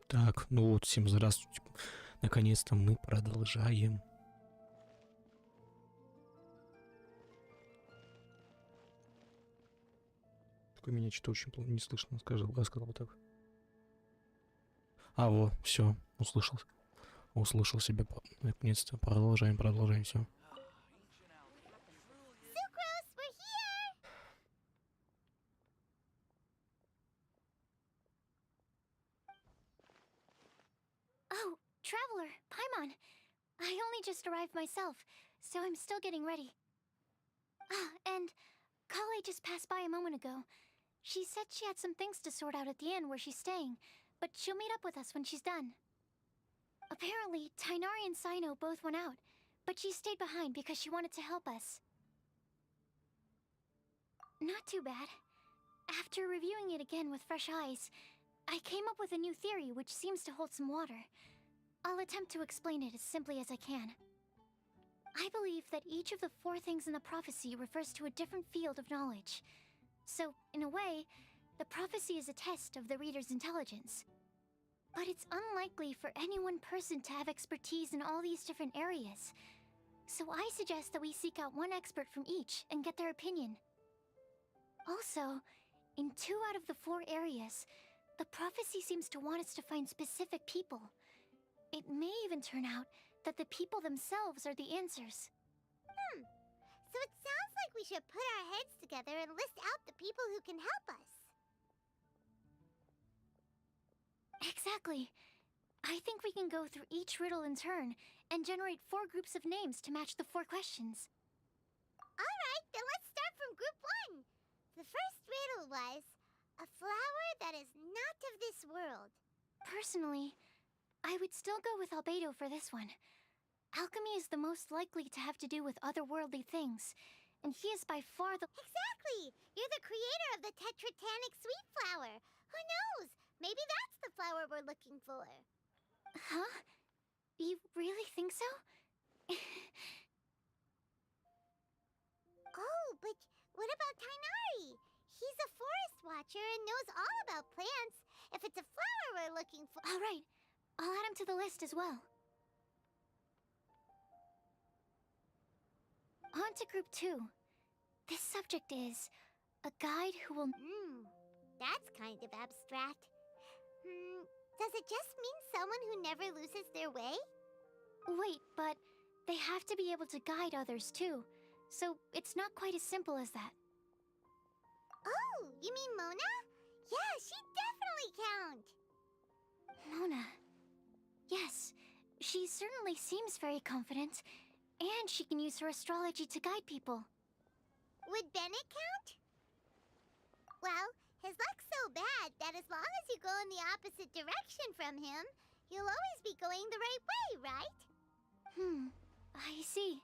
Так, ну вот, всем здравствуйте. Наконец-то мы продолжаем. Только меня что-то очень плохо не слышно, сказал так. А, вот, все, услышал себя. Наконец-то продолжаем, все. Oh, Traveler, Paimon. I only just arrived myself, so I'm still getting ready. Ah, and Kale just passed by a moment ago. She said she had some things to sort out at the inn where she's staying, but she'll meet up with us when she's done. Apparently, Tainari and Sino both went out, but she stayed behind because she wanted to help us. Not too bad. After reviewing it again with fresh eyes, I came up with a new theory which seems to hold some water. I'll attempt to explain it as simply as I can. I believe that each of the 4 things in the prophecy refers to a different field of knowledge. So, in a way, the prophecy is a test of the reader's intelligence. But it's unlikely for any one person to have expertise in all these different areas. So I suggest that we seek out one expert from each and get their opinion. Also, in 2 out of the 4 areas, the prophecy seems to want us to find specific people. It may even turn out that the people themselves are the answers. So it sounds like we should put our heads together and list out the people who can help us. Exactly. I think we can go through each riddle in turn and generate 4 groups of names to match the 4 questions. Alright, then let's start from group 1. The first riddle was, a flower that is not of this world. Personally, I would still go with Albedo for this one. Alchemy is the most likely to have to do with otherworldly things, and he is by far the— Exactly! You're the creator of the tetratanic sweet flower. Who knows? Maybe that's the flower we're looking for. Huh? You really think so? Oh, but what about Tainari? He's a forest watcher and knows all about plants. If it's a flower we're looking for— All right. I'll add him to the list as well. On to group 2. This subject is a guide who will— That's kind of abstract. Does it just mean someone who never loses their way? Wait, but they have to be able to guide others too, so it's not quite as simple as that. Oh, you mean Mona? Yeah, she definitely count. Mona. Yes, she certainly seems very confident, and she can use her astrology to guide people. Would Bennett count? Well, his luck's so bad that as long as you go in the opposite direction from him, you'll always be going the right way, right? I see.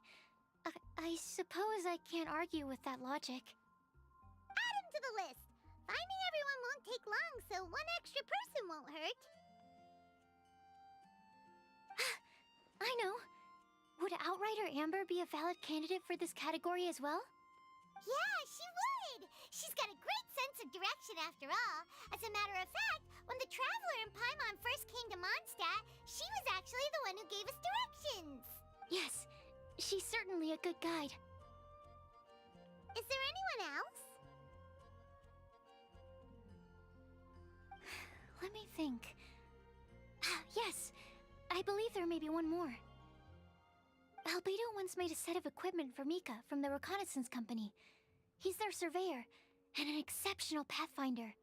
I suppose I can't argue with that logic. Add him to the list. Finding everyone won't take long, so one extra person won't hurt. I know. Would Outrider Amber be a valid candidate for this category as well? Yeah, she would! She's got a great sense of direction after all. As a matter of fact, when the Traveler and Paimon first came to Mondstadt, she was actually the one who gave us directions. Yes, she's certainly a good guide. Is there anyone else? Let me think. Yes, I believe there may be one more. Albedo once made a set of equipment for Mika from the reconnaissance company. He's their surveyor, and an exceptional pathfinder.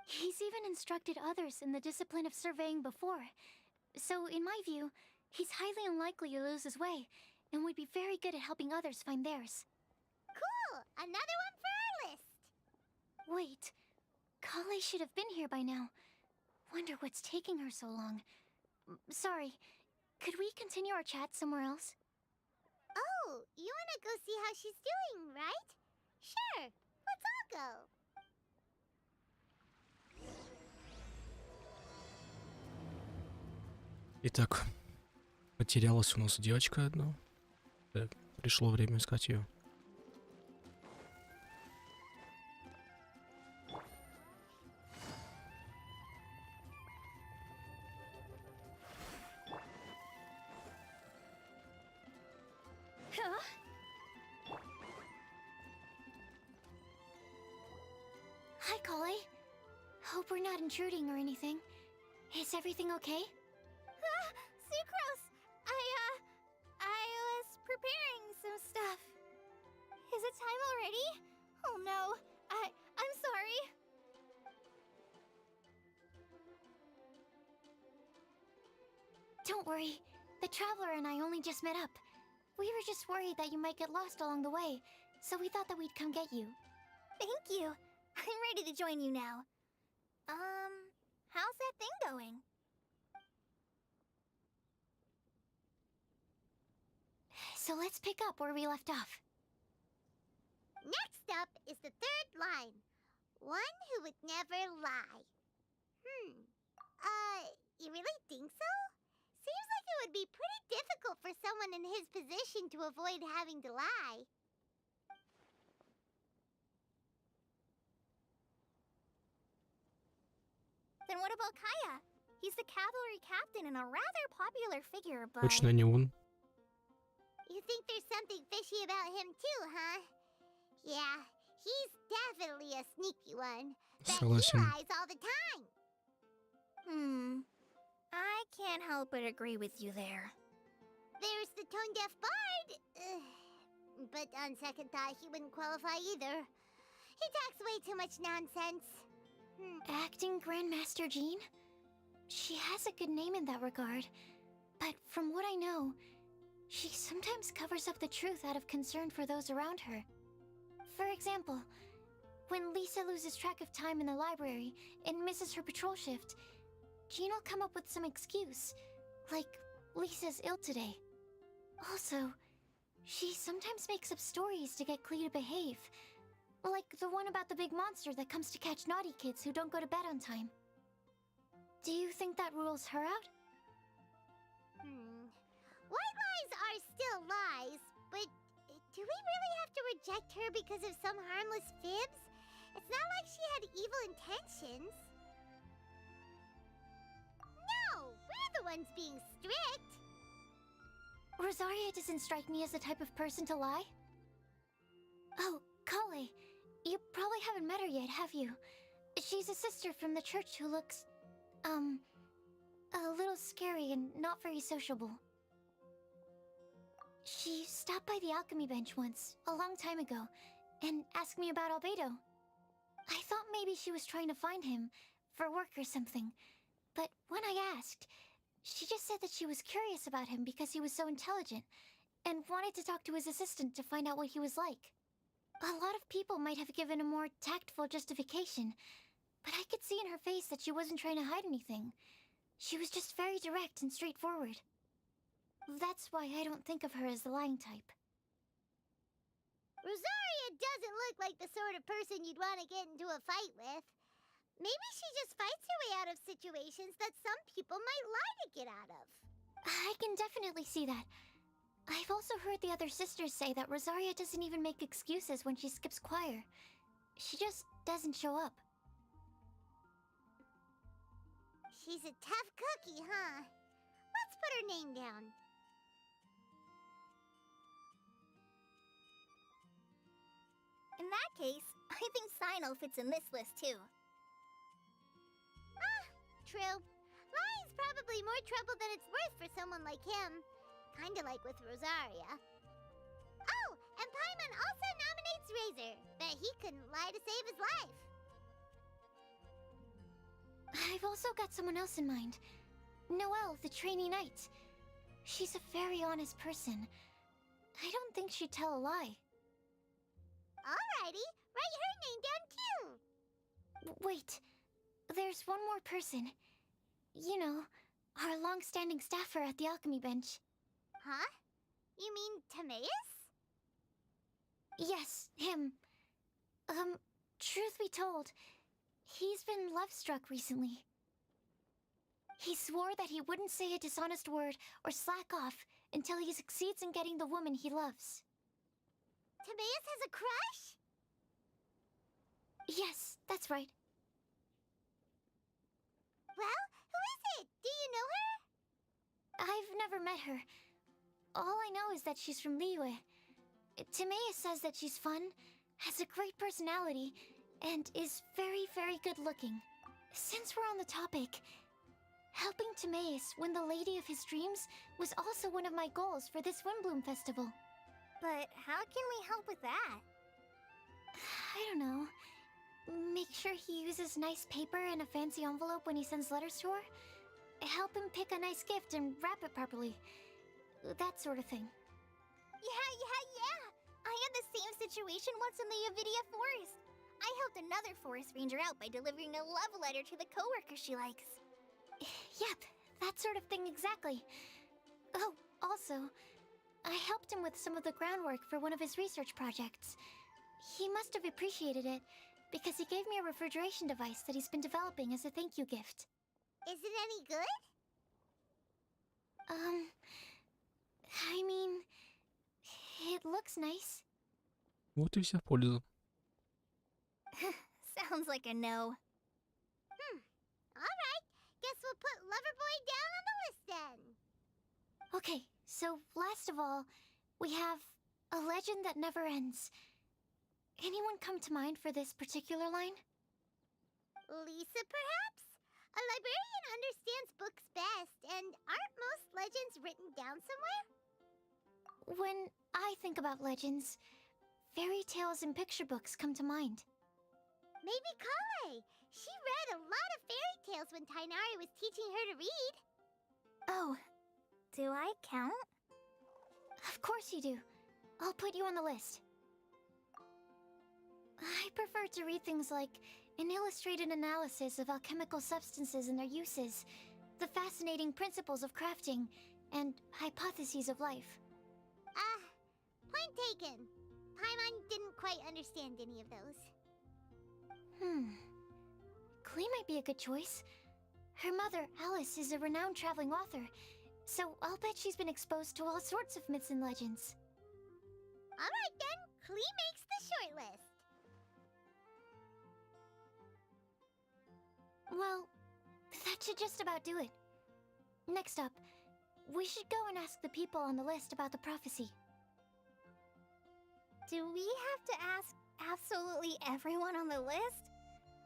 He's even instructed others in the discipline of surveying before. So, in my view, he's highly unlikely to lose his way, and would be very good at helping others find theirs. Cool! Another one for our list! Wait, Kale should have been here by now. Wonder what's taking her so long. Sorry, could we continue our chat somewhere else? Oh, you wanna go see how she's doing, right? Sure, let's all go. Итак, потерялась у нас девочка одна. Пришло время искать ее. Hi, Collie. Hope we're not intruding or anything. Is everything okay? Sucrose! I was preparing some stuff. Is it time already? Oh no, I'm sorry. Don't worry. The Traveler and I only just met up. We were just worried that you might get lost along the way, so we thought that we'd come get you. Thank you. I'm ready to join you now. How's that thing going? So let's pick up where we left off. Next up is the third line. One who would never lie. You really think so? Seems like it would be pretty difficult for someone in his position to avoid having to lie. Then what about Kaya? He's the cavalry captain and a rather popular figure, but... Точно не он. You think there's something fishy about him too, huh? Yeah, he's definitely a sneaky one. But he Согласен. lies all the time. I can't help but agree with you there. There's the tone-deaf bard. But on second thought, he wouldn't qualify either. He talks way too much nonsense. Acting Grandmaster Jean? She has a good name in that regard. But from what I know, she sometimes covers up the truth out of concern for those around her. For example, when Lisa loses track of time in the library and misses her patrol shift, Jean will come up with some excuse, like Lisa's ill today. Also, she sometimes makes up stories to get Klee to behave, like the one about the big monster that comes to catch naughty kids who don't go to bed on time. Do you think that rules her out? White lies are still lies, but do we really have to reject her because of some harmless fibs? It's not like she had evil intentions. No, we're the ones being strict. Rosaria doesn't strike me as the type of person to lie. Oh, Kale, you probably haven't met her yet, have you? She's a sister from the church who looks, a little scary and not very sociable. She stopped by the alchemy bench once, a long time ago, and asked me about Albedo. I thought maybe she was trying to find him, for work or something. But when I asked, she just said that she was curious about him because he was so intelligent, and wanted to talk to his assistant to find out what he was like. A lot of people might have given a more tactful justification, but I could see in her face that she wasn't trying to hide anything. She was just very direct and straightforward. That's why I don't think of her as the lying type. Rosaria doesn't look like the sort of person you'd want to get into a fight with. Maybe she just fights her way out of situations that some people might lie to get out of. I can definitely see that. I've also heard the other sisters say that Rosaria doesn't even make excuses when she skips choir. She just doesn't show up. She's a tough cookie, huh? Let's put her name down. In that case, I think Sino fits in this list too. True. Lying's probably more trouble than it's worth for someone like him. Kinda like with Rosaria. Oh, and Paimon also nominates Razor. Bet he couldn't lie to save his life. I've also got someone else in mind. Noelle, the trainee knight. She's a very honest person. I don't think she'd tell a lie. Alrighty, write her name down too. Wait, there's one more person. You know, our long-standing staffer at the alchemy bench. Huh? You mean Timaeus? Yes, him. Truth be told, he's been love-struck recently. He swore that he wouldn't say a dishonest word or slack off until he succeeds in getting the woman he loves. Timaeus has a crush? Yes, that's right. Well, who is it? Do you know her? I've never met her. All I know is that she's from Liyue, Timaeus says that she's fun, has a great personality, and is very, very good looking. Since we're on the topic, helping Timaeus win the lady of his dreams was also one of my goals for this Windbloom Festival. But how can we help with that? I don't know. Make sure he uses nice paper and a fancy envelope when he sends letters to her. Help him pick a nice gift and wrap it properly. That sort of thing. Yeah! I had the same situation once in the Avidia Forest. I helped another forest ranger out by delivering a love letter to the coworker she likes. Yep, that sort of thing exactly. Oh, also, I helped him with some of the groundwork for one of his research projects. He must have appreciated it, because he gave me a refrigeration device that he's been developing as a thank you gift. Is it any good? I mean, it looks nice. Вот и вся польза. Sounds like a no. Alright, guess we'll put Loverboy down on the list then. Okay, so last of all, we have a legend that never ends. Anyone come to mind for this particular line? Lisa, perhaps? A librarian understands books best, and aren't most legends written down somewhere? When I think about legends, fairy tales and picture books come to mind. Maybe Kale. She read a lot of fairy tales when Tainari was teaching her to read. Oh, Do I count? of course you do. I'll put you on the list. I prefer to read things like an illustrated analysis of alchemical substances and their uses, the fascinating principles of crafting, and hypotheses of life. Point taken. Paimon didn't quite understand any of those. Klee might be a good choice. Her mother, Alice, is a renowned traveling author, so I'll bet she's been exposed to all sorts of myths and legends. Alright then, Klee makes the short list. Well, that should just about do it. Next up, we should go and ask the people on the list about the prophecy. Do we have to ask absolutely everyone on the list?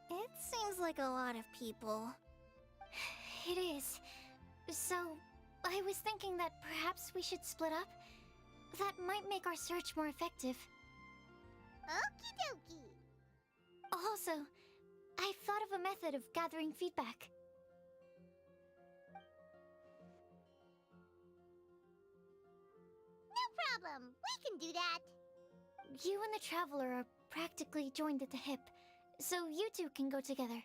It seems like a lot of people. It is. So, I was thinking that perhaps we should split up. That might make our search more effective. Okie dokie. Also, I've thought of a method of gathering feedback. No problem. We can do that. You and the Traveler are practically joined at the hip, so you two can go together.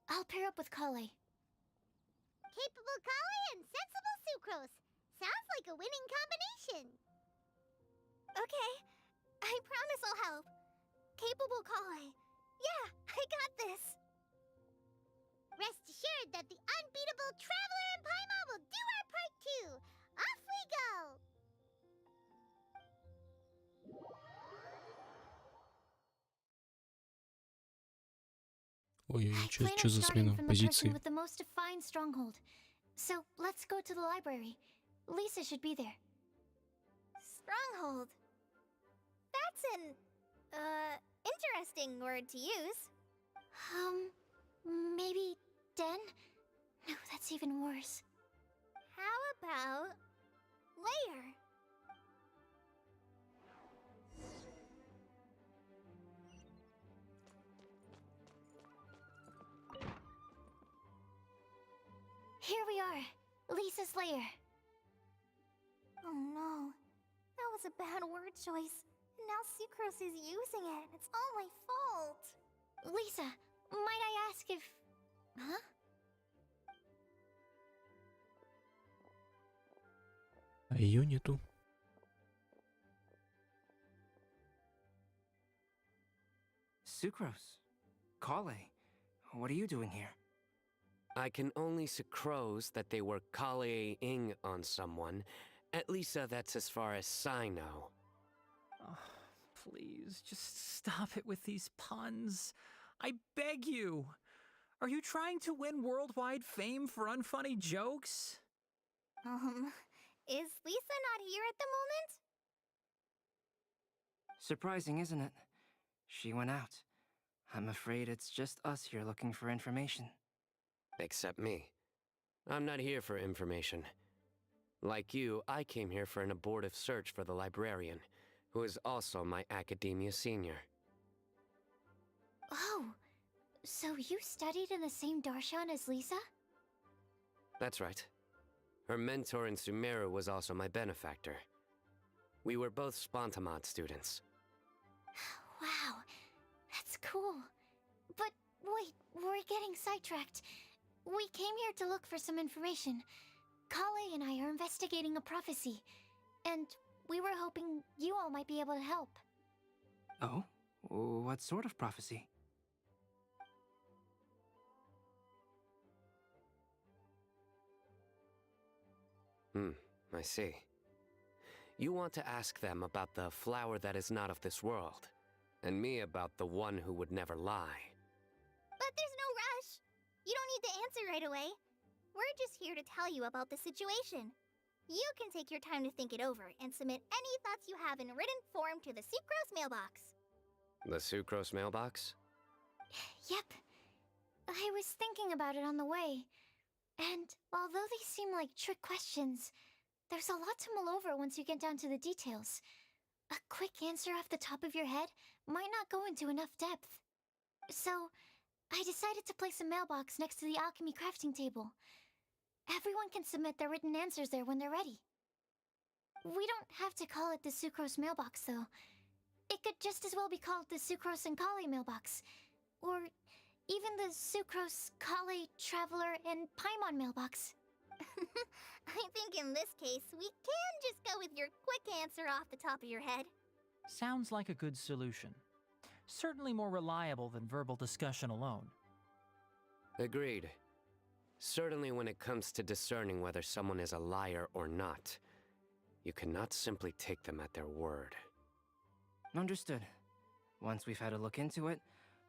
I'll pair up with Kale. Capable Kale and sensible Sucrose. Sounds like a winning combination. Okay. I promise I'll help. Capable Kale. Yeah, I got this. Rest assured that the unbeatable Traveler and Paimon will do our part too. Off we go. Ой-ой, I что plan on за starting смена from the person позиции? with the most defined stronghold. So let's go to the library. Lisa should be there. Stronghold. That's an, interesting word to use. Maybe den? No, that's even worse. How about layer? Here we are, Lisa's lair. Oh no, that was a bad word choice. And now Sucrose is using it. It's all my fault. Lisa, might I ask if... Huh? А ее нету. Sucrose. Kale. What are you doing here? I can only sucrose that they were Kale-ing on someone. At least that's as far as I know. Oh, please, just stop it with these puns. I beg you. Are you trying to win worldwide fame for unfunny jokes? Is Lisa not here at the moment? Surprising, isn't it? She went out. I'm afraid it's just us here looking for information. Except me. I'm not here for information. Like you, I came here for an abortive search for the librarian, who is also my academia senior. Oh, so you studied in the same darshan as Lisa? That's right. Her mentor in Sumeru was also my benefactor. We were both Spontamod students. Wow, that's cool. But wait, we're getting sidetracked. We came here to look for some information. Kale and I are investigating a prophecy, and we were hoping you all might be able to help. Oh? What sort of prophecy? I see. You want to ask them about the flower that is not of this world, and me about the one who would never lie. But there's no rush. You don't need to answer right away. We're just here to tell you about the situation. You can take your time to think it over and submit any thoughts you have in written form to the Sucrose mailbox. The Sucrose mailbox? Yep. I was thinking about it on the way. And although they seem like trick questions, there's a lot to mull over once you get down to the details. A quick answer off the top of your head might not go into enough depth. So, I decided to place a mailbox next to the alchemy crafting table. Everyone can submit their written answers there when they're ready. We don't have to call it the Sucrose mailbox, though. It could just as well be called the Sucrose and Kale mailbox. Or even the Sucrose, Kale, Traveler, and Paimon mailbox. I think in this case, we can just go with your quick answer off the top of your head. Sounds like a good solution. Certainly more reliable than verbal discussion alone. Agreed. Certainly when it comes to discerning whether someone is a liar or not, you cannot simply take them at their word. Understood. Once we've had a look into it,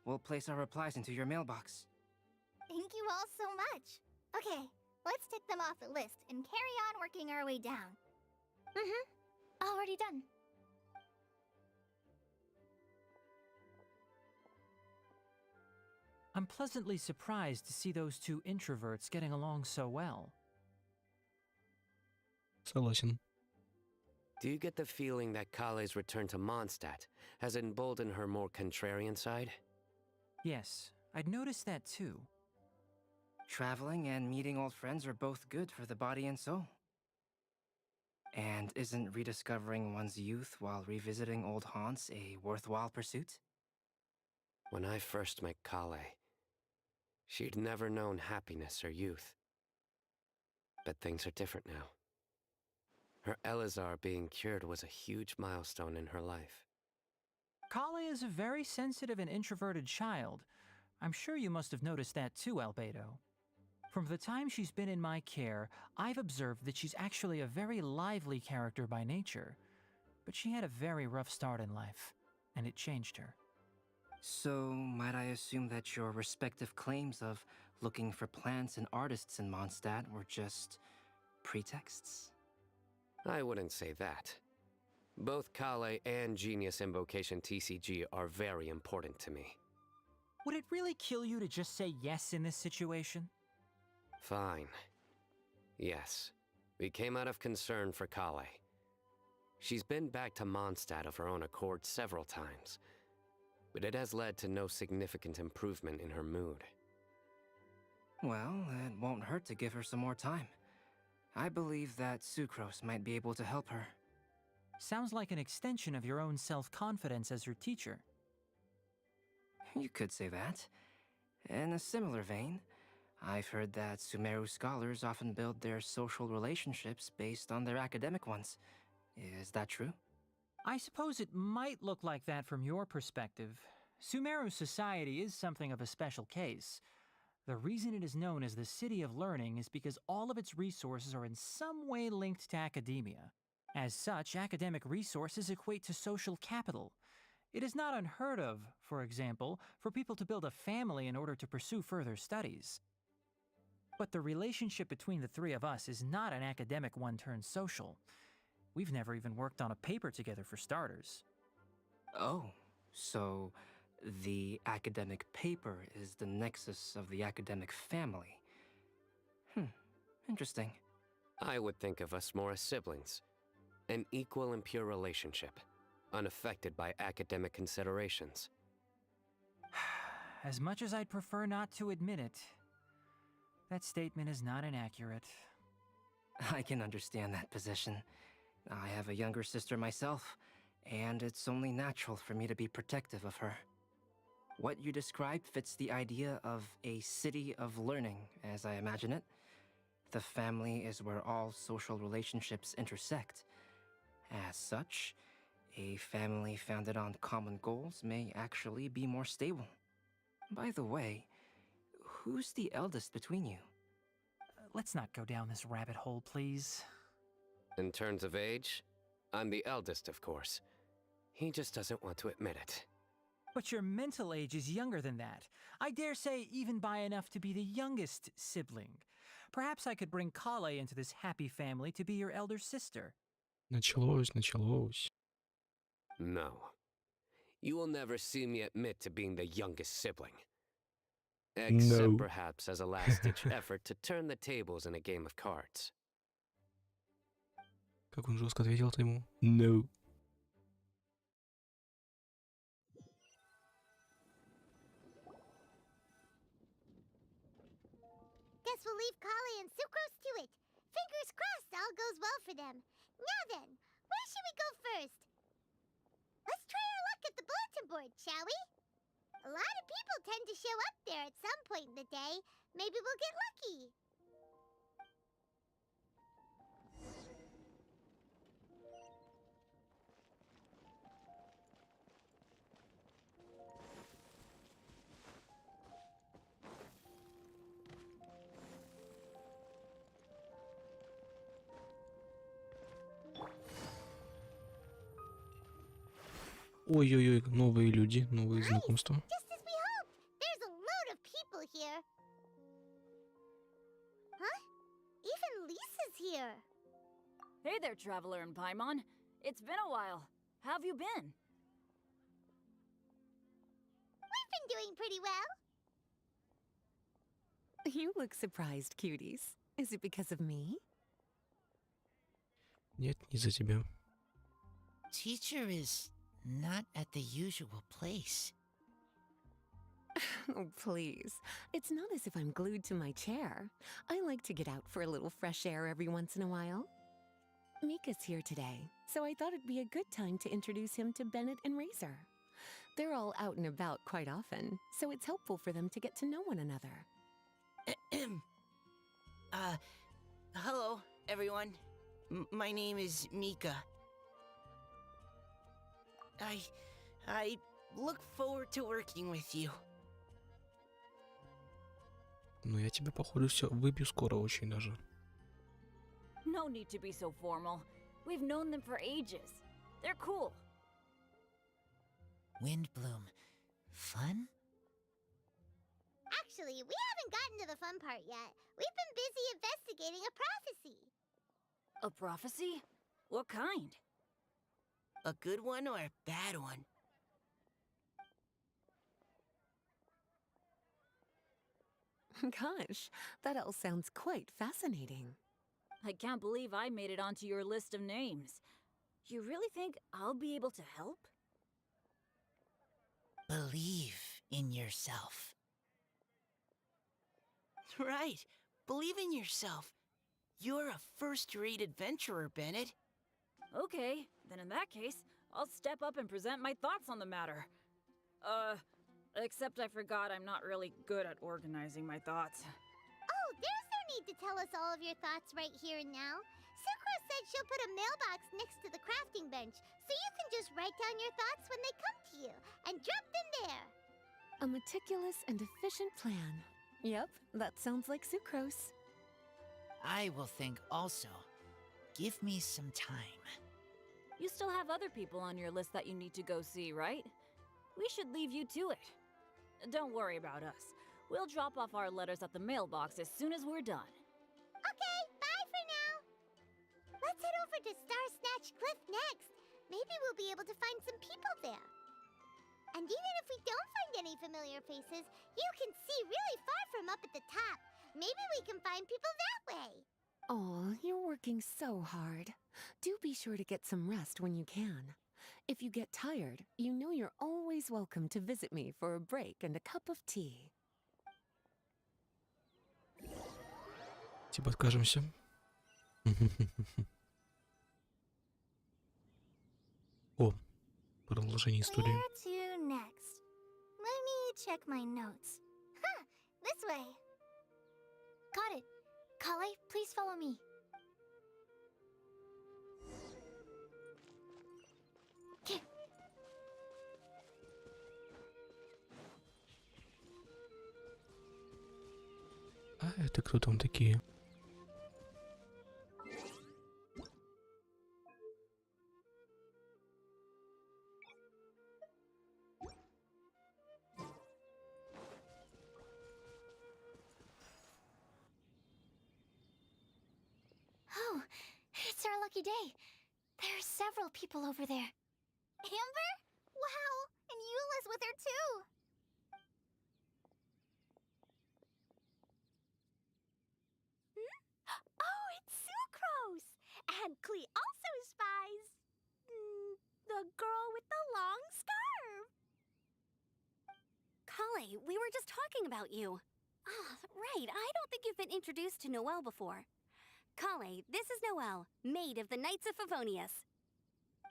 we'll place our replies into your mailbox. Thank you all so much. Okay, let's tick them off the list and carry on working our way down. Already done. I'm pleasantly surprised to see those two introverts getting along so well. Согласен. Do you get the feeling that Kale's return to Mondstadt has emboldened her more contrarian side? Yes, I'd noticed that too. Traveling and meeting old friends are both good for the body and soul. And isn't rediscovering one's youth while revisiting old haunts a worthwhile pursuit? When I first met Kale, she'd never known happiness or youth. But things are different now. Her Elazar being cured was a huge milestone in her life. Kale is a very sensitive and introverted child. I'm sure you must have noticed that too, Albedo. From the time she's been in my care, I've observed that she's actually a very lively character by nature. But she had a very rough start in life, and it changed her. So, might I assume that your respective claims of looking for plants and artists in Mondstadt were just pretexts? I wouldn't say that. Both Kale and Genius Invocation TCG are very important to me. Would it really kill you to just say yes in this situation? Fine. Yes, we came out of concern for Kale. She's been back to Mondstadt of her own accord several times, but it has led to no significant improvement in her mood. Well, it won't hurt to give her some more time. I believe that Sucrose might be able to help her. Sounds like an extension of your own self-confidence as her teacher. You could say that. In a similar vein, I've heard that Sumeru scholars often build their social relationships based on their academic ones. Is that true? I suppose it might look like that from your perspective. Sumeru society is something of a special case. The reason it is known as the City of Learning is because all of its resources are in some way linked to academia. As such, academic resources equate to social capital. It is not unheard of, for example, for people to build a family in order to pursue further studies. But the relationship between the three of us is not an academic one turned social. We've never even worked on a paper together for starters. Oh, so the academic paper is the nexus of the academic family. Interesting. I would think of us more as siblings. An equal and pure relationship, unaffected by academic considerations. As much as I'd prefer not to admit it, that statement is not inaccurate. I can understand that position. I have a younger sister myself, and it's only natural for me to be protective of her. What you described fits the idea of a city of learning, as I imagine it. The family is where all social relationships intersect. As such, a family founded on common goals may actually be more stable. By the way, who's the eldest between you? Let's not go down this rabbit hole, please. In terms of age, I'm the eldest, of course. He just doesn't want to admit it. But your mental age is younger than that. I dare say even by enough to be the youngest sibling. Perhaps I could bring Kale into this happy family to be your elder sister. Началось. No. You will never see me admit to being the youngest sibling. Except No. perhaps as a last-ditch effort to turn the tables in a game of cards. Как он жестко ответил-то ему? No. Guess we'll leave Kale and Sucrose to it. Fingers crossed all goes well for them. Now then, where should we go first? Let's try our luck at the bulletin board, shall we? A lot of people tend to show up there at some point in the day. Maybe we'll get lucky. Ой-ой-ой, новые люди, новые Nice, знакомства. just as we hoped. There's a load of people here. Huh? Even Lisa's here. Hey there, Traveler in Paimon. It's been a while. How have you been? We've been doing pretty well. You look surprised, cuties. Is it because of me? Нет, не за тебя. Teacher is not at the usual place. Oh, please. It's not as if I'm glued to my chair. I like to get out for a little fresh air every once in a while. Mika's here today, so I thought it'd be a good time to introduce him to Bennett and Razor. They're all out and about quite often, so it's helpful for them to get to know one another. Hello, everyone. My name is Mika. I look forward to working with you. Ну, я тебе, походу, все выбью скоро очень даже. No need to be so formal. We've known them for ages. They're cool. Windbloom. Fun? Actually, we haven't gotten to the fun part yet. We've been busy investigating a prophecy. A prophecy? What kind? A good one or a bad one? Gosh, that all sounds quite fascinating. I can't believe I made it onto your list of names. You really think I'll be able to help? Believe in yourself. Right. Believe in yourself. You're a first-rate adventurer, Bennett. Okay, then in that case, I'll step up and present my thoughts on the matter. Except I forgot I'm not really good at organizing my thoughts. Oh, there's no need to tell us all of your thoughts right here and now. Sucrose said she'll put a mailbox next to the crafting bench, so you can just write down your thoughts when they come to you, and drop them there. A meticulous and efficient plan. Yep, that sounds like Sucrose. I will think also. Give me some time. You still have other people on your list that you need to go see, right? We should leave you to it. Don't worry about us. We'll drop off our letters at the mailbox as soon as we're done. Okay, bye for now. Let's head over to Star Snatch Cliff next. Maybe we'll be able to find some people there. And even if we don't find any familiar faces, you can see really far from up at the top. Maybe we can find people that way. Oh, you're working so hard. Do be sure to get some rest when you can. If you get tired, you know you're always welcome to visit me for a break and a cup of tea. Типа откажемся. О, продолжение истории. Where to next? Let me check my notes. Huh, this way. Got it. Kale, please follow me. Okay. А это кто там такие? Oh, it's our lucky day. There are several people over there. Amber? Wow, and Eula's with her too. Oh, it's Sucrose! And Klee also spies the girl with the long scarf. Kale, we were just talking about you. Ah, right, I don't think you've been introduced to Noelle before. Kale, this is Noelle, maid of the Knights of Favonius.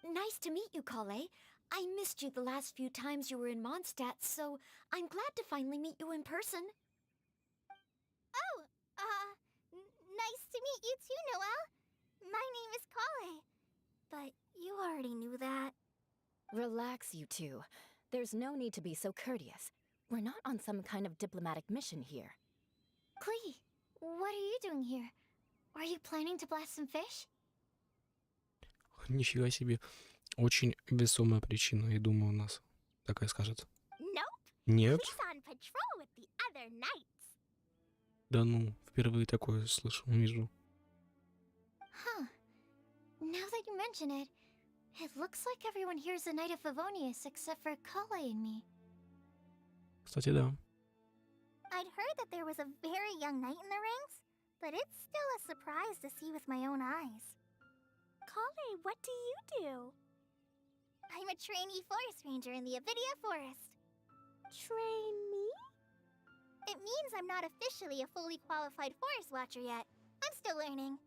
Nice to meet you, Kale. I missed you the last few times you were in Mondstadt, so I'm glad to finally meet you in person. Oh, nice to meet you too, Noelle. My name is Kale. But you already knew that. Relax, you two. There's no need to be so courteous. We're not on some kind of diplomatic mission here. Klee, what are you doing here? Are you planning to blast some fish? Нифига себе. Очень весомая причина, я думаю, у нас такая скажет. Nope. Нет? She's on patrol with the other knights. Да ну, впервые такое слышу, вижу. Huh. Now that you mention it, it looks like everyone here is a Knight of Favonius except for Kale and me. Кстати, да. I'd heard that there was a very young knight in the rings, but it's still a surprise to see with my own eyes. Kale, what do you do? I'm a trainee forest ranger in the Avidia Forest. Trainee? It means I'm not officially a fully qualified forest watcher yet. I'm still learning.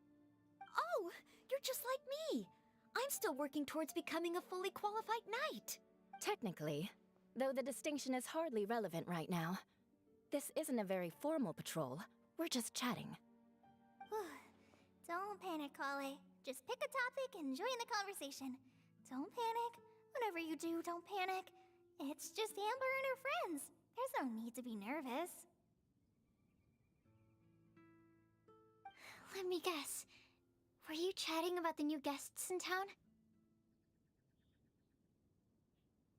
Oh, you're just like me. I'm still working towards becoming a fully qualified knight. Technically, though the distinction is hardly relevant right now. This isn't a very formal patrol. We're just chatting. Don't panic, Kale. Just pick a topic and join the conversation. Don't panic. Whatever you do, don't panic. It's just Amber and her friends. There's no need to be nervous. Let me guess. Were you chatting about the new guests in town?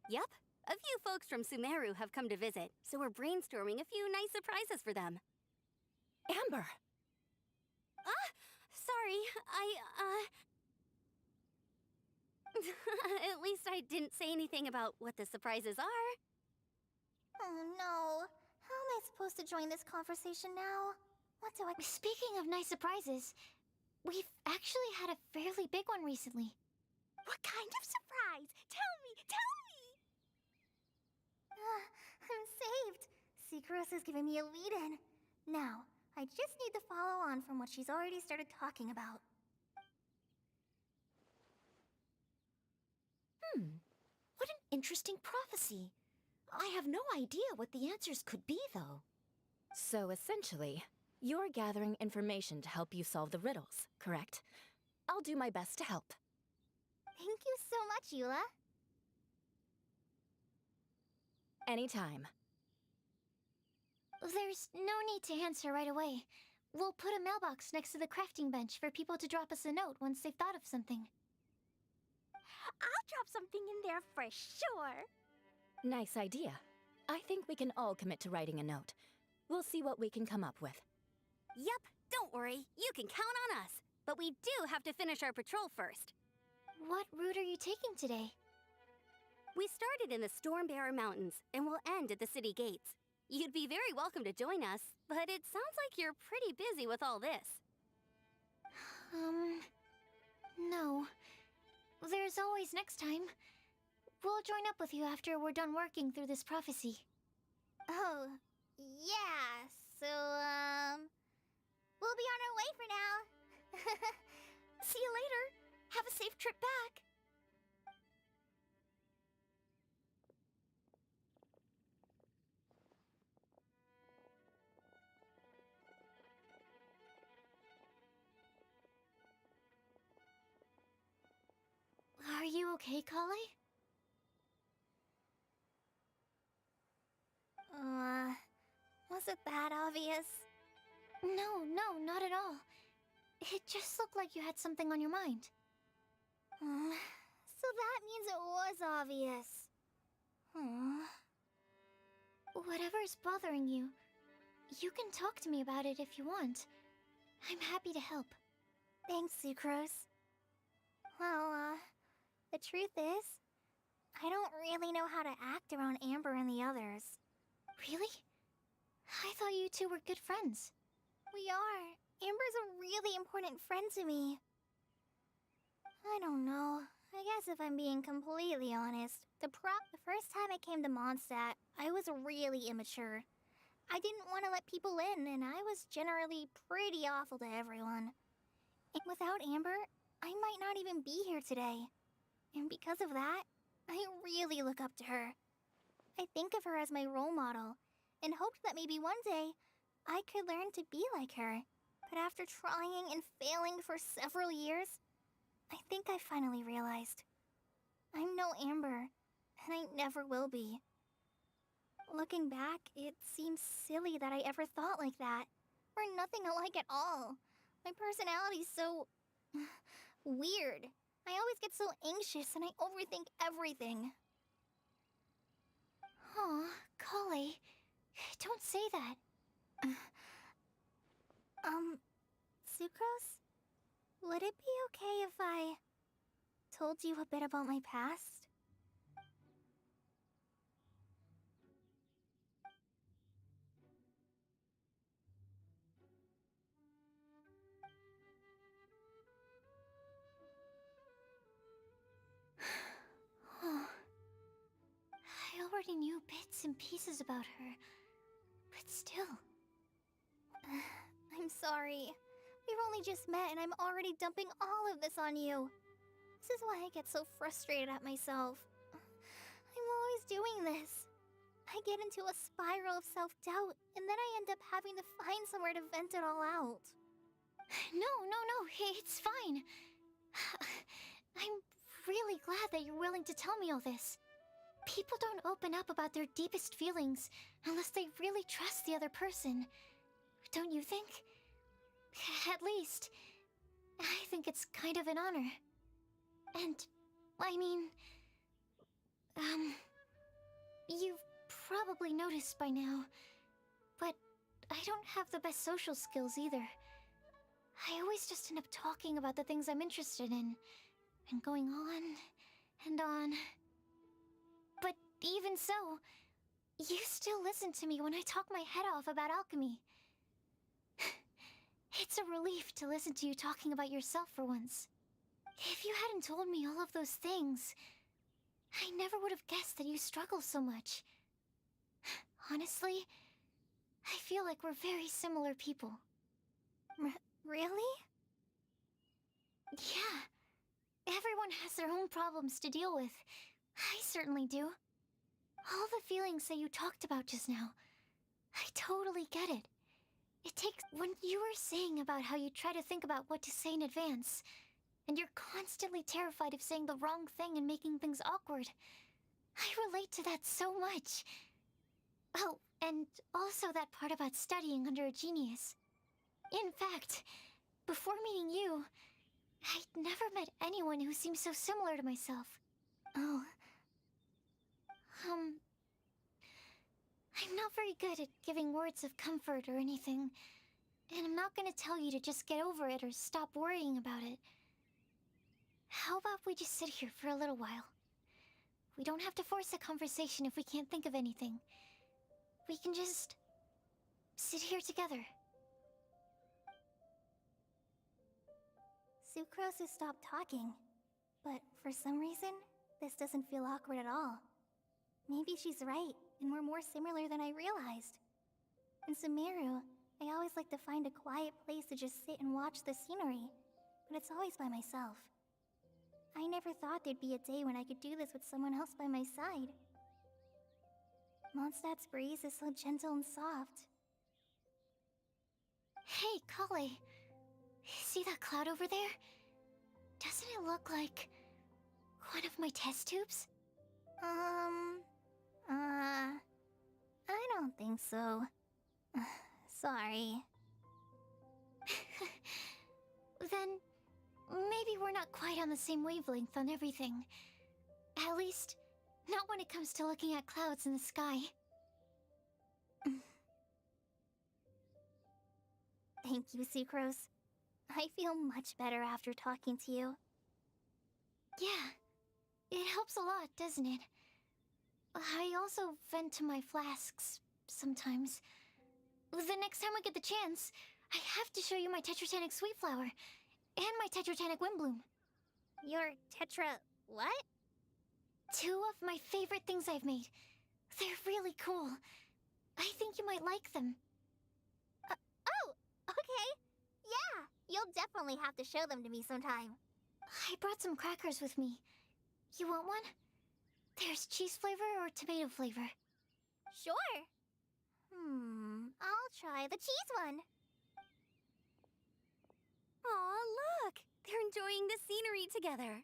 Yup. A few folks from Sumeru have come to visit, so we're brainstorming a few nice surprises for them. Amber! Sorry, At least I didn't say anything about what the surprises are. Oh no. How am I supposed to join this conversation now? What do I... Speaking of nice surprises, we've actually had a fairly big one recently. What kind of surprise? Tell me! I'm saved. Sucrose is giving me a lead-in. Now, I just need to follow on from what she's already started talking about. What an interesting prophecy. I have no idea what the answers could be, though. So essentially, you're gathering information to help you solve the riddles, correct? I'll do my best to help. Thank you so much, Eula. Anytime. There's no need to answer right away. We'll put a mailbox next to the crafting bench for people to drop us a note once they've thought of something. I'll drop something in there for sure. Nice idea. I think we can all commit to writing a note. We'll see what we can come up with. Yup, don't worry. You can count on us. But we do have to finish our patrol first. What route are you taking today? We started in the Stormbearer Mountains and will end at the city gates. You'd be very welcome to join us, but it sounds like you're pretty busy with all this. No. There's always next time. We'll join up with you after we're done working through this prophecy. Oh, yeah, so, we'll be on our way for now. See you later. Have a safe trip back. Are you okay, Kale? Was it that obvious? No, not at all. It just looked like you had something on your mind. So that means it was obvious. Whatever's bothering you, you can talk to me about it if you want. I'm happy to help. Thanks, Sucrose. Well, the truth is, I don't really know how to act around Amber and the others. Really? I thought you two were good friends. We are. Amber's a really important friend to me. I don't know. I guess if I'm being completely honest, the first time I came to Mondstadt, I was really immature. I didn't want to let people in, and I was generally pretty awful to everyone. And without Amber, I might not even be here today. And because of that, I really look up to her. I think of her as my role model, and hoped that maybe one day I could learn to be like her. But after trying and failing for several years, I think I finally realized. I'm no Amber, and I never will be. Looking back, it seems silly that I ever thought like that. We're nothing alike at all. My personality's so... weird. I always get so anxious and I overthink everything. Aw, Kale, don't say that. Sucrose? Would it be okay if I told you a bit about my past? I already knew bits and pieces about her, but still. I'm sorry. We've only just met and I'm already dumping all of this on you. This is why I get so frustrated at myself. I'm always doing this. I get into a spiral of self-doubt, and then I end up having to find somewhere to vent it all out. No, it's fine. I'm really glad that you're willing to tell me all this. People don't open up about their deepest feelings unless they really trust the other person. Don't you think? At least, I think it's kind of an honor. And, I mean... you've probably noticed by now, but I don't have the best social skills either. I always just end up talking about the things I'm interested in, and going on and on. But even so, you still listen to me when I talk my head off about alchemy. It's a relief to listen to you talking about yourself for once. If you hadn't told me all of those things, I never would have guessed that you struggle so much. Honestly, I feel like we're very similar people. Really? Yeah. Everyone has their own problems to deal with. I certainly do. All the feelings that you talked about just now, I totally get it. It takes... When you were saying about how you try to think about what to say in advance, and you're constantly terrified of saying the wrong thing and making things awkward, I relate to that so much. Oh, and also that part about studying under a genius. In fact, before meeting you, I'd never met anyone who seemed so similar to myself. Oh. I'm not very good at giving words of comfort or anything, and I'm not gonna tell you to just get over it or stop worrying about it. How about we just sit here for a little while? We don't have to force a conversation if we can't think of anything. We can just sit here together. Sucrose has stopped talking, but for some reason, this doesn't feel awkward at all. Maybe she's right, and we're more similar than I realized. In Sumeru, I always like to find a quiet place to just sit and watch the scenery, but it's always by myself. I never thought there'd be a day when I could do this with someone else by my side. Mondstadt's breeze is so gentle and soft. Hey, Kale. See that cloud over there? Doesn't it look like one of my test tubes? I don't think so. Sorry. Then maybe we're not quite on the same wavelength on everything. At least, not when it comes to looking at clouds in the sky. Thank you, Sucrose. I feel much better after talking to you. Yeah, it helps a lot, doesn't it? I also vent to my flasks sometimes. The next time I get the chance, I have to show you my Tetratanic Sweet Flower and my Tetratanic Windbloom. Your tetra... what? 2 of my favorite things I've made. They're really cool. I think you might like them. Oh, okay. Yeah, you'll definitely have to show them to me sometime. I brought some crackers with me. You want one? There's cheese flavor or tomato flavor. Sure. I'll try the cheese one. Aw, look! They're enjoying the scenery together.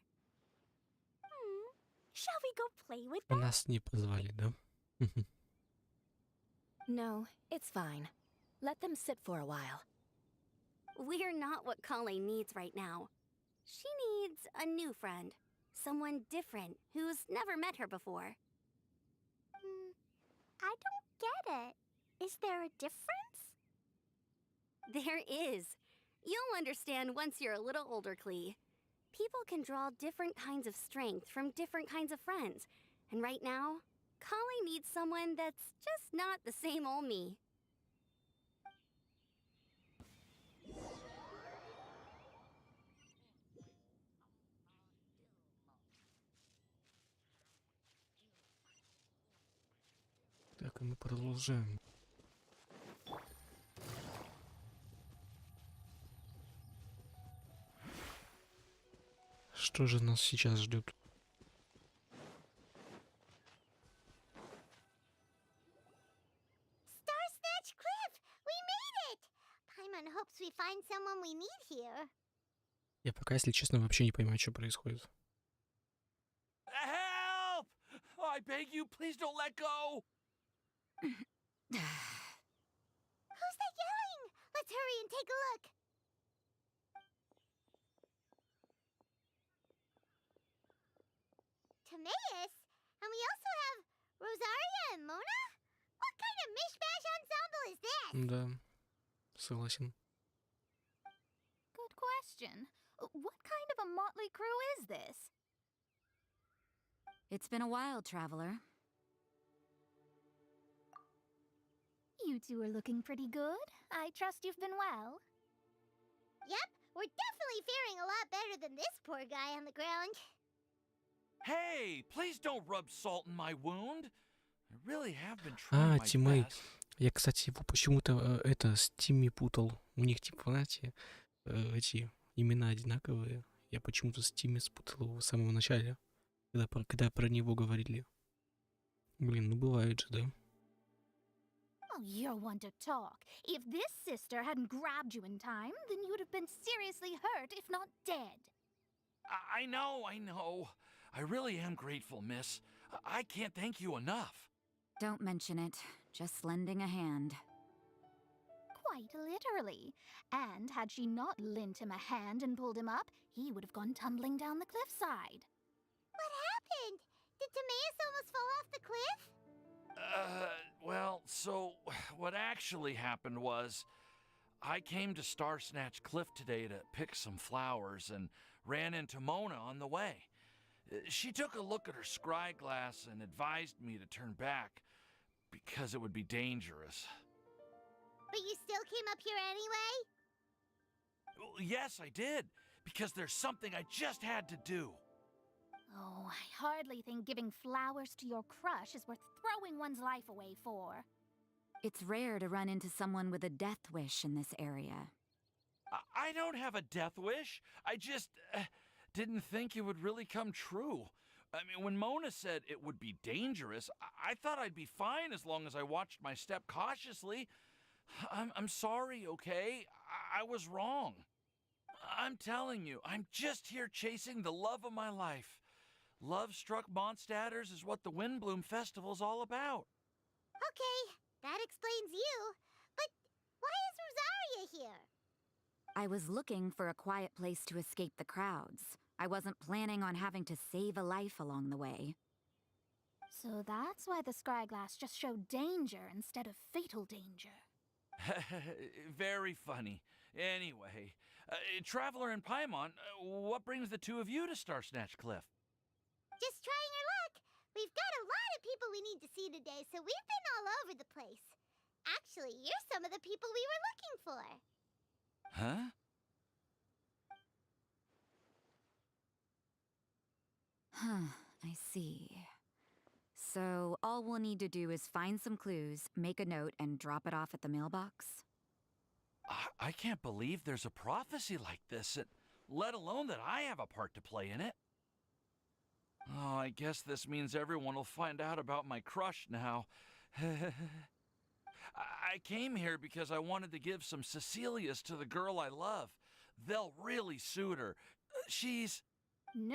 Shall we go play with them? Нас не позвали, да? No, it's fine. Let them sit for a while. We're not what Kale needs right now. She needs a new friend. Someone different who's never met her before. I don't get it. Is there a difference? There is. You'll understand once you're a little older, Klee. People can draw different kinds of strength from different kinds of friends. And right now, Kale needs someone that's just not the same old me. Так, и мы продолжаем. Что же нас сейчас ждет? Star Snatch Cliff! We made it! Paimon hopes we find someone we need here. Я пока, если честно, вообще не понимаю, что происходит. Help! I beg you, please don't let go! Who's that yelling? Let's hurry and take a look. Timaeus? And we also have Rosaria and Mona? What kind of mishmash ensemble is this? Да, согласен. Good question. What kind of a motley crew is this? It's been a while, traveler. You two are looking pretty good. I trust you've been well. Yep, we're definitely faring a lot better than this poor guy on the ground. Hey, please don't rub salt in my wound. I really have been trying my Тимей. best. Я, кстати, его почему-то с Тимми путал. У них, типа, знаете, эти имена одинаковые. Я почему-то с Тимми спутал его в самом начале, когда про него говорили. Блин, ну бывает же, да? Oh, you're one to talk. If this sister hadn't grabbed you in time, then you would have been seriously hurt, if not dead. I know. I really am grateful, miss. I can't thank you enough. Don't mention it. Just lending a hand. Quite literally. And had she not lent him a hand and pulled him up, he would have gone tumbling down the cliffside. What happened? Did Timaeus almost fall off the cliff? Well, so what actually happened was I came to Star Snatch Cliff today to pick some flowers and ran into Mona on the way. She took a look at her scry glass and advised me to turn back because it would be dangerous. But you still came up here anyway? Well, yes, I did, because there's something I just had to do. Oh, I hardly think giving flowers to your crush is worth throwing one's life away for. It's rare to run into someone with a death wish in this area. I don't have a death wish. I just didn't think it would really come true. I mean, when Mona said it would be dangerous, I thought I'd be fine as long as I watched my step cautiously. I'm sorry, okay? I was wrong. I'm telling you, I'm just here chasing the love of my life. Love-struck Mondstadters is what the Windbloom Festival's all about. Okay, that explains you. But why is Rosaria here? I was looking for a quiet place to escape the crowds. I wasn't planning on having to save a life along the way. So that's why the scryglass just showed danger instead of fatal danger. Very funny. Anyway, Traveler and Paimon, what brings the two of you to Star Snatch Cliff? Just trying our luck. We've got a lot of people we need to see today, so we've been all over the place. Actually, you're some of the people we were looking for. Huh? I see. So, all we'll need to do is find some clues, make a note, and drop it off at the mailbox? I can't believe there's a prophecy like this, let alone that I have a part to play in it. Oh, I guess this means everyone will find out about my crush now. I came here because I wanted to give some Cecilias to the girl I love. They'll really suit her. She's... No,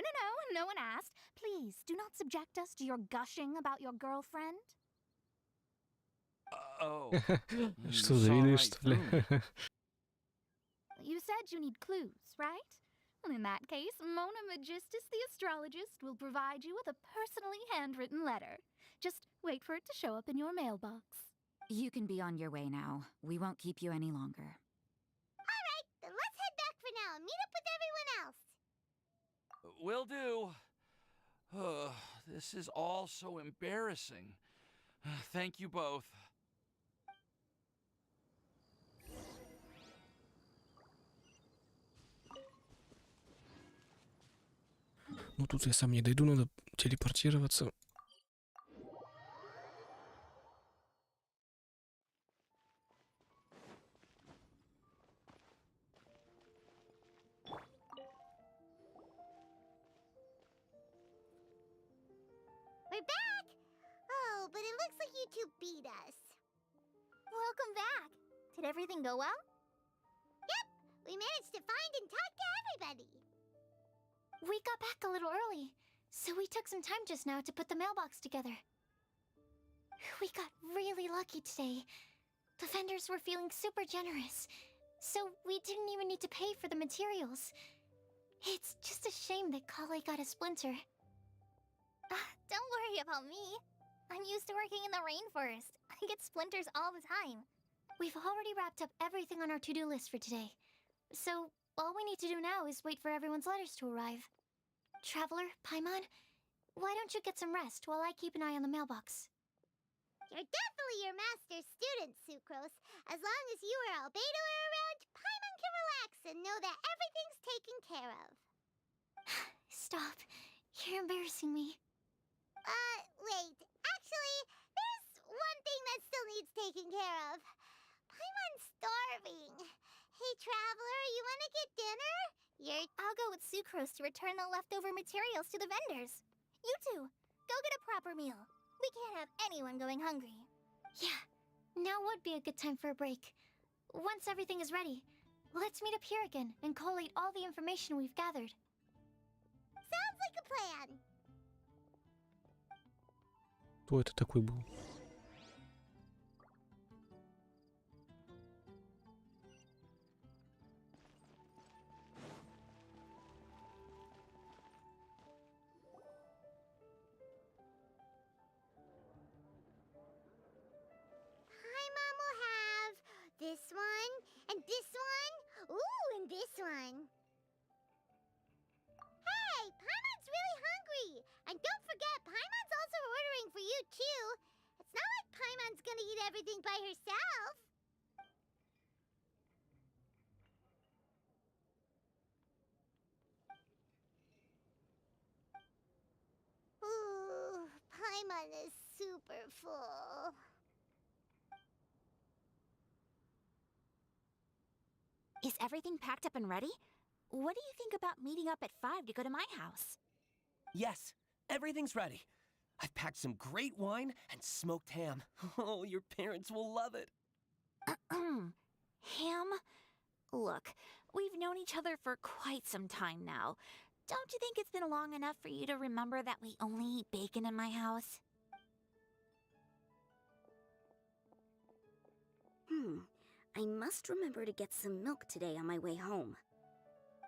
no one asked. Please, do not subject us to your gushing about your girlfriend. Oh. Что, завидуешь, что ли? You said you need clues, right? Well, in that case, Mona Magistus the astrologist will provide you with a personally handwritten letter. Just wait for it to show up in your mailbox. You can be on your way now. We won't keep you any longer. All right, then let's head back for now and meet up with everyone else. Will do. This is all so embarrassing. Thank you both. Ну тут я сам не дойду, надо телепортироваться. We're back! Oh, but it looks like you two beat us. Welcome back. Did everything go well? Yep, we managed to find and talk to everybody. We got back a little early, so we took some time just now to put the mailbox together. We got really lucky today. The vendors were feeling super generous, so we didn't even need to pay for the materials. It's just a shame that Kale got a splinter. Don't worry about me. I'm used to working in the rainforest. I get splinters all the time. We've already wrapped up everything on our to-do list for today. So, all we need to do now is wait for everyone's letters to arrive. Traveler, Paimon, why don't you get some rest while I keep an eye on the mailbox? You're definitely your master's student, Sucrose. As long as you or Albedo are around, Paimon can relax and know that everything's taken care of. Stop. You're embarrassing me. Wait. Actually, there's one thing that still needs taking care of. Paimon's starving. Hey, Traveler, you wanna get dinner? I'll go with Sucrose to return the leftover materials to the vendors. You two, go get a proper meal. We can't have anyone going hungry. Yeah, now would be a good time for a break. Once everything is ready, let's meet up here again and collate all the information we've gathered. Sounds like a plan. Кто это такой был? Paimon will have this one, and this one, ooh, and this one. Hey, Paimon's really hungry. myself. Ooh, Paimon is super full. Is everything packed up and ready? What do you think about meeting up at 5 to go to my house? Yes, everything's ready. I've packed some great wine and smoked ham. Oh, your parents will love it. Ham? Look, we've known each other for quite some time now. Don't you think it's been long enough for you to remember that we only eat bacon in my house? I must remember to get some milk today on my way home.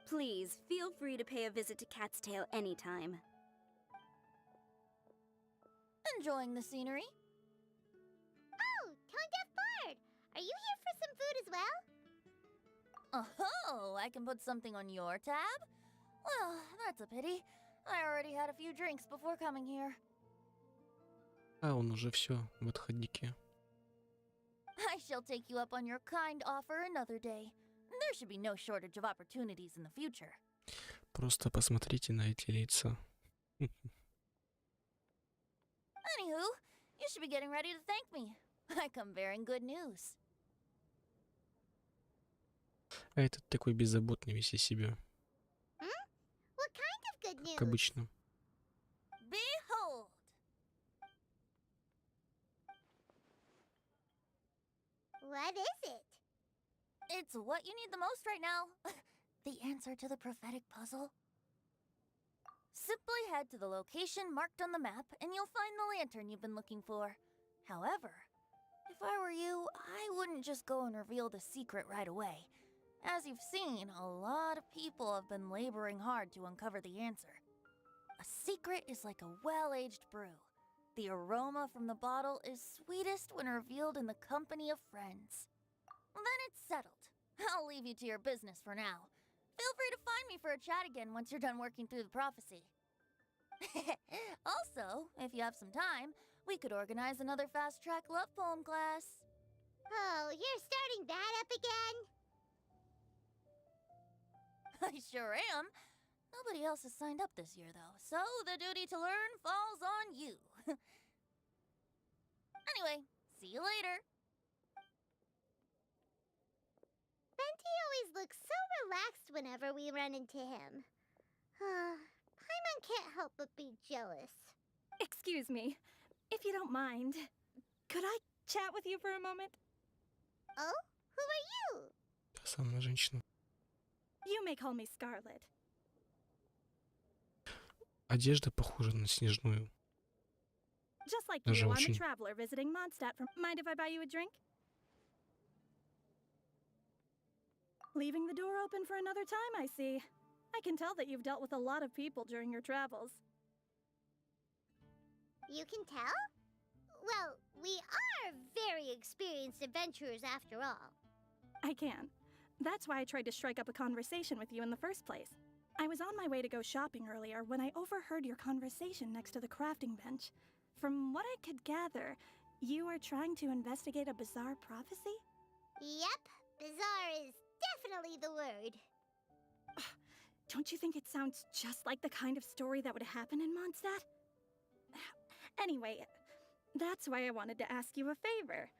Please, feel free to pay a visit to Cat's Tail anytime. Enjoying the scenery? Oh, Tone Deaf Bard! Are you here for some food as well? Oh, I can put something on your tab? Well, that's a pity. I already had a few drinks before coming here. А, он уже все в отходнике. I shall take you up on your kind offer another day. There should be no shortage of opportunities in the future. Просто посмотрите на эти лица. Anywho, you should be getting ready to thank me. I come bearing good news. А этот такой беззаботный весь из себя, What kind of good news? как обычно. Behold! What is it? It's what you need the most right now. The answer to the prophetic puzzle. Simply head to the location marked on the map and you'll find the lantern you've been looking for. However, if I were you, I wouldn't just go and reveal the secret right away. As you've seen, a lot of people have been laboring hard to uncover the answer. A secret is like a well-aged brew. The aroma from the bottle is sweetest when revealed in the company of friends. Then it's settled. I'll leave you to your business for now. Feel free to find me for a chat again once you're done working through the prophecy. Also, if you have some time, we could organize another fast-track love poem class. Oh, you're starting that up again? I sure am. Nobody else has signed up this year, though, so the duty to learn falls on you. Anyway, see you later. Venti always looks so relaxed whenever we run into him. Paimon can't help but be jealous. Excuse me, if you don't mind, could I chat with you for a moment? Oh? Who are you? Та самая женщина. You may call me Scarlet. Одежда похожа на снежную. Just like Даже you, I'm a очень. traveler visiting Mondstadt from... Mind if I buy you a drink? Leaving the door open for another time, I see. I can tell that you've dealt with a lot of people during your travels. You can tell? Well, we are very experienced adventurers after all. I can. That's why I tried to strike up a conversation with you in the first place. I was on my way to go shopping earlier when I overheard your conversation next to the crafting bench. From what I could gather, you are trying to investigate a bizarre prophecy? Yep, bizarre is definitely the word. Don't you think it sounds just like the kind of story that would happen in Mondstadt? Anyway, that's why I wanted to ask you a favor.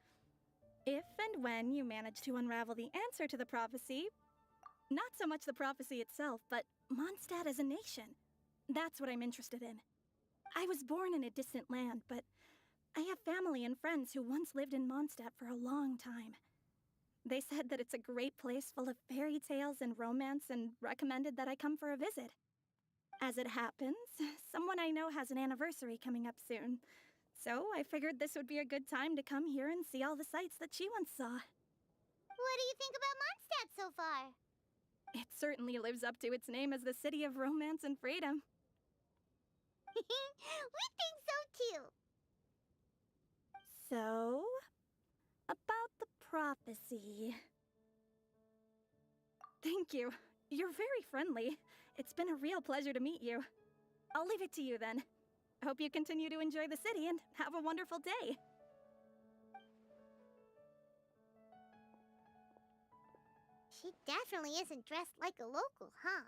If and when you manage to unravel the answer to the prophecy, not so much the prophecy itself, but Mondstadt as a nation, that's what I'm interested in. I was born in a distant land, but I have family and friends who once lived in Mondstadt for a long time. They said that it's a great place full of fairy tales and romance and recommended that I come for a visit. As it happens, someone I know has an anniversary coming up soon, so I figured this would be a good time to come here and see all the sights that she once saw. What do you think about Mondstadt so far? It certainly lives up to its name as the city of romance and freedom. We think so too. So, about the prophecy. Thank you. You're very friendly. It's been a real pleasure to meet you. I'll leave it to you then. Hope you continue to enjoy the city and have a wonderful day. She definitely isn't dressed like a local, huh?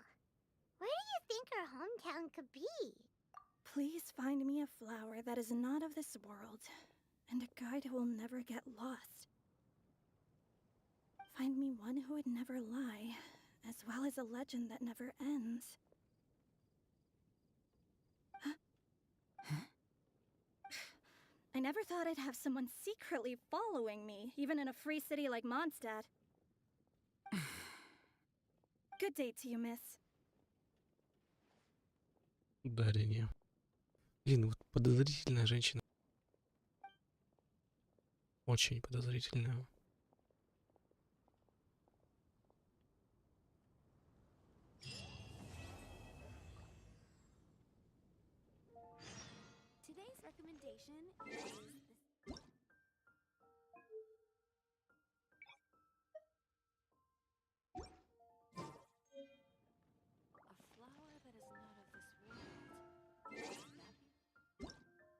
Where do you think her hometown could be? Please find me a flower that is not of this world, and a guide who will never get lost. Find me one who would never lie, as well as a legend that never ends. I never thought I'd have someone secretly following me, even in a free city like Mondstadt. Good day to you, miss. Ударение. Блин, вот подозрительная женщина. Очень подозрительная. Today's recommendation is a flower that is not of this world. Would that be?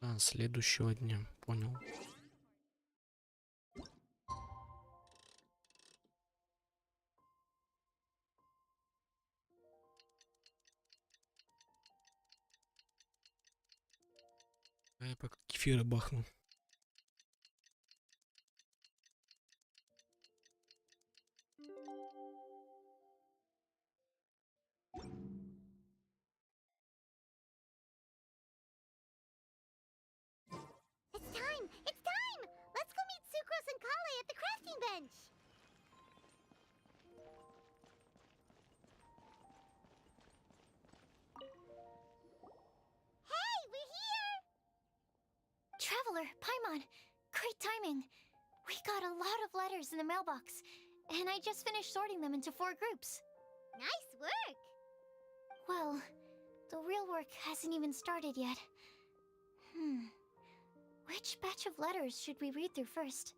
А, следующего дня. Понял. А я пока кефира бахну. It's time! It's time! Let's go meet Sucrose and Kale at the crafting bench! Hey, we're here! Traveler, Paimon, great timing. We got a lot of letters in the mailbox, and I just finished sorting them into 4 groups. Nice work! Well, the real work hasn't even started yet. Which batch of letters should we read through first?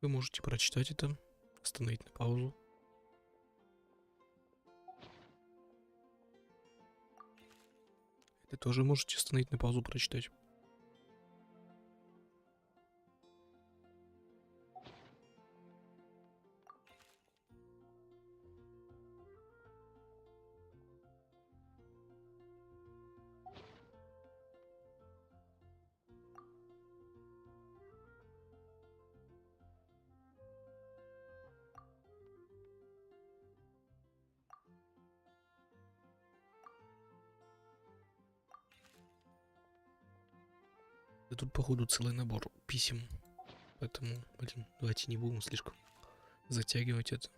Вы можете прочитать это, остановить на паузу. Это тоже можете остановить на паузу, прочитать. Да тут, походу, целый набор писем. Поэтому, блин, давайте не будем слишком затягивать это.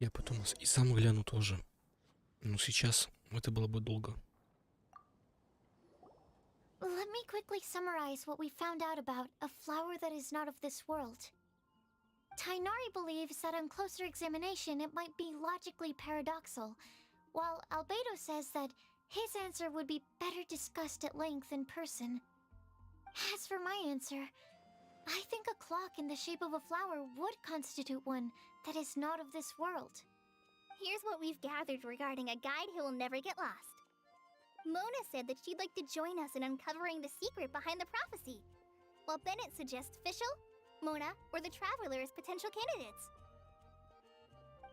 Я потом и сам гляну тоже. Но сейчас это было бы долго. Let me quickly summarize what we found out about a flower that is not of this world. Tainari believes that on closer examination it might be logically paradoxal, while Albedo says that his answer would be better discussed at length in person. As for my answer, I think a clock in the shape of a flower would constitute one that is not of this world. Here's what we've gathered regarding a guide who will never get lost. Mona said that she'd like to join us in uncovering the secret behind the prophecy, while Bennett suggests Fischl, Mona, or the Traveler as potential candidates.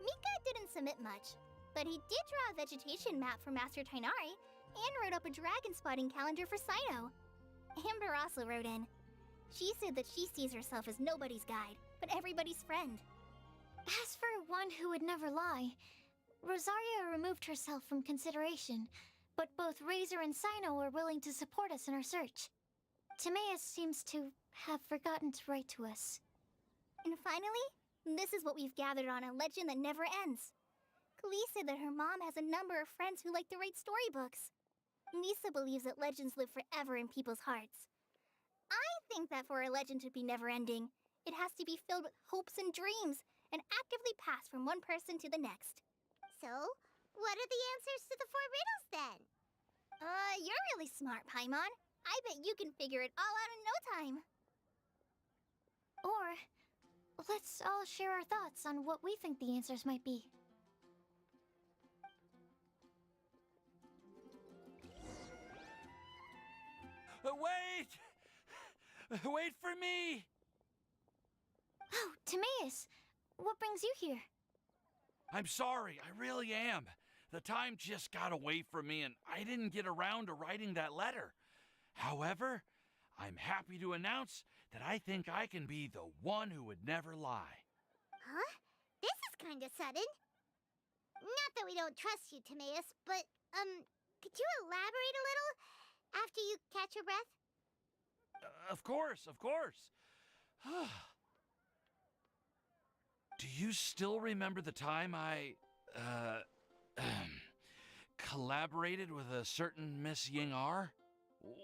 Mika didn't submit much, but he did draw a vegetation map for Master Tainari and wrote up a dragon spotting calendar for Saito. Amber also wrote in. She said that she sees herself as nobody's guide, but everybody's friend. As for one who would never lie, Rosaria removed herself from consideration, but both Razor and Sino are willing to support us in our search. Timaeus seems to have forgotten to write to us. And finally, this is what we've gathered on a legend that never ends. Klee said that her mom has a number of friends who like to write storybooks. Lisa believes that legends live forever in people's hearts. I think that for a legend to be never-ending, it has to be filled with hopes and dreams, and actively pass from one person to the next. So, what are the answers to the 4 riddles then? You're really smart, Paimon. I bet you can figure it all out in no time. Or, let's all share our thoughts on what we think the answers might be. Wait! Wait for me! Oh, Timaeus! What brings you here? I'm sorry, I really am. The time just got away from me and I didn't get around to writing that letter. However, I'm happy to announce that I think I can be the one who would never lie. Huh? This is kinda sudden. Not that we don't trust you, Timaeus, but, could you elaborate a little after you catch your breath? Of course, of course. Do you still remember the time I, collaborated with a certain Miss Ying-R?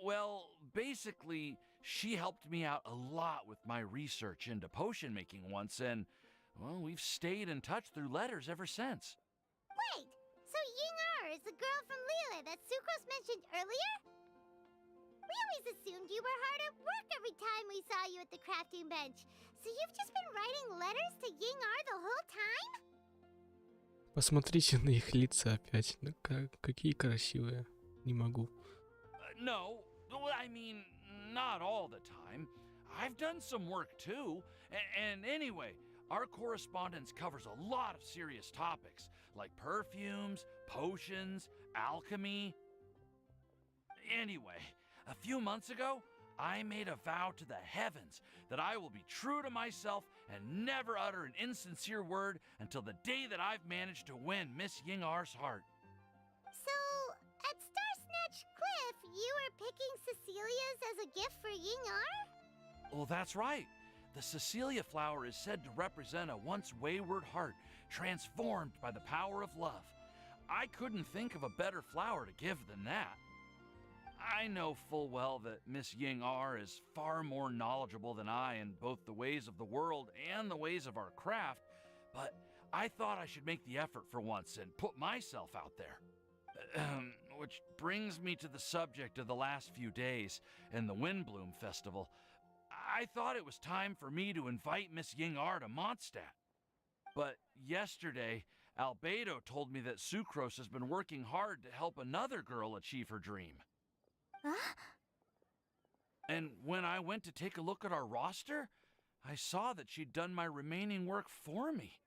Well, basically, she helped me out a lot with my research into potion making once, and, well, we've stayed in touch through letters ever since. Wait, so Ying-R is the girl from Liyue that Sucrose mentioned earlier? We always assumed you were hard at work every time we saw you at the crafting bench. So you've just been writing letters to Ying-R the whole time? Посмотрите на их лица опять. Ну, какие красивые. Не могу. No, I mean, not all the time. I've done some work too. And anyway, our correspondence covers a lot of serious topics, like perfumes, potions, alchemy. Anyway, a few months ago, I made a vow to the heavens that I will be true to myself and never utter an insincere word until the day that I've managed to win Miss Ying-R's heart. So, at Star Snatch Cliff, you were picking Cecilia's as a gift for Ying-R? Well, that's right. The Cecilia flower is said to represent a once wayward heart transformed by the power of love. I couldn't think of a better flower to give than that. I know full well that Miss Ying-R is far more knowledgeable than I in both the ways of the world and the ways of our craft, but I thought I should make the effort for once and put myself out there. Which brings me to the subject of the last few days and the Windbloom Festival. I thought it was time for me to invite Miss Ying-R to Mondstadt. But yesterday, Albedo told me that Sucrose has been working hard to help another girl achieve her dream. Huh? And when I went to take a look at our roster, I saw that she'd done my remaining work for me.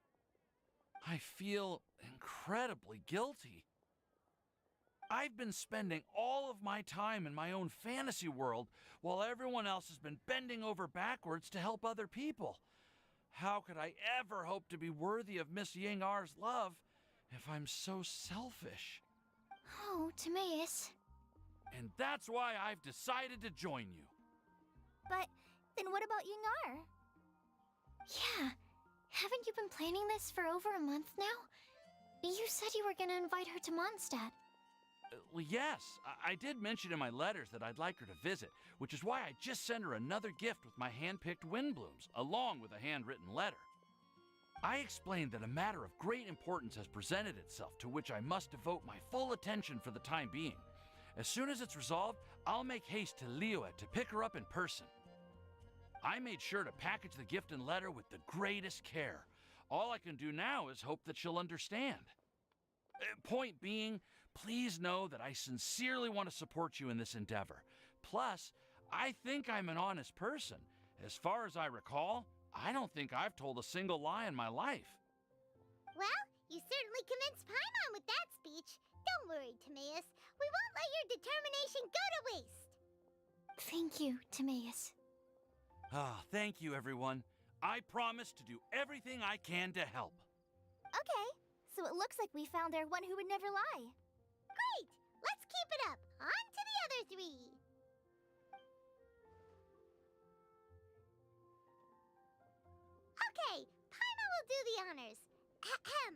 I feel incredibly guilty. I've been spending all of my time in my own fantasy world while everyone else has been bending over backwards to help other people. How could I ever hope to be worthy of Miss Ying-R's love if I'm so selfish? Oh, Timaeus. And that's why I've decided to join you. But then what about Ying-R? Yeah, haven't you been planning this for over a month now? You said you were gonna invite her to Mondstadt. Well, yes, I did mention in my letters that I'd like her to visit, which is why I just sent her another gift with my hand-picked wind blooms, along with a handwritten letter. I explained that a matter of great importance has presented itself to which I must devote my full attention for the time being. As soon as it's resolved, I'll make haste to Liyue to pick her up in person. I made sure to package the gift and letter with the greatest care. All I can do now is hope that she'll understand. Point being, please know that I sincerely want to support you in this endeavor. Plus, I think I'm an honest person. As far as I recall, I don't think I've told a single lie in my life. Well, you certainly convinced Paimon with that speech. Don't worry, Timaeus. We won't let your determination go to waste. Thank you, Timaeus. Ah, thank you, everyone. I promise to do everything I can to help. Okay, so it looks like we found our one who would never lie. Great! Let's keep it up. On to the other three. Okay, Paimon will do the honors. Ahem.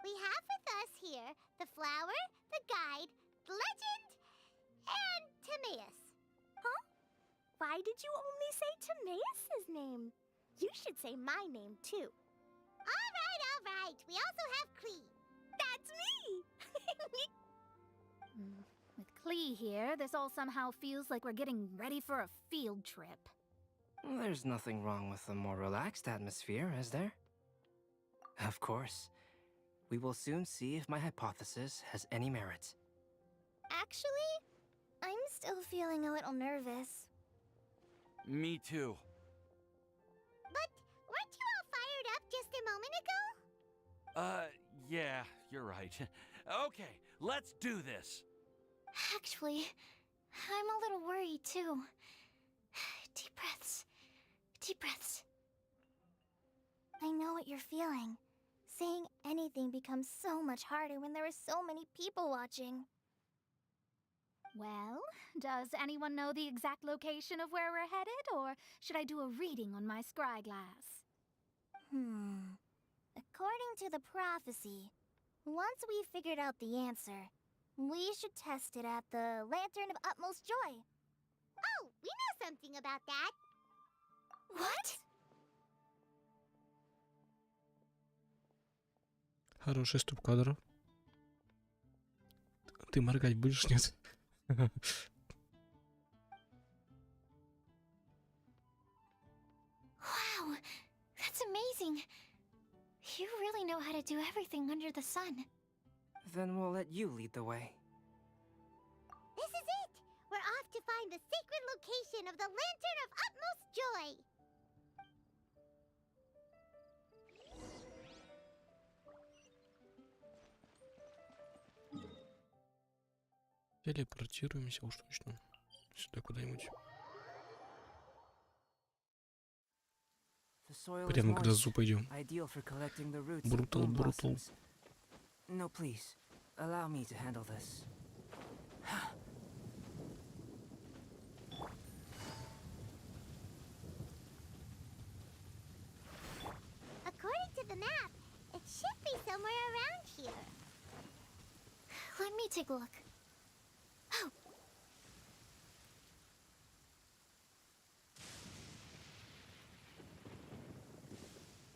We have with us here the flower, the guide, the legend, and Timaeus. Huh? Why did you only say Timaeus' name? You should say my name, too. All right. We also have Klee. That's me! With Klee here, this all somehow feels like we're getting ready for a field trip. There's nothing wrong with a more relaxed atmosphere, is there? Of course. We will soon see if my hypothesis has any merit. Actually, I'm still feeling a little nervous. Me too. But weren't you all fired up just a moment ago? Yeah, you're right. Okay, let's do this. Actually, I'm a little worried too. Deep breaths. Deep breaths. I know what you're feeling. Saying anything becomes so much harder when there are so many people watching. Well, does anyone know the exact location of where we're headed, or should I do a reading on my scry glass? According to the prophecy, once we figured out the answer, we should test it at the Lantern of Utmost Joy. Oh, we know something about that. What? Хороший стоп-кадр. Ты моргать будешь, нет? Wow, that's amazing. You really know how to do everything under the sun. Then we'll let you lead the way. This is it. We're off to find the sacred location of the Lantern of Utmost Joy. Телепортируемся уж точно. Сюда куда-нибудь. Прямо к грозу пойдем. Брутал. No, please. Allow me to handle this. According to the map, it should be somewhere around here. Let me take a look. Oh.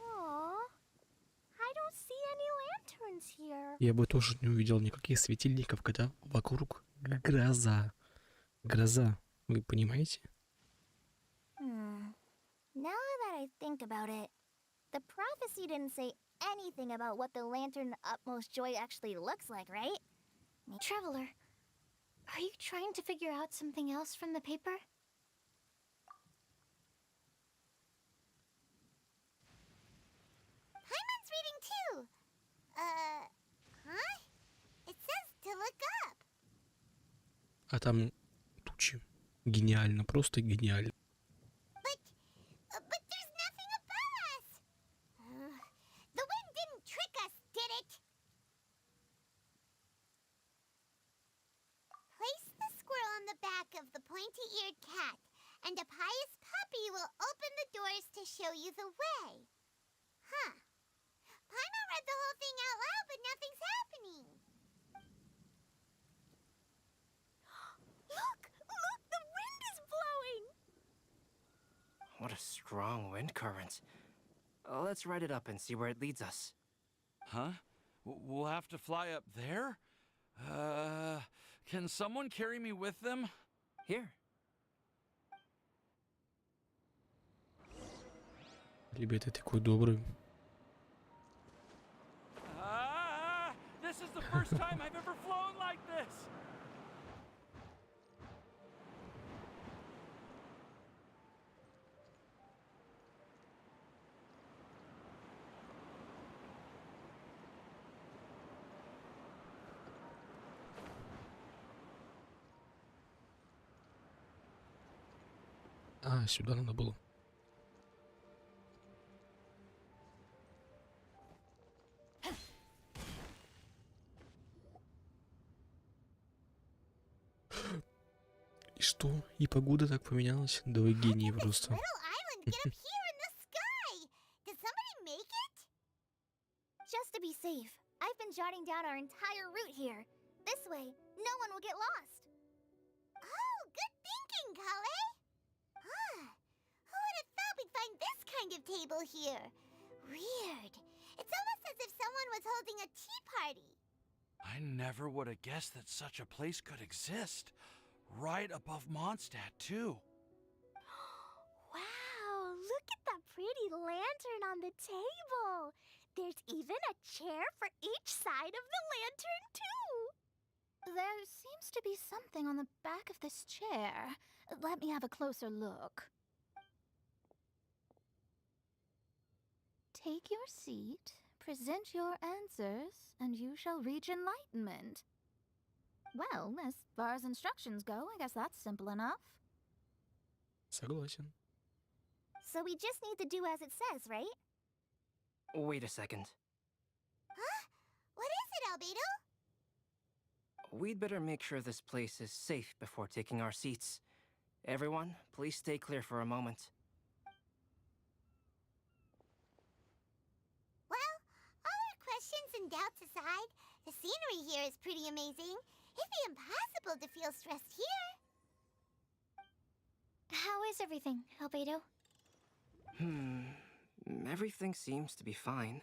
Aww, I don't see any lanterns here. Я бы тоже не увидел никаких светильников, когда вокруг гроза. Гроза. Вы понимаете? Now that I think about it, the prophecy didn't say anything about what the Lantern of Utmost Joy actually looks like, right? Traveler, are you trying to figure out something else from the paper? Paimon's reading too. Huh? It says to look up. А там тучи. Гениально, просто гениально. But there's nothing above us. The wind didn't trick us, did it? Place the squirrel on the back of the pointy-eared cat, and a pious puppy will open the doors to show you the way. Huh. Paimon read the whole thing out loud, but nothing's happening. What a strong wind current. Let's ride it up and see where it leads us. Huh? We'll have to fly up there? Can someone carry me with them? Here. Ребята, такой добрый. This is the first time I've ever flown like this! А, сюда надо было. И что? И погода так поменялась? Да вы гении просто. Little island get up here in the sky? Did somebody make it? Just to be safe, I've been jotting down our entire route here. This way, no one will get lost. Oh, good thinking, Kale. Huh. Who would have thought we'd find this kind of table here? Weird. It's almost as if someone was holding a tea party. I never would have guessed that such a place could exist. Right above Mondstadt, too. Wow, look at that pretty lantern on the table. There's even a chair for each side of the lantern, too. There seems to be something on the back of this chair. Let me have a closer look. Take your seat, present your answers, and you shall reach enlightenment. Well, as far as instructions go, I guess that's simple enough. Согласен. So we just need to do as it says, right? Wait a second. Huh? What is it, Albedo? We'd better make sure this place is safe before taking our seats. Everyone, please stay clear for a moment. Well, all our questions and doubts aside, the scenery here is pretty amazing. It'd be impossible to feel stressed here. How is everything, Albedo? Everything seems to be fine.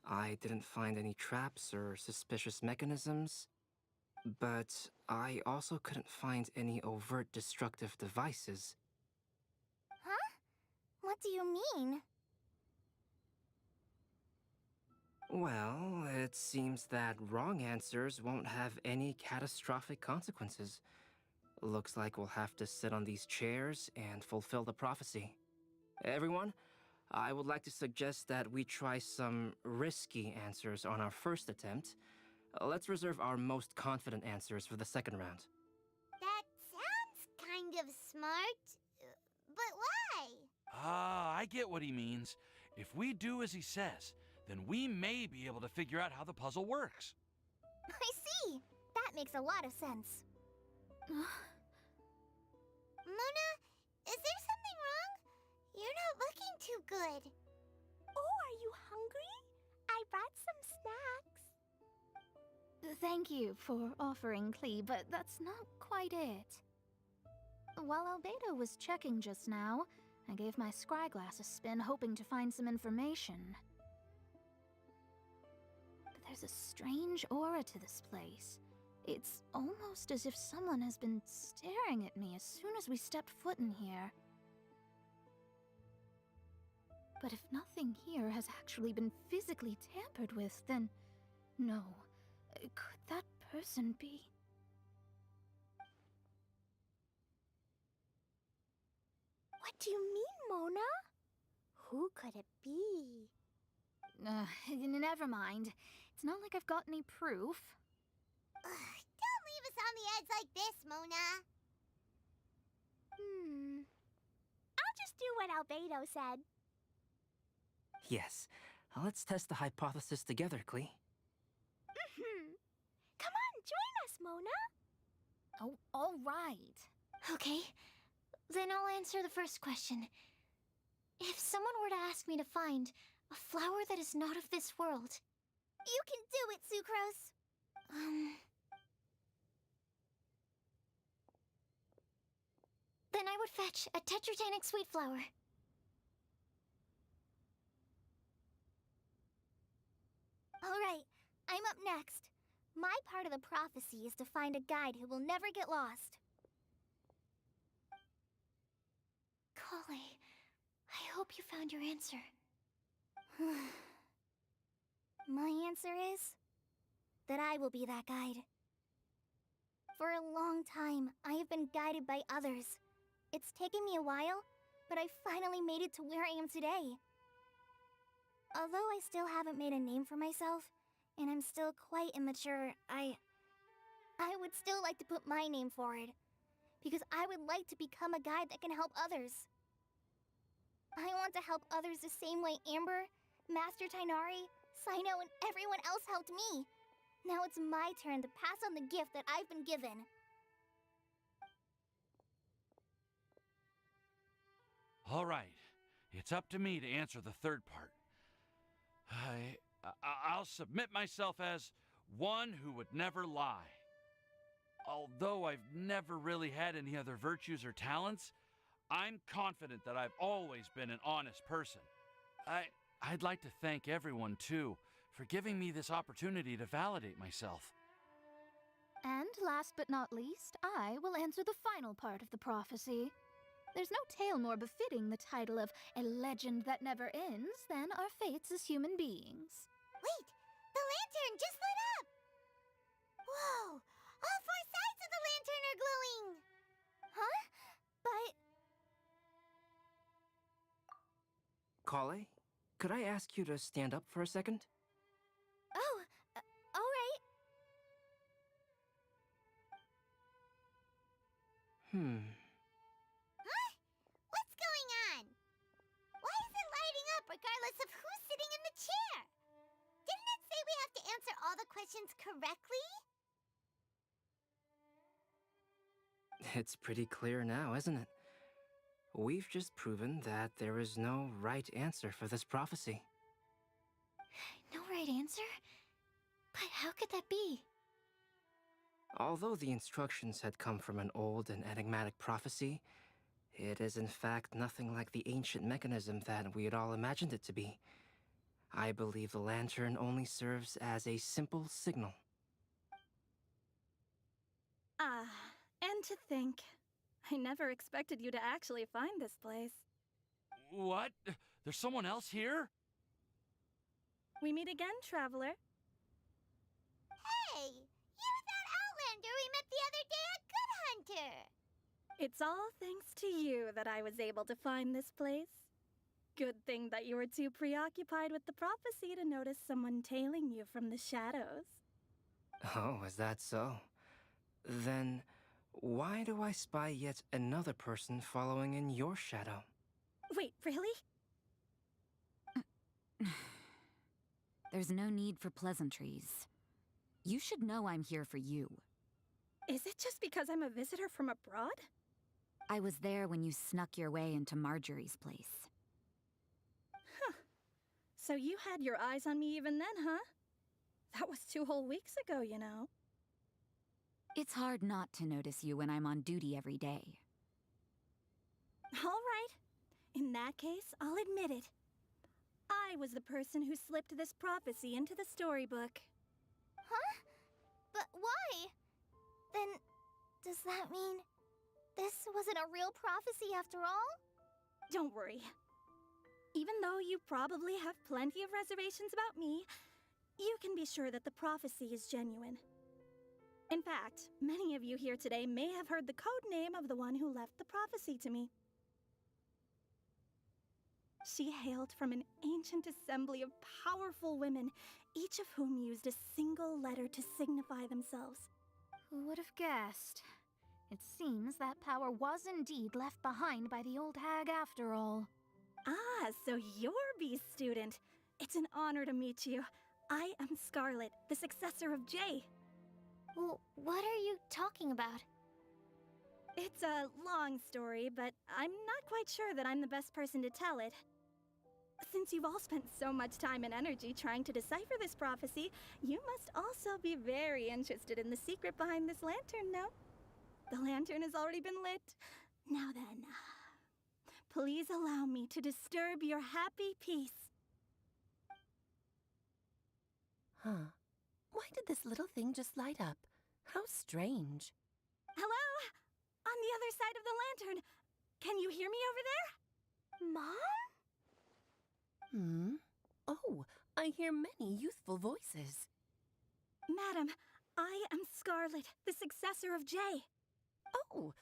I didn't find any traps or suspicious mechanisms. But I also couldn't find any overt destructive devices. Huh? What do you mean? Well, it seems that wrong answers won't have any catastrophic consequences. Looks like we'll have to sit on these chairs and fulfill the prophecy. Everyone, I would like to suggest that we try some risky answers on our first attempt. Let's reserve our most confident answers for the second round. That sounds kind of smart. But why? I get what he means. If we do as he says, then we may be able to figure out how the puzzle works. I see! That makes a lot of sense. Mona, is there something wrong? You're not looking too good. Oh, are you hungry? I brought some snacks. Thank you for offering, Klee, but that's not quite it. While Albedo was checking just now, I gave my scryglass a spin hoping to find some information. But there's a strange aura to this place. It's almost as if someone has been staring at me as soon as we stepped foot in here. But if nothing here has actually been physically tampered with, then no. Could that person be? What do you mean, Mona? Who could it be? Never mind. It's not like I've got any proof. Don't leave us on the edge like this, Mona. I'll just do what Albedo said. Yes, let's test the hypothesis together, Klee. Come on, join us, Mona. Oh, all right. Okay, then I'll answer the first question. If someone were to ask me to find a flower that is not of this world... You can do it, Sucrose. Then I would fetch a tetragenic sweet flower. Alright, I'm up next. My part of the prophecy is to find a guide who will never get lost. Kale, I hope you found your answer. My answer is that I will be that guide. For a long time, I have been guided by others. It's taken me a while, but I finally made it to where I am today. Although I still haven't made a name for myself, and I'm still quite immature, I would still like to put my name forward, because I would like to become a guide that can help others. I want to help others the same way Amber, Master Tainari, Sino, and everyone else helped me. Now it's my turn to pass on the gift that I've been given. All right, it's up to me to answer the third part. I'll submit myself as one who would never lie. Although I've never really had any other virtues or talents, I'm confident that I've always been an honest person. I'd like to thank everyone, too, for giving me this opportunity to validate myself. And last but not least, I will answer the final part of the prophecy. There's no tale more befitting the title of a legend that never ends than our fates as human beings. Wait! The lantern just lit up! Whoa! All four sides of the lantern are glowing! Huh? But... Kale, could I ask you to stand up for a second? Oh, alright. Huh? What's going on? Why is it lighting up regardless of who's sitting in the chair? Didn't it say we have to answer all the questions correctly? It's pretty clear now, isn't it? We've just proven that there is no right answer for this prophecy. No right answer? But how could that be? Although the instructions had come from an old and enigmatic prophecy, it is in fact nothing like the ancient mechanism that we had all imagined it to be. I believe the lantern only serves as a simple signal. And to think, I never expected you to actually find this place. What? There's someone else here? We meet again, traveler. Hey! You're that Outlander we met the other day at Good Hunter! It's all thanks to you that I was able to find this place. Good thing that you were too preoccupied with the prophecy to notice someone tailing you from the shadows. Oh, is that so? Then, why do I spy yet another person following in your shadow? Wait, really? There's no need for pleasantries. You should know I'm here for you. Is it just because I'm a visitor from abroad? I was there when you snuck your way into Marjorie's place. Huh. So you had your eyes on me even then, huh? That was 2 whole weeks ago, you know. It's hard not to notice you when I'm on duty every day. All right. In that case, I'll admit it. I was the person who slipped this prophecy into the storybook. Huh? But why? Then, does that mean this wasn't a real prophecy after all? Don't worry. Even though you probably have plenty of reservations about me, you can be sure that the prophecy is genuine. In fact, many of you here today may have heard the code name of the one who left the prophecy to me. She hailed from an ancient assembly of powerful women, each of whom used a single letter to signify themselves. Who would have guessed? It seems that power was indeed left behind by the old hag after all. Ah, so you're B's student. It's an honor to meet you. I am Scarlet, the successor of Jay. Well, what are you talking about? It's a long story, but I'm not quite sure that I'm the best person to tell it. Since you've all spent so much time and energy trying to decipher this prophecy, you must also be very interested in the secret behind this lantern, no? The lantern has already been lit. Now then, please allow me to disturb your happy peace. Huh. Why did this little thing just light up? How strange. Hello? On the other side of the lantern. Can you hear me over there? Mom? Oh, I hear many youthful voices. Madam, I am Scarlet, the successor of Jay. Oh,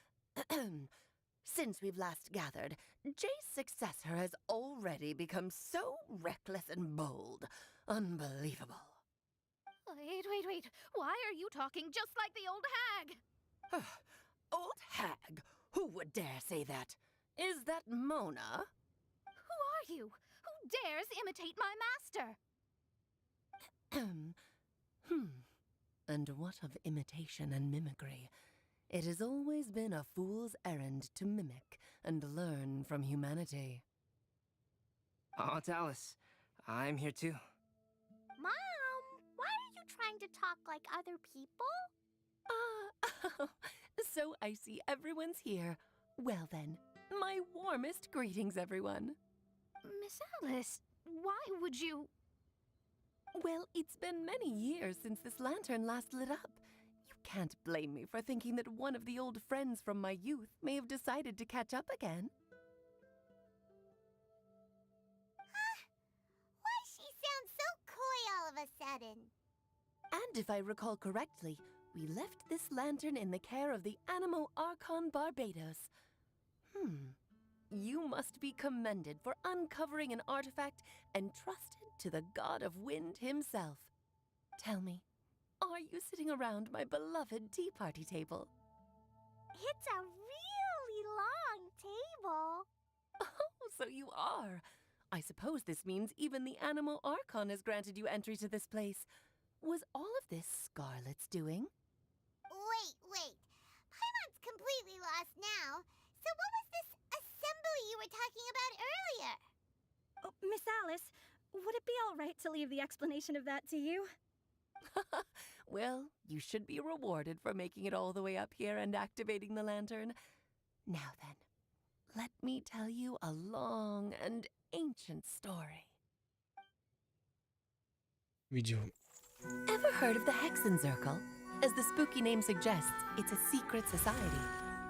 since we've last gathered, Jay's successor has already become so reckless and bold. Unbelievable. Wait. Why are you talking just like the old hag? Old hag? Who would dare say that? Is that Mona? Who are you? Who dares imitate my master? And what of imitation and mimicry? It has always been a fool's errand to mimic and learn from humanity. Oh, it's Alice. I'm here too. Mom, why are you trying to talk like other people? So I see everyone's here. Well then, my warmest greetings, everyone. Miss Alice, why would you... Well, it's been many years since this lantern last lit up. You can't blame me for thinking that one of the old friends from my youth may have decided to catch up again. Why she sounds so coy all of a sudden? And if I recall correctly, we left this lantern in the care of the Anemo Archon Barbados. You must be commended for uncovering an artifact entrusted to the god of wind himself. Tell me, are you sitting around my beloved tea party table? It's a really long table. Oh, so you are. I suppose this means even the Anemo Archon has granted you entry to this place. Was all of this Scarlet's doing? Wait. Paimon's completely lost now. So what was this assembly you were talking about earlier? Oh, Miss Alice, would it be all right to leave the explanation of that to you? Well, you should be rewarded for making it all the way up here and activating the lantern. Now then, let me tell you a long and ancient story. Видео. Ever heard of the Hexenzirkel? As the spooky name suggests, it's a secret society.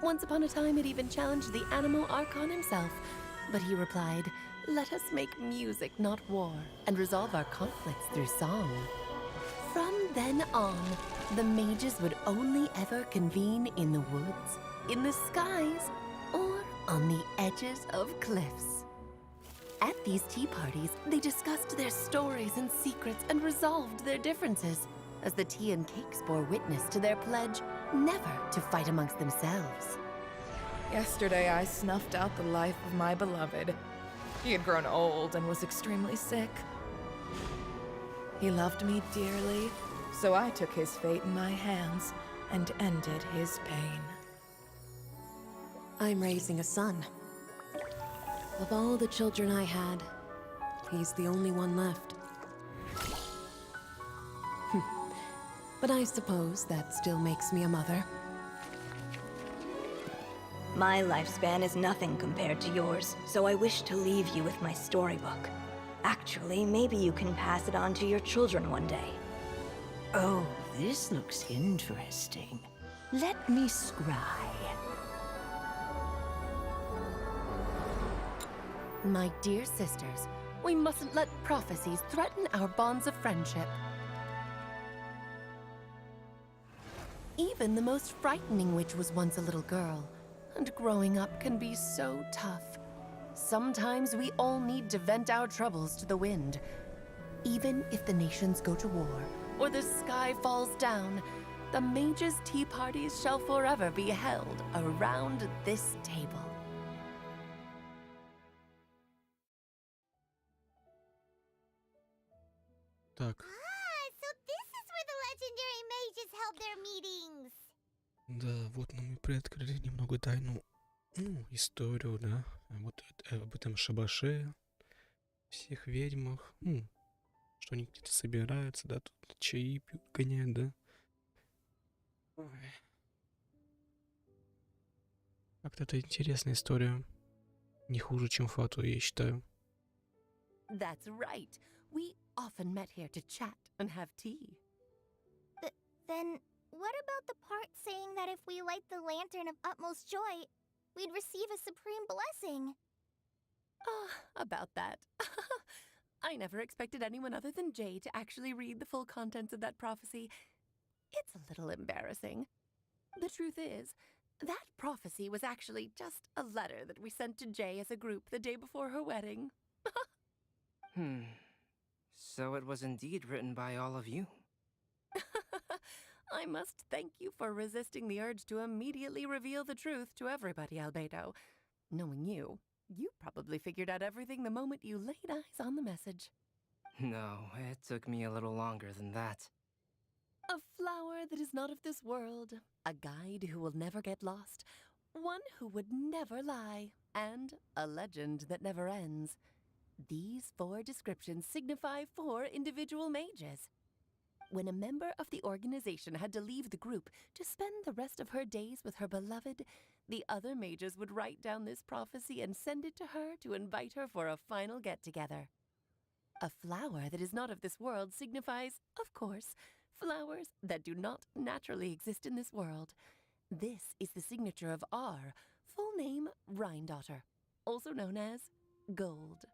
Once upon a time, it even challenged the Anemo Archon himself. But he replied, "Let us make music, not war, and resolve our conflicts through song." From then on, the mages would only ever convene in the woods, in the skies, or on the edges of cliffs. At these tea parties, they discussed their stories and secrets and resolved their differences, as the tea and cakes bore witness to their pledge never to fight amongst themselves. Yesterday, I snuffed out the life of my beloved. He had grown old and was extremely sick. He loved me dearly, so I took his fate in my hands and ended his pain. I'm raising a son. Of all the children I had, he's the only one left. But I suppose that still makes me a mother. My lifespan is nothing compared to yours, so I wish to leave you with my storybook. Actually, maybe you can pass it on to your children one day. Oh, this looks interesting. Let me scry. My dear sisters, we mustn't let prophecies threaten our bonds of friendship. Even the most frightening witch was once a little girl, and growing up can be so tough. Sometimes we all need to vent our troubles to the wind. Even if the nations go to war, or the sky falls down, the mages' tea parties shall forever be held around this table. Так, So this is where the legendary mages held their meetings. да, вот мы приоткрыли немного тайну, историю, да, вот об этом шабаше, всех ведьмах, что они где-то собираются, да, тут чаи пьют, гоняют, да. Ой. Как-то это интересная история, не хуже, чем Фату, я считаю. That's right. We often met here to chat and have tea. Then, what about the part saying that if we light the lantern of utmost joy, we'd receive a supreme blessing? About that. I never expected anyone other than Jay to actually read the full contents of that prophecy. It's a little embarrassing. The truth is, that prophecy was actually just a letter that we sent to Jay as a group the day before her wedding. So it was indeed written by all of you. I must thank you for resisting the urge to immediately reveal the truth to everybody, Albedo. Knowing you, you probably figured out everything the moment you laid eyes on the message. No, it took me a little longer than that. A flower that is not of this world, a guide who will never get lost, one who would never lie, and a legend that never ends. These 4 descriptions signify 4 individual mages. When a member of the organization had to leave the group to spend the rest of her days with her beloved, the other mages would write down this prophecy and send it to her to invite her for a final get-together. A flower that is not of this world signifies, of course, flowers that do not naturally exist in this world. This is the signature of our full name, Rhine-daughter, also known as Gold.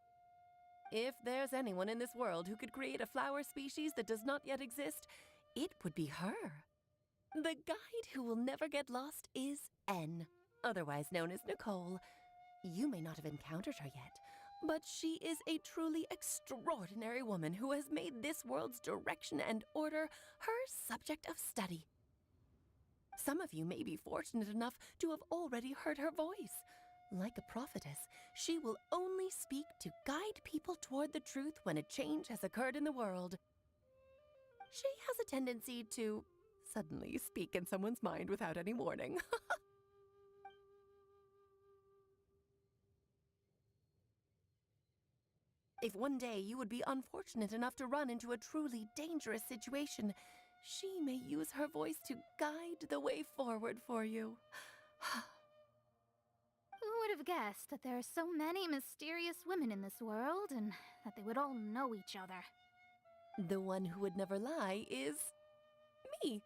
If there's anyone in this world who could create a flower species that does not yet exist, it would be her. The guide who will never get lost is N, otherwise known as Nicole. You may not have encountered her yet, but she is a truly extraordinary woman who has made this world's direction and order her subject of study. Some of you may be fortunate enough to have already heard her voice. Like a prophetess, she will only speak to guide people toward the truth when a change has occurred in the world. She has a tendency to suddenly speak in someone's mind without any warning. If one day you would be unfortunate enough to run into a truly dangerous situation, she may use her voice to guide the way forward for you. Who would have guessed that there are so many mysterious women in this world and that they would all know each other? The one who would never lie is me.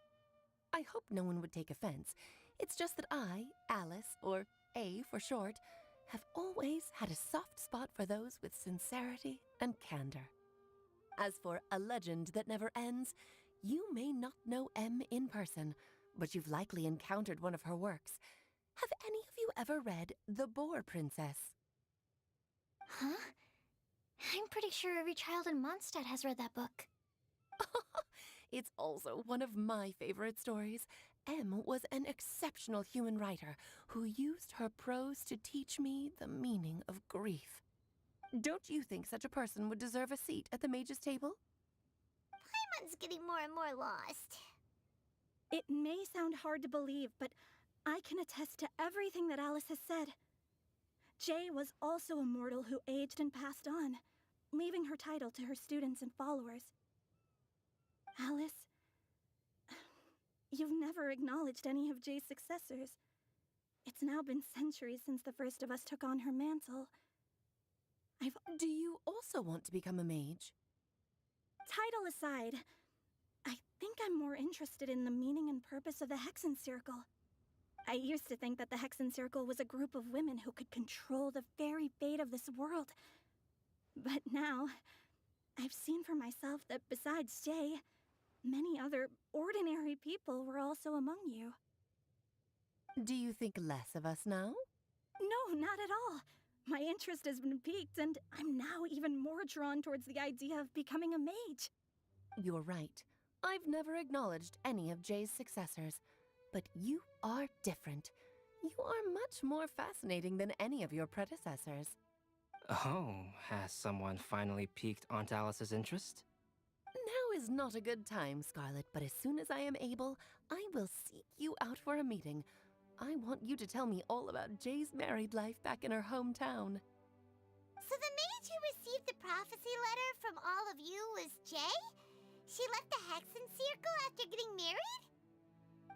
I hope no one would take offense. It's just that I, Alice, or A for short, have always had a soft spot for those with sincerity and candor. As for a legend that never ends, you may not know M in person, but you've likely encountered one of her works. Have any of you ever read The Boar Princess? Huh? I'm pretty sure every child in Mondstadt has read that book. It's also one of my favorite stories. M was an exceptional human writer who used her prose to teach me the meaning of grief. Don't you think such a person would deserve a seat at the mage's table? Paimon's getting more and more lost. It may sound hard to believe, but I can attest to everything that Alice has said. Jay was also a mortal who aged and passed on, leaving her title to her students and followers. Alice, you've never acknowledged any of Jay's successors. It's now been centuries since the first of us took on her mantle. Do you also want to become a mage? Title aside, I think I'm more interested in the meaning and purpose of the Hexen Circle. I used to think that the Hexen Circle was a group of women who could control the very fate of this world. But now, I've seen for myself that besides Jay, many other ordinary people were also among you. Do you think less of us now? No, not at all. My interest has been piqued, and I'm now even more drawn towards the idea of becoming a mage. You're right. I've never acknowledged any of Jay's successors. But you are different. You are much more fascinating than any of your predecessors. Oh, has someone finally piqued Aunt Alice's interest? Now is not a good time, Scarlet, but as soon as I am able, I will seek you out for a meeting. I want you to tell me all about Jay's married life back in her hometown. So the mage who received the prophecy letter from all of you was Jay? She left the Hexen Circle after getting married?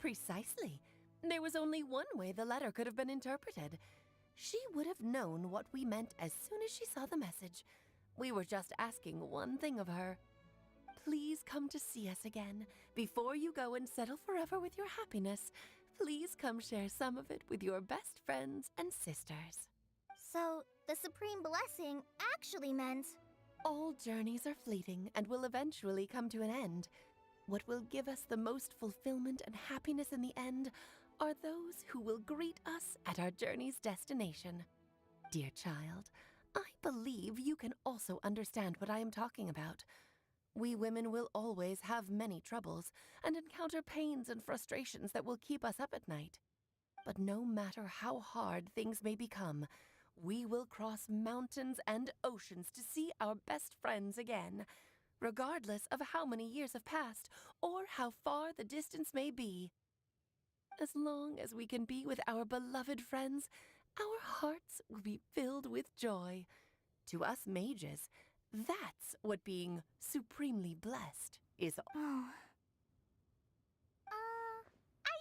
Precisely. There was only one way the letter could have been interpreted. She would have known what we meant as soon as she saw the message. We were just asking one thing of her. Please come to see us again. Before you go and settle forever with your happiness, please come share some of it with your best friends and sisters. So, the Supreme Blessing actually meant... All journeys are fleeting and will eventually come to an end. What will give us the most fulfillment and happiness in the end are those who will greet us at our journey's destination. Dear child, I believe you can also understand what I am talking about. We women will always have many troubles and encounter pains and frustrations that will keep us up at night. But no matter how hard things may become, we will cross mountains and oceans to see our best friends again, regardless of how many years have passed or how far the distance may be. As long as we can be with our beloved friends, our hearts will be filled with joy. To us mages, that's what being supremely blessed is. I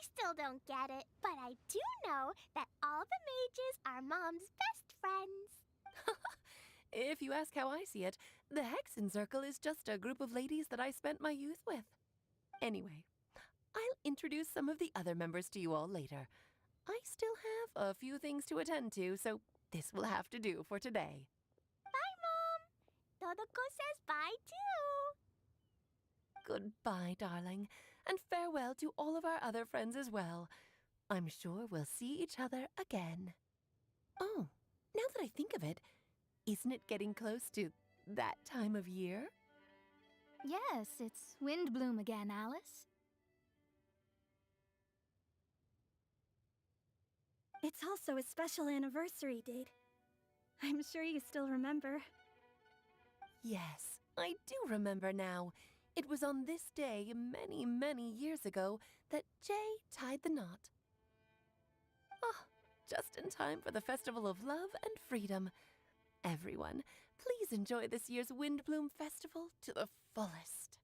still don't get it, but I do know that all the mages are Mom's best friends. If you ask how I see it, the Hexen Circle is just a group of ladies that I spent my youth with. Anyway, I'll introduce some of the other members to you all later. I still have a few things to attend to, so this will have to do for today. Bye, Mom! Todoko says bye, too! Goodbye, darling, and farewell to all of our other friends as well. I'm sure we'll see each other again. Oh, now that I think of it, isn't it getting close to that time of year? Yes, it's wind bloom again, Alice. It's also a special anniversary date. I'm sure you still remember. Yes, I do remember now. It was on this day many, many years ago that Jay tied the knot. Oh, just in time for the Festival of Love and Freedom. Everyone, please enjoy this year's Windbloom Festival to the fullest.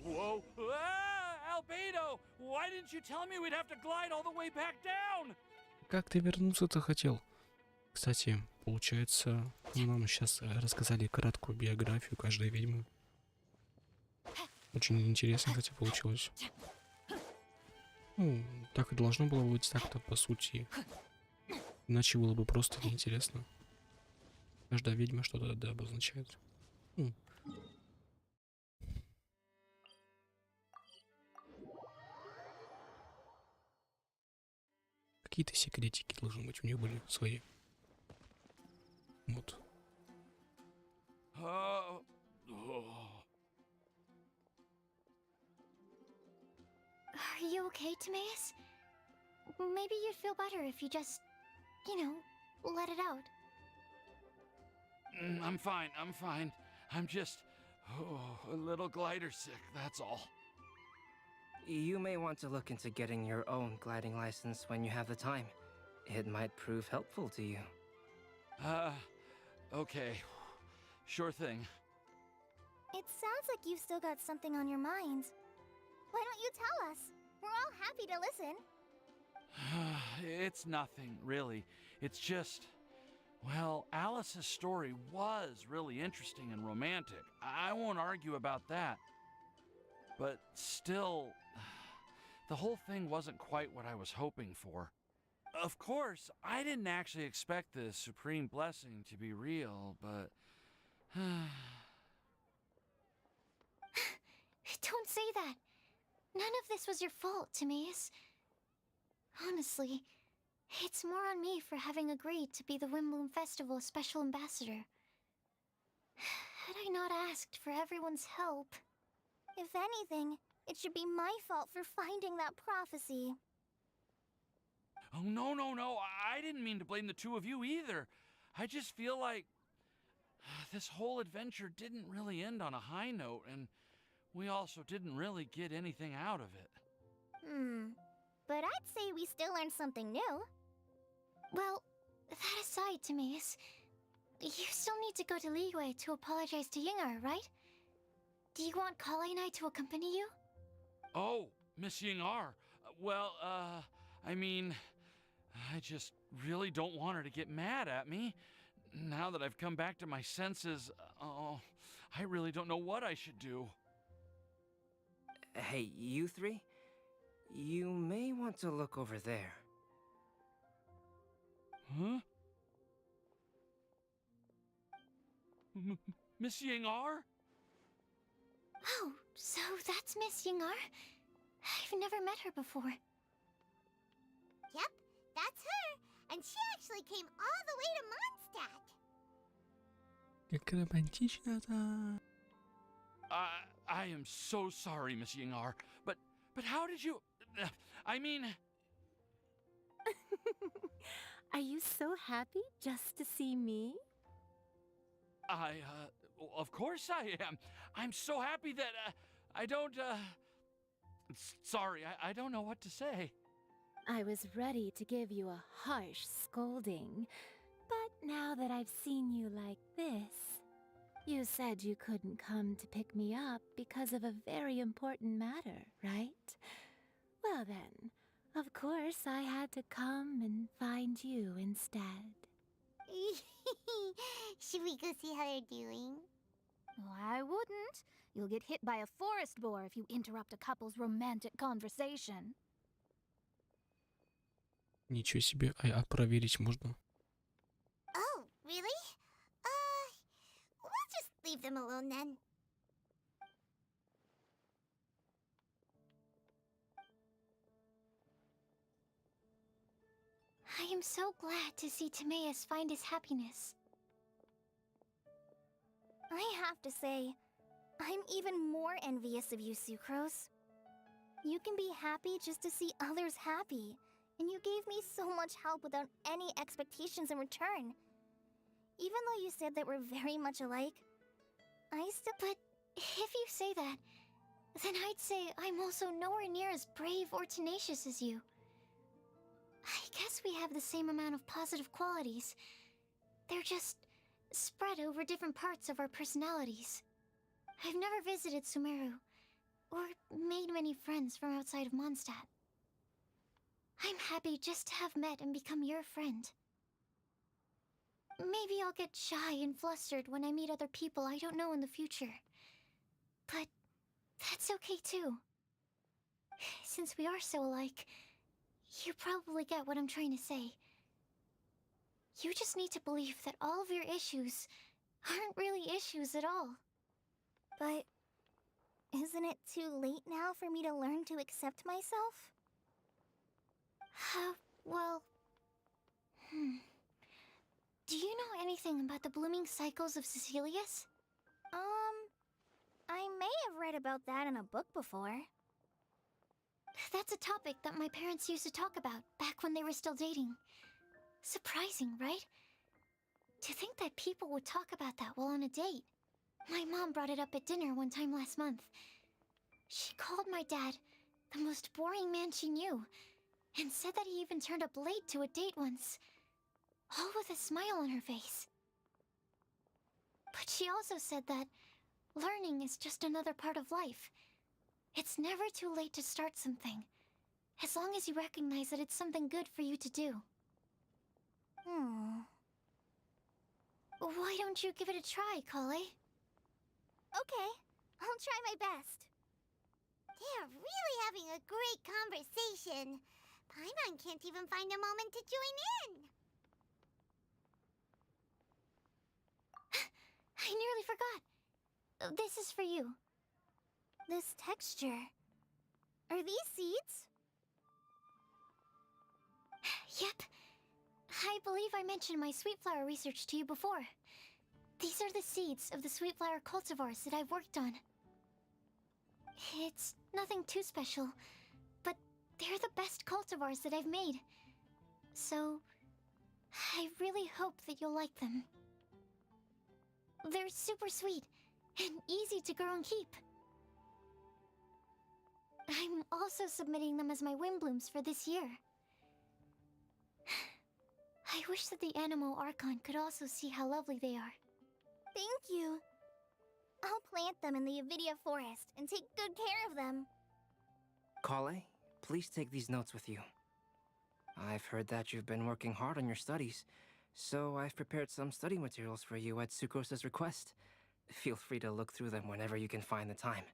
Whoa! Ah, Albedo! Why didn't you tell me we'd have to glide all the way back down? Как ты вернуться-то хотел? Кстати, получается, нам сейчас рассказали краткую биографию каждой ведьмы. Очень интересно, кстати, получилось. Ну, так и должно было быть так-то, по сути. Иначе было бы просто неинтересно. Каждая ведьма что-то да обозначает. Какие-то секретики должны быть у них были свои. Вот. Are you okay, Timaeus? Maybe you'd feel better if you just, let it out. I'm fine, I'm fine. I'm just a little glider sick, that's all. You may want to look into getting your own gliding license when you have the time. It might prove helpful to you. Okay. Sure thing. It sounds like you've still got something on your mind. Why don't you tell us? We're all happy to listen. It's nothing, really. It's just... Well, Alice's story was really interesting and romantic. I won't argue about that. But still, the whole thing wasn't quite what I was hoping for. Of course, I didn't actually expect the supreme blessing to be real, but... Don't say that. None of this was your fault, Timaeus. Honestly, it's more on me for having agreed to be the Windbloom Festival Special Ambassador. Had I not asked for everyone's help... If anything, it should be my fault for finding that prophecy. Oh, no. I didn't mean to blame the two of you either. I just feel like this whole adventure didn't really end on a high note, and we also didn't really get anything out of it. But I'd say we still learned something new. Well, that aside, Timaeus, you still need to go to Liyue to apologize to Yinger, right? Do you want Kale and I to accompany you? Oh, Miss Yingar. Well, I mean, I just really don't want her to get mad at me. Now that I've come back to my senses, oh, I really don't know what I should do. Hey, you three? You may want to look over there. Huh? Miss Yingar? Oh, so that's Miss Yingar? I've never met her before. Yep, that's her. And she actually came all the way to Mondstadt. Как романтично-то. I am so sorry, Miss Yingar, but how did you... I mean... Are you so happy just to see me? Of course I am. I'm so happy that, I don't, sorry, I don't know what to say. I was ready to give you a harsh scolding, but now that I've seen you like this, you said you couldn't come to pick me up because of a very important matter, right? Well then, of course I had to come and find you instead. Should we go see how they're doing? Oh, I wouldn't. You'll get hit by a forest boar if you interrupt a couple's romantic conversation. Ничего себе, а проверить можно? Oh, really? We'll just leave them alone then. I am so glad to see Timaeus find his happiness. I have to say, I'm even more envious of you, Sucrose. You can be happy just to see others happy, and you gave me so much help without any expectations in return. Even though you said that we're very much alike, I still... But if you say that, then I'd say I'm also nowhere near as brave or tenacious as you. I guess we have the same amount of positive qualities. They're just spread over different parts of our personalities. I've never visited Sumeru, or made many friends from outside of Mondstadt. I'm happy just to have met and become your friend. Maybe I'll get shy and flustered when I meet other people I don't know in the future. But that's okay too. Since we are so alike, you probably get what I'm trying to say. You just need to believe that all of your issues aren't really issues at all. But isn't it too late now for me to learn to accept myself? Well... Do you know anything about the blooming cycles of Cecilius? I may have read about that in a book before. That's a topic that my parents used to talk about back when they were still dating. Surprising, right? To think that people would talk about that while on a date. My mom brought it up at dinner one time last month. She called my dad the most boring man she knew, and said that he even turned up late to a date once, all with a smile on her face. But she also said that learning is just another part of life. It's never too late to start something, as long as you recognize that it's something good for you to do. Why don't you give it a try, Kale? Okay, I'll try my best. They're really having a great conversation. Paimon can't even find a moment to join in. I nearly forgot. This is for you. This texture... Are these seeds? Yep. I believe I mentioned my sweet flower research to you before. These are the seeds of the sweet flower cultivars that I've worked on. It's nothing too special, but they're the best cultivars that I've made. So, I really hope that you'll like them. They're super sweet and easy to grow and keep. I'm also submitting them as my wind blooms for this year. I wish that the Anemo Archon could also see how lovely they are. Thank you. I'll plant them in the Avidia forest and take good care of them. Kale, please take these notes with you. I've heard that you've been working hard on your studies, so I've prepared some study materials for you at Sucrose's request. Feel free to look through them whenever you can find the time.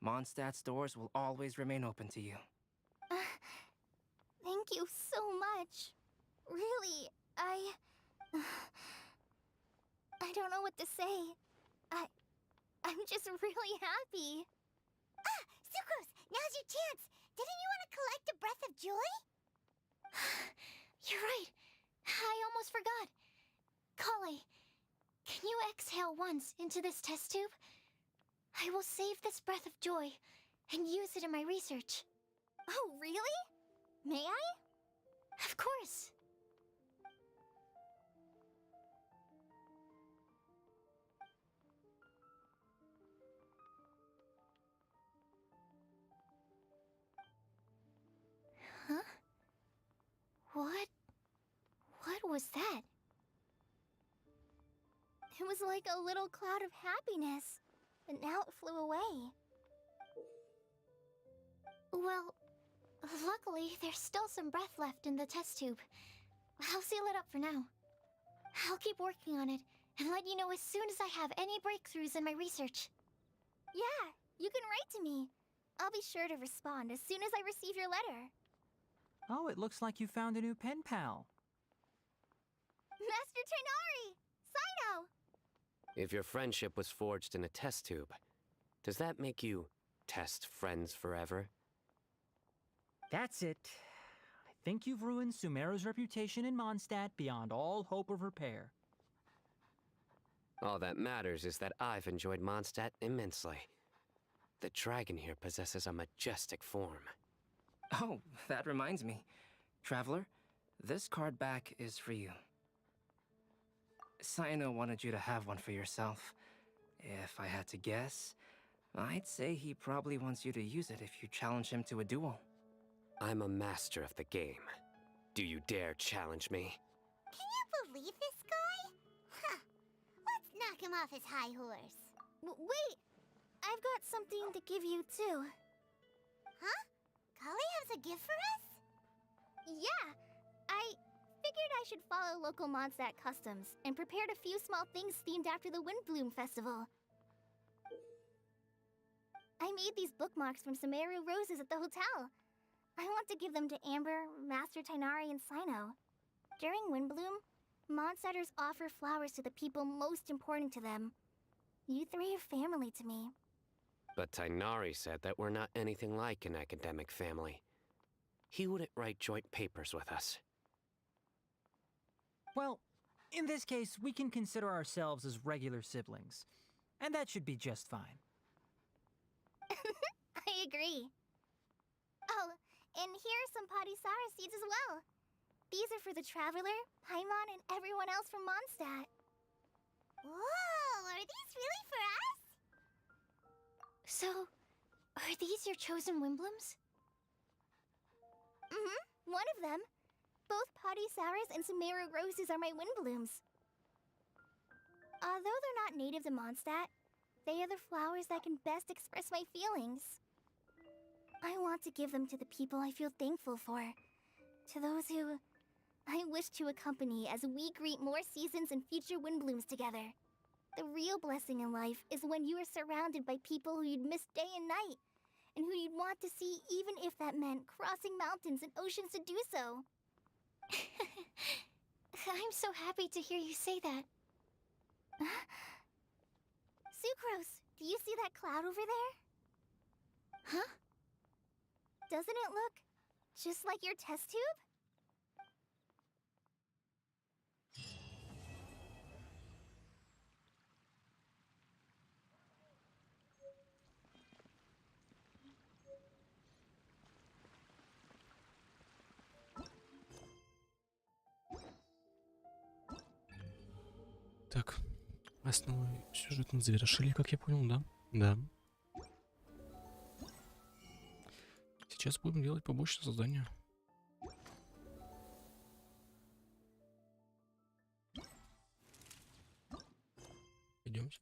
Mondstadt's doors will always remain open to you. Thank you so much. Really, I don't know what to say. I'm just really happy. Ah, Sucrose, now's your chance. Didn't you want to collect a breath of joy? You're right. I almost forgot. Kale, can you exhale once into this test tube? I will save this breath of joy and use it in my research. Oh, really? May I? Of course. Huh? What was that? It was like a little cloud of happiness, but now it flew away. Well, luckily, there's still some breath left in the test tube. I'll seal it up for now. I'll keep working on it and let you know as soon as I have any breakthroughs in my research. Yeah, you can write to me. I'll be sure to respond as soon as I receive your letter. Oh, it looks like you found a new pen pal. Master Tainari! Sino! If your friendship was forged in a test tube, does that make you test friends forever? That's it. I think you've ruined Sumeru's reputation in Mondstadt beyond all hope of repair. All that matters is that I've enjoyed Mondstadt immensely. The dragon here possesses a majestic form. Oh, that reminds me. Traveler, this card back is for you. Sino wanted you to have one for yourself. If I had to guess, I'd say he probably wants you to use it if you challenge him to a duel. I'm a master of the game. Do you dare challenge me? Can you believe this guy? Huh. Let's knock him off his high horse. Wait! I've got something to give you, too. Huh? Kale has a gift for us? Yeah! I figured I should follow local Mondstadt customs and prepared a few small things themed after the Windbloom Festival. I made these bookmarks from Sumeru roses at the hotel. I want to give them to Amber, Master Tainari, and Sino. During Windbloom, Mondstadters offer flowers to the people most important to them. You three are family to me. But Tainari said that we're not anything like an academic family. He wouldn't write joint papers with us. Well, in this case, we can consider ourselves as regular siblings. And that should be just fine. I agree. Oh, and here are some Podisara seeds as well. These are for the Traveler, Paimon, and everyone else from Mondstadt. Whoa, are these really for us? So, are these your chosen Windblooms? One of them. Both Podisaras and Sumeru roses are my Windblooms. Although they're not native to Mondstadt, they are the flowers that can best express my feelings. I want to give them to the people I feel thankful for. To those who I wish to accompany as we greet more seasons and future Windblooms together. The real blessing in life is when you are surrounded by people who you'd miss day and night, and who you'd want to see even if that meant crossing mountains and oceans to do so. I'm so happy to hear you say that. Sucrose, do you see that cloud over there? Huh? Doesn't it look just like your test tube? Так, основной сюжет мы завершили, как я понял, да? Да. Сейчас будем делать побочное задание. Идемте.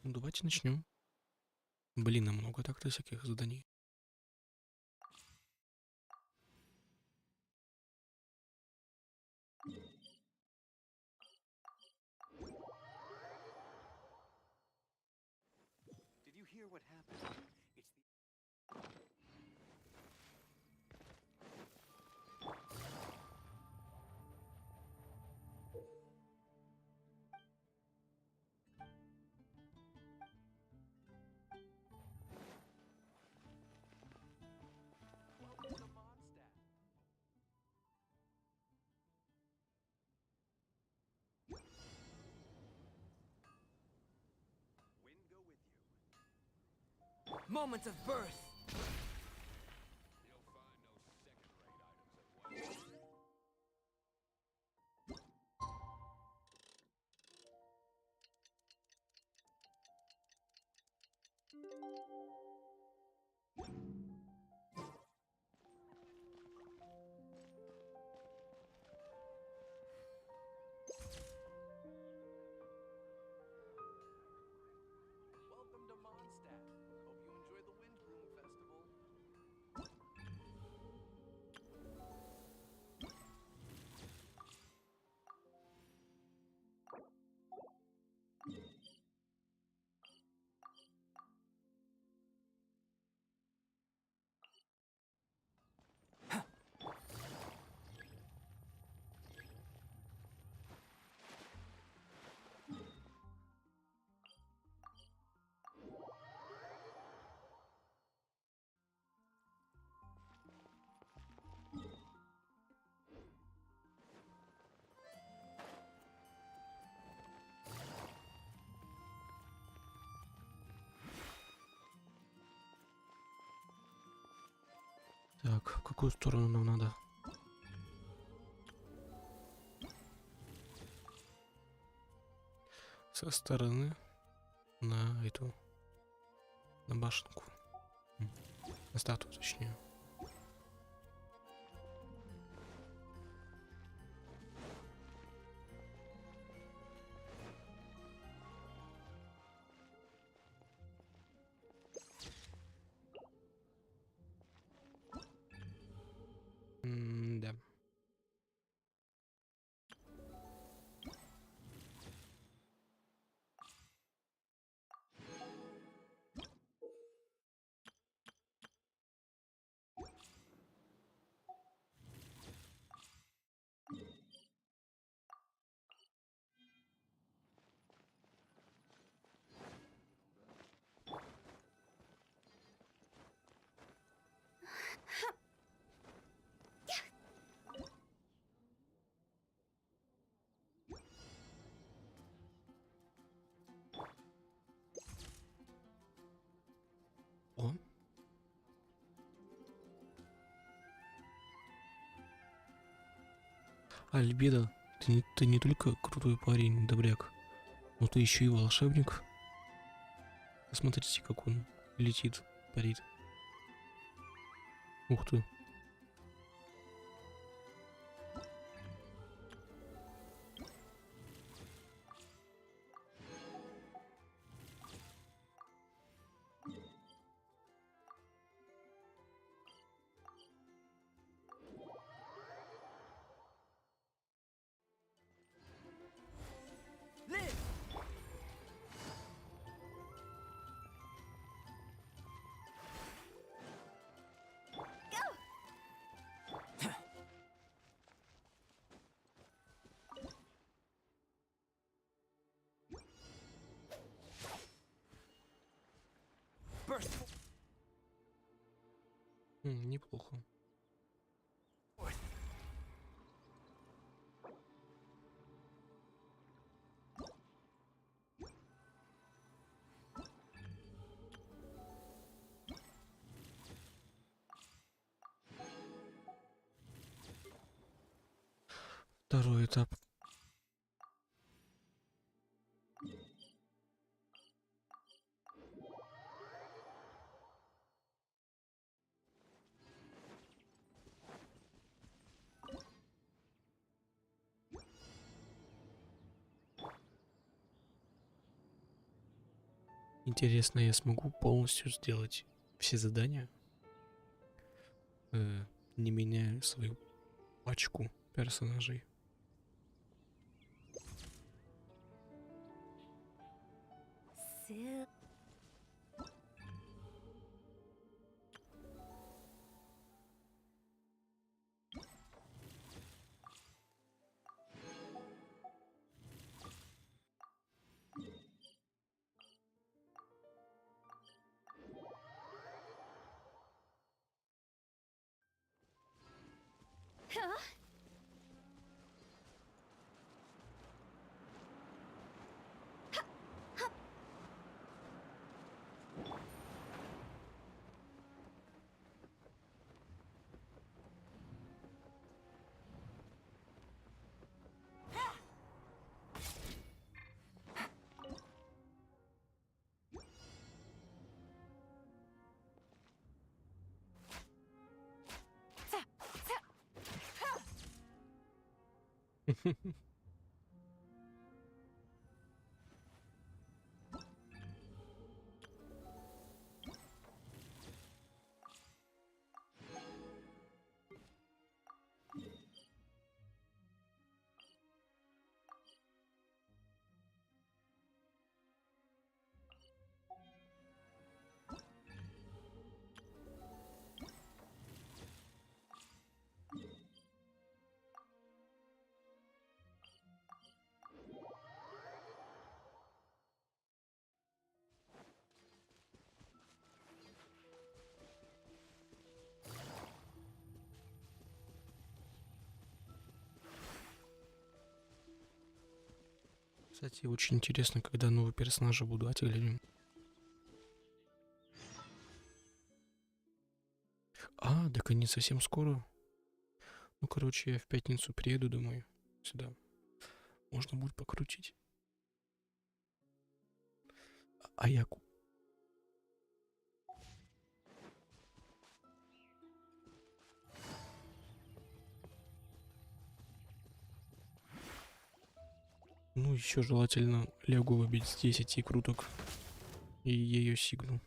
Ну, давайте начнем. Блин, а много так-то всяких заданий. Did you hear what happened? It's the Welcome to Mondstadt. Wind go with you. Moments of birth. You'll find no second-rate items at once. Welcome to Mondstadt. Hope you enjoy the Wind Bloom Festival. Так, в какую сторону нам надо? Со стороны на эту, на башенку. На статую, точнее. Да. О. Альбедо, ты не только крутой парень, добряк, но ты еще и волшебник. Посмотрите, как он летит, парит. Ух ты. Live! Burst Неплохо. forth. Второй этап. Интересно, я смогу полностью сделать все задания, не меняя свою пачку персонажей. Huh? Кстати, очень интересно, когда новые персонажи будут отыграны. Так они совсем скоро. Ну, короче, я в пятницу приеду домой сюда. Можно будет покрутить. А я... Ну, еще желательно Легу выбить с 10 круток. И ее сигну.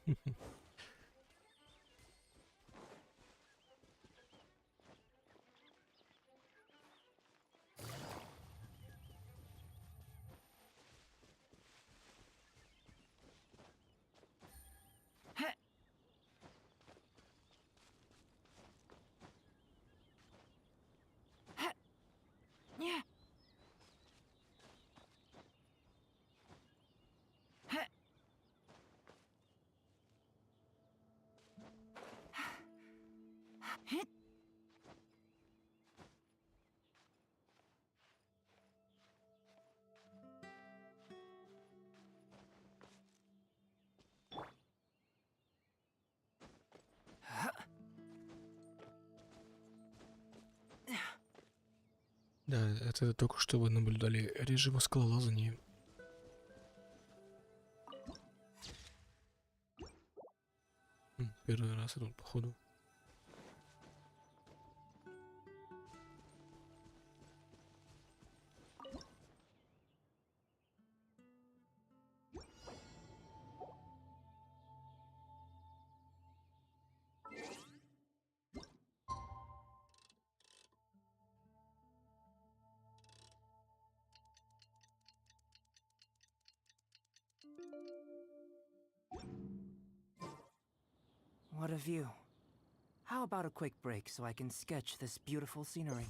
Да, это только что вы наблюдали режим скалолазания. Первый раз тут, походу. What a view. How about a quick break so I can sketch this beautiful scenery?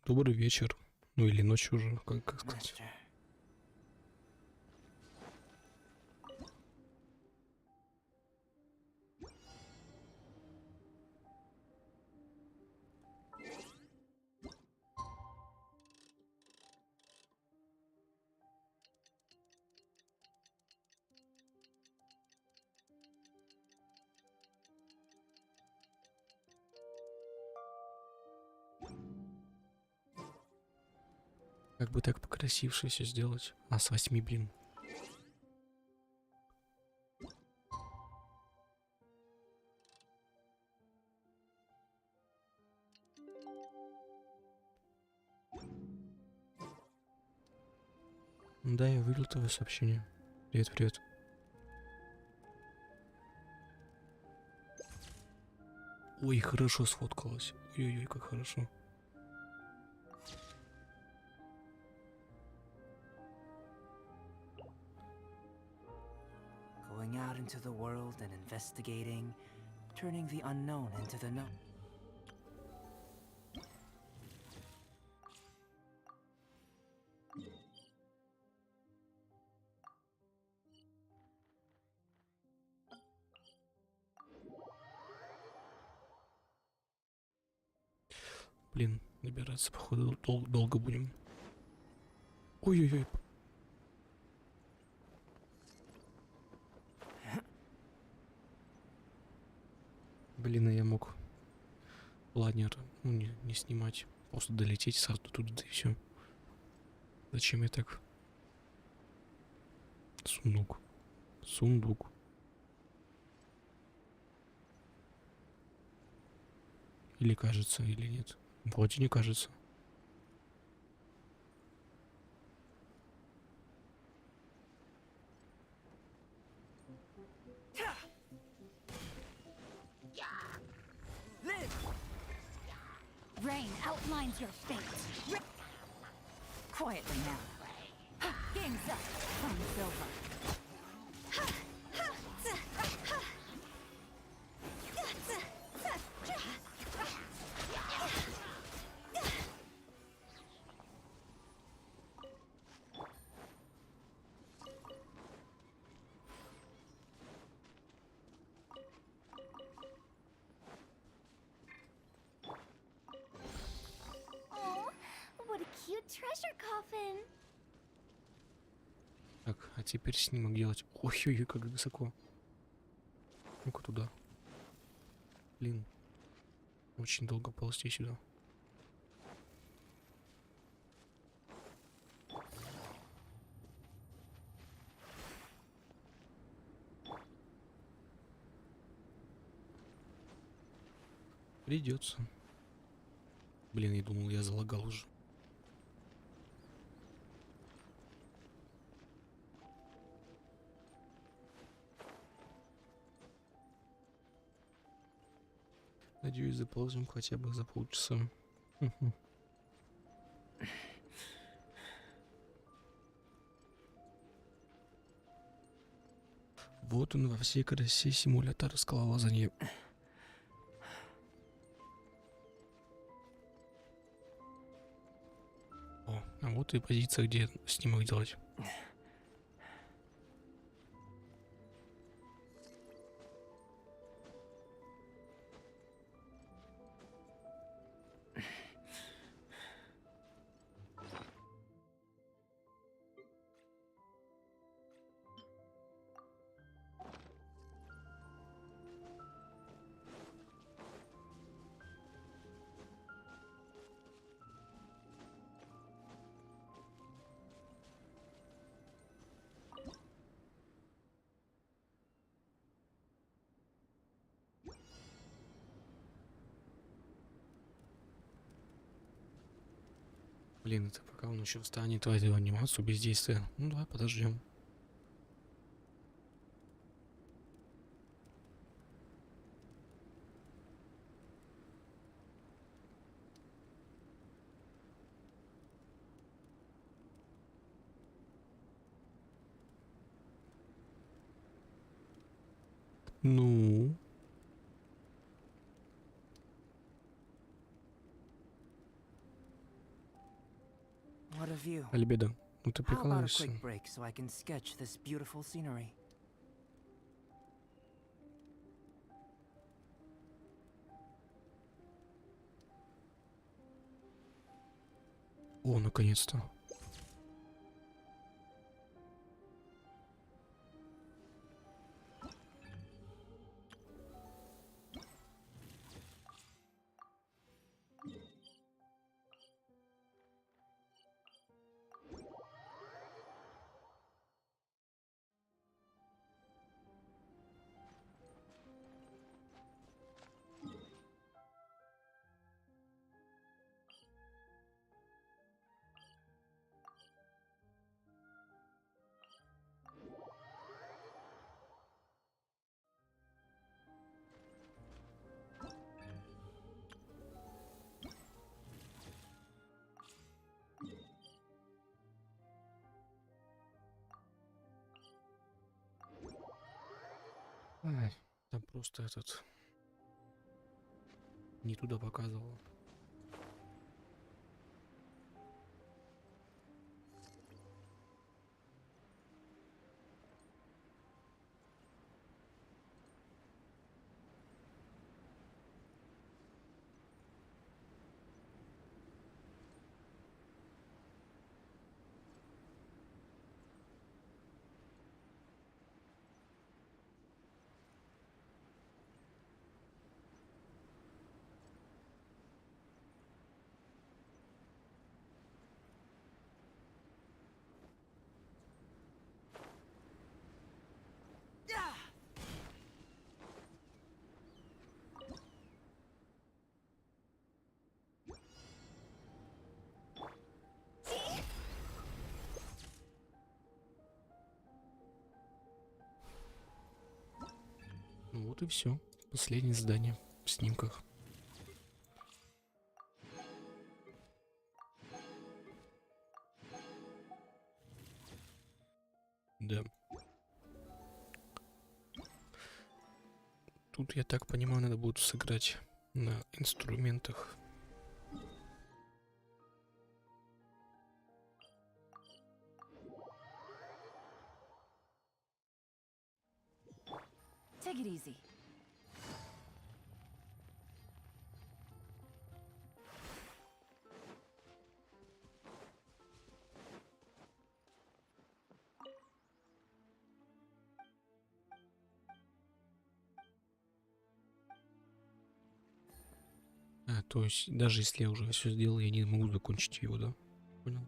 Добрый вечер. Ну или ночь уже, как сказать. Как бы так покрасивше все сделать? А с 8, блин. Да, я увидел твое сообщение. Привет, привет. Ой, хорошо сфоткалась. Ой-ой-ой, как хорошо. Going out into the world and investigating, turning the unknown into the known. Блин, набираться, походу, долго будем. Ой-ой-ой. Блин, а я мог планер, ну, не снимать. Просто долететь сразу туда, да и все. Зачем я так? Сундук. Сундук. Или кажется, или нет. Вроде не кажется. Rain outlines your fate. Quietly now. Game's up. Fire's over. Oh, what a cute treasure coffin. Так, а теперь снимок делать. Ой-ой-ой, как высоко. Ну-ка туда. Блин. Очень долго ползти сюда. Придется. Блин, я думал, я залагал уже. Надеюсь, заползем хотя бы за полчаса. Вот он во всей красе, симулятор скалолазания. О, а вот и позиция, где снимок делать. Блин, это пока он еще встанет, в эту анимацию бездействия. Ну давай подождем. Ну. What a view. Альбедо, ну ты How about a прикалываешься? quick break so I can sketch this beautiful scenery? О, наконец-то. просто этот не туда показывал. Ну вот и все. Последнее задание в снимках. Да. Тут, я так понимаю, надо будет сыграть на инструментах. Take it easy. То есть, даже если я уже все сделал, я не могу закончить его, да? Понял.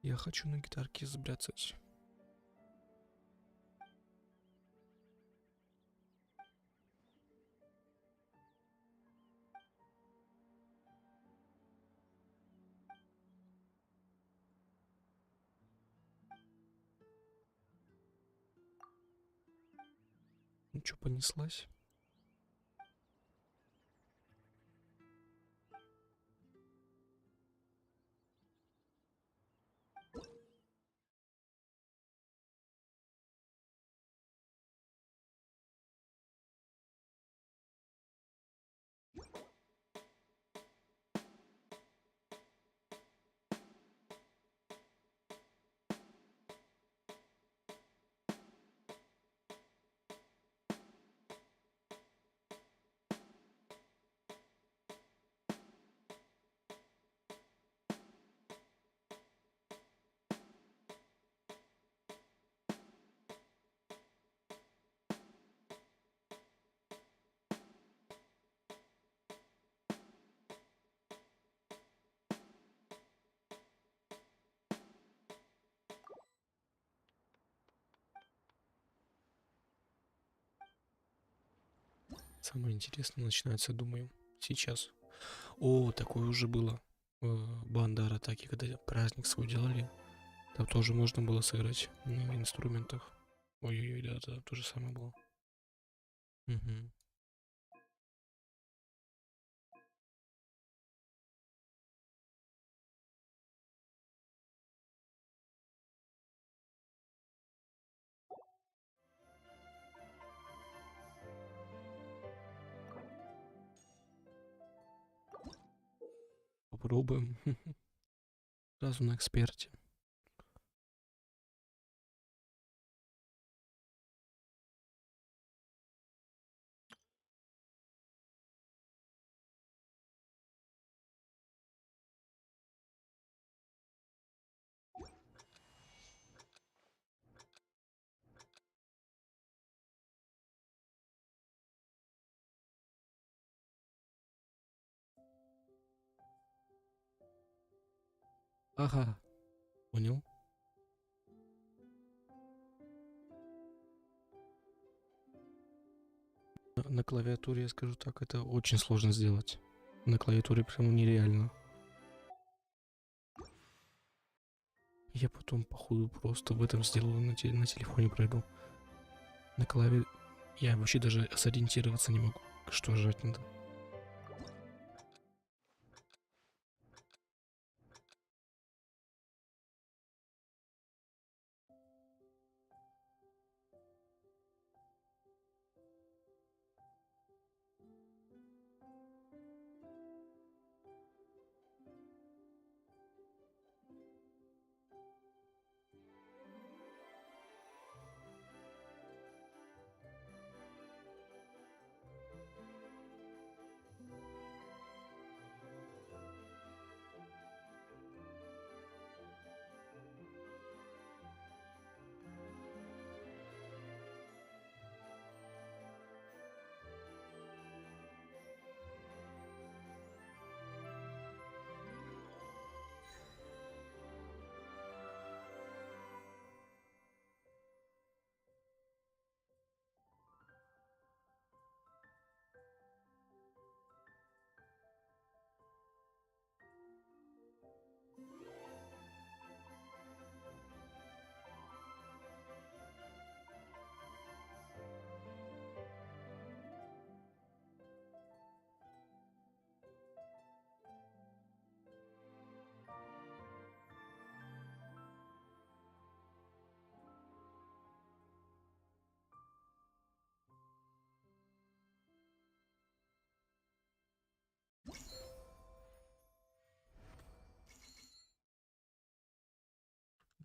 Я хочу на гитарке забряцать. Ну чё, понеслась? Самое интересное начинается, думаю, сейчас. О, такое уже было. Банда Аратаки, когда праздник свой делали. Там тоже можно было сыграть на инструментах. Ой-ой-ой, да, да, то же самое было. Угу. Попробуем. Сразу на эксперте. Ага, понял. На клавиатуре, я скажу так, это очень сложно сделать. На клавиатуре прям нереально. Я потом, походу, просто в этом сделаю, на телефоне пройду. На клаве я вообще даже сориентироваться не могу, что жать надо.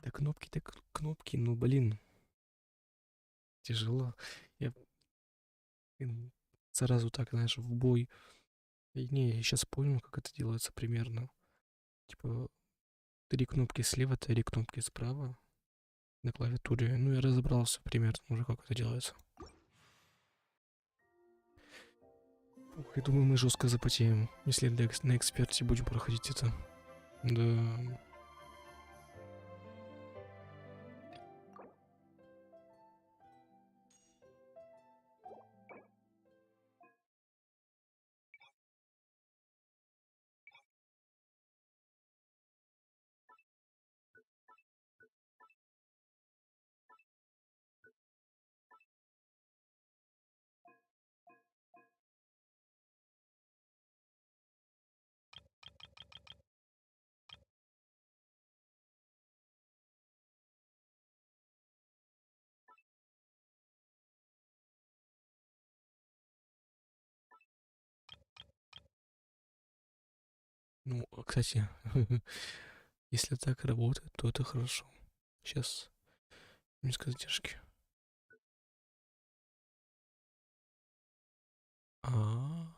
Да кнопки, ну блин, тяжело. Я сразу так, знаешь, в бой. Не, я сейчас понял, как это делается примерно. Типа, 3 кнопки слева, 3 кнопки справа на клавиатуре. Ну, я разобрался примерно уже, как это делается. Ух, я думаю, мы жестко запотеем, если на эксперте будем проходить это. Да. Ну, кстати, если так работает, то это хорошо. Сейчас несколько задержки. А.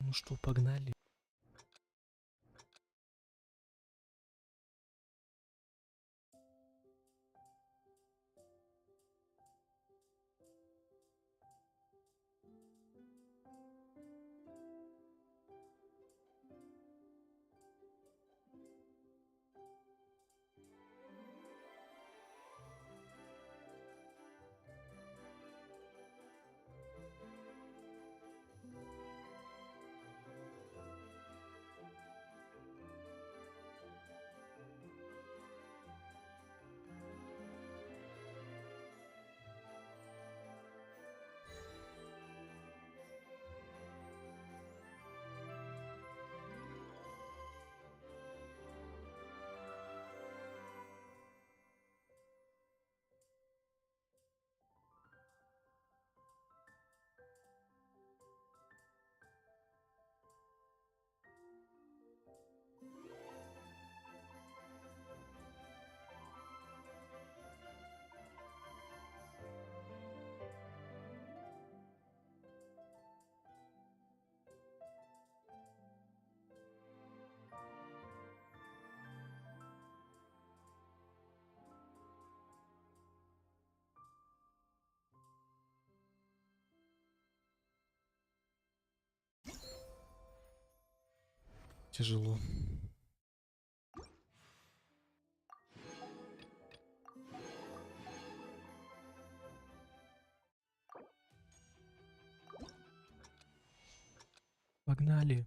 Ну что, погнали. Тяжело. Погнали.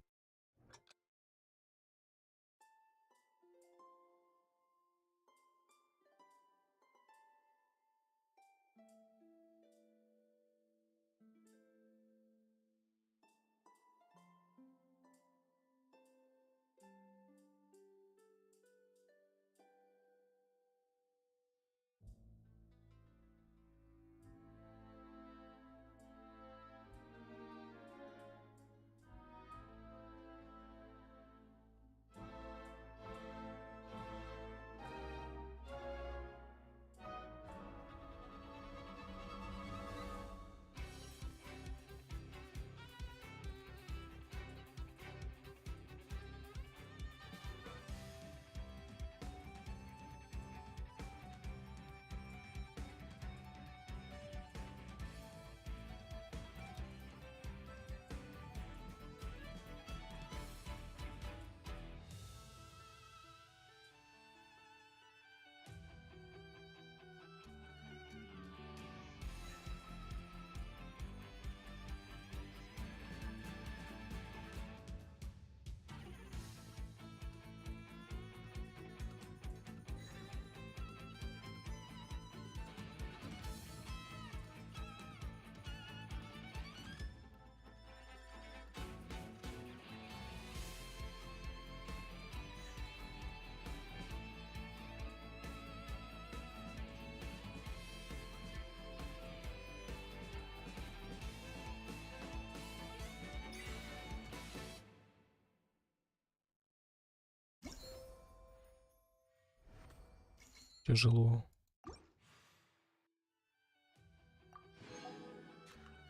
Тяжело.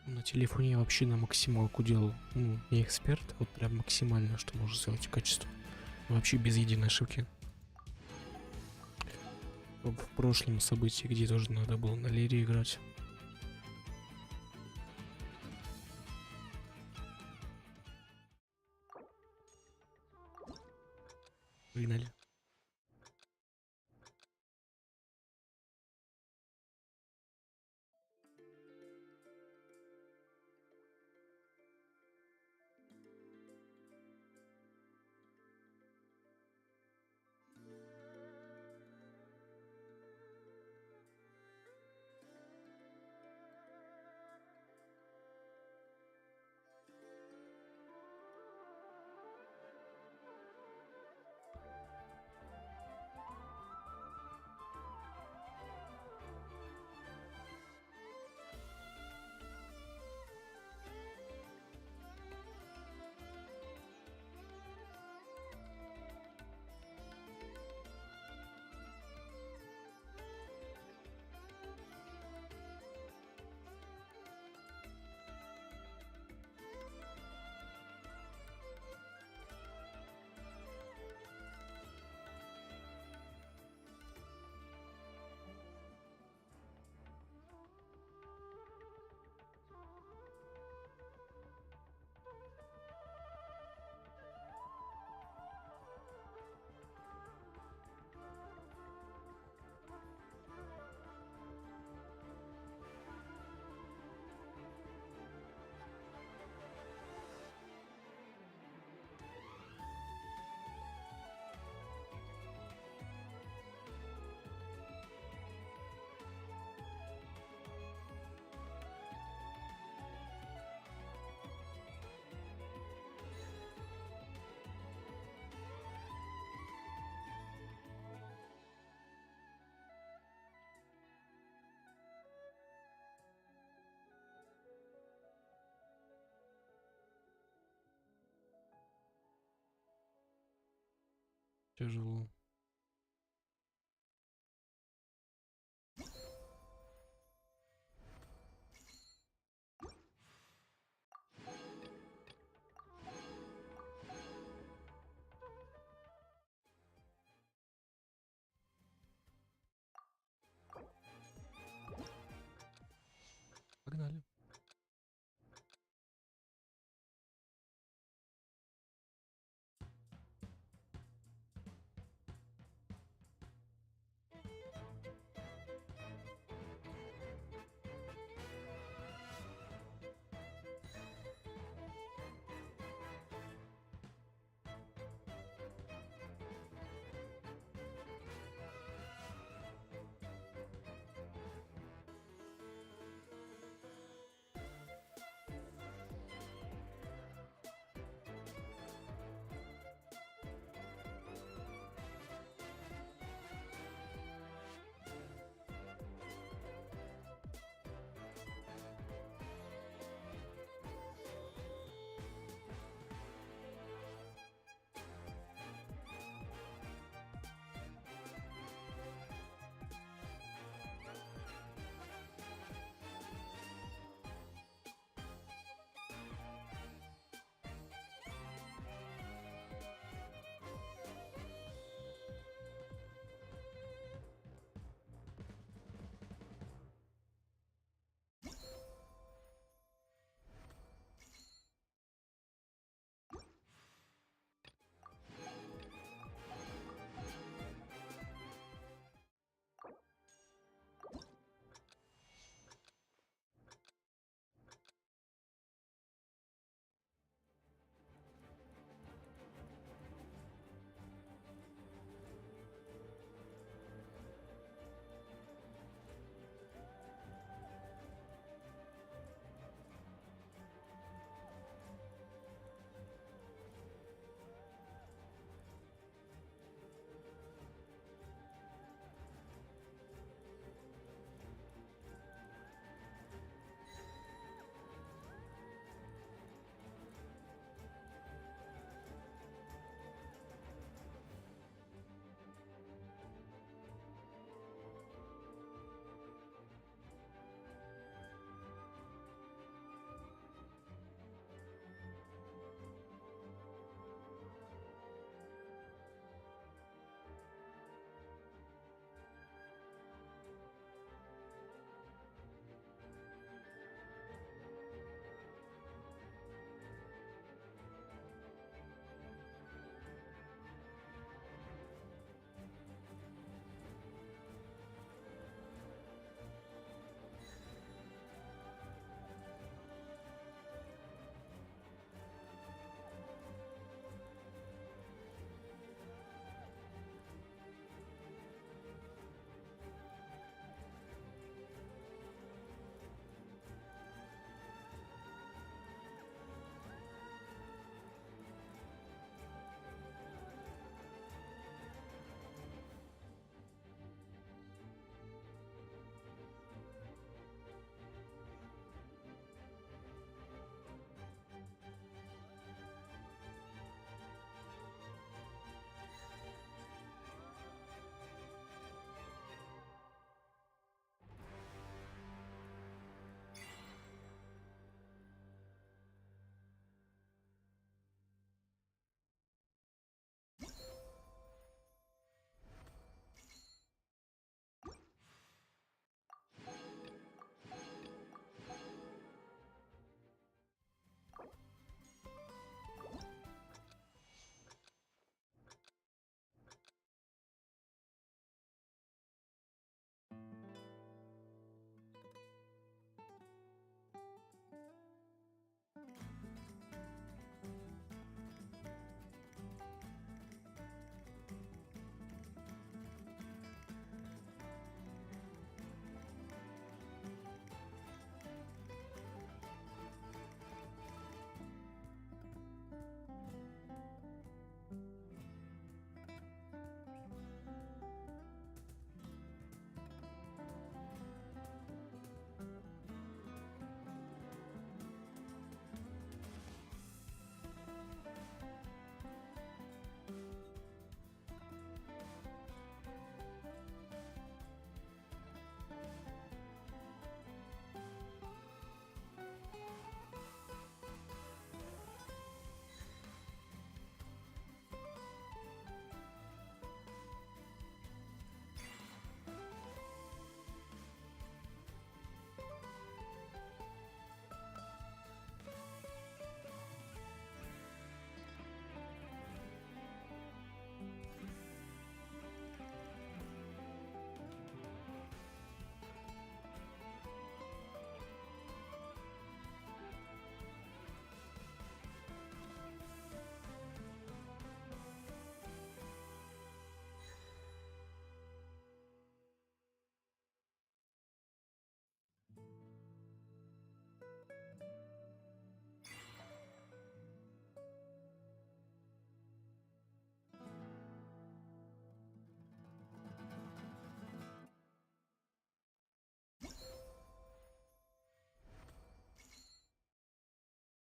На телефоне я вообще на максималку делал. Ну, не эксперт, а вот прям максимально, что можно сделать качество. Вообще без единой ошибки. В прошлом событии, где тоже надо было на лире играть. Погнали. Тяжело. Погнали.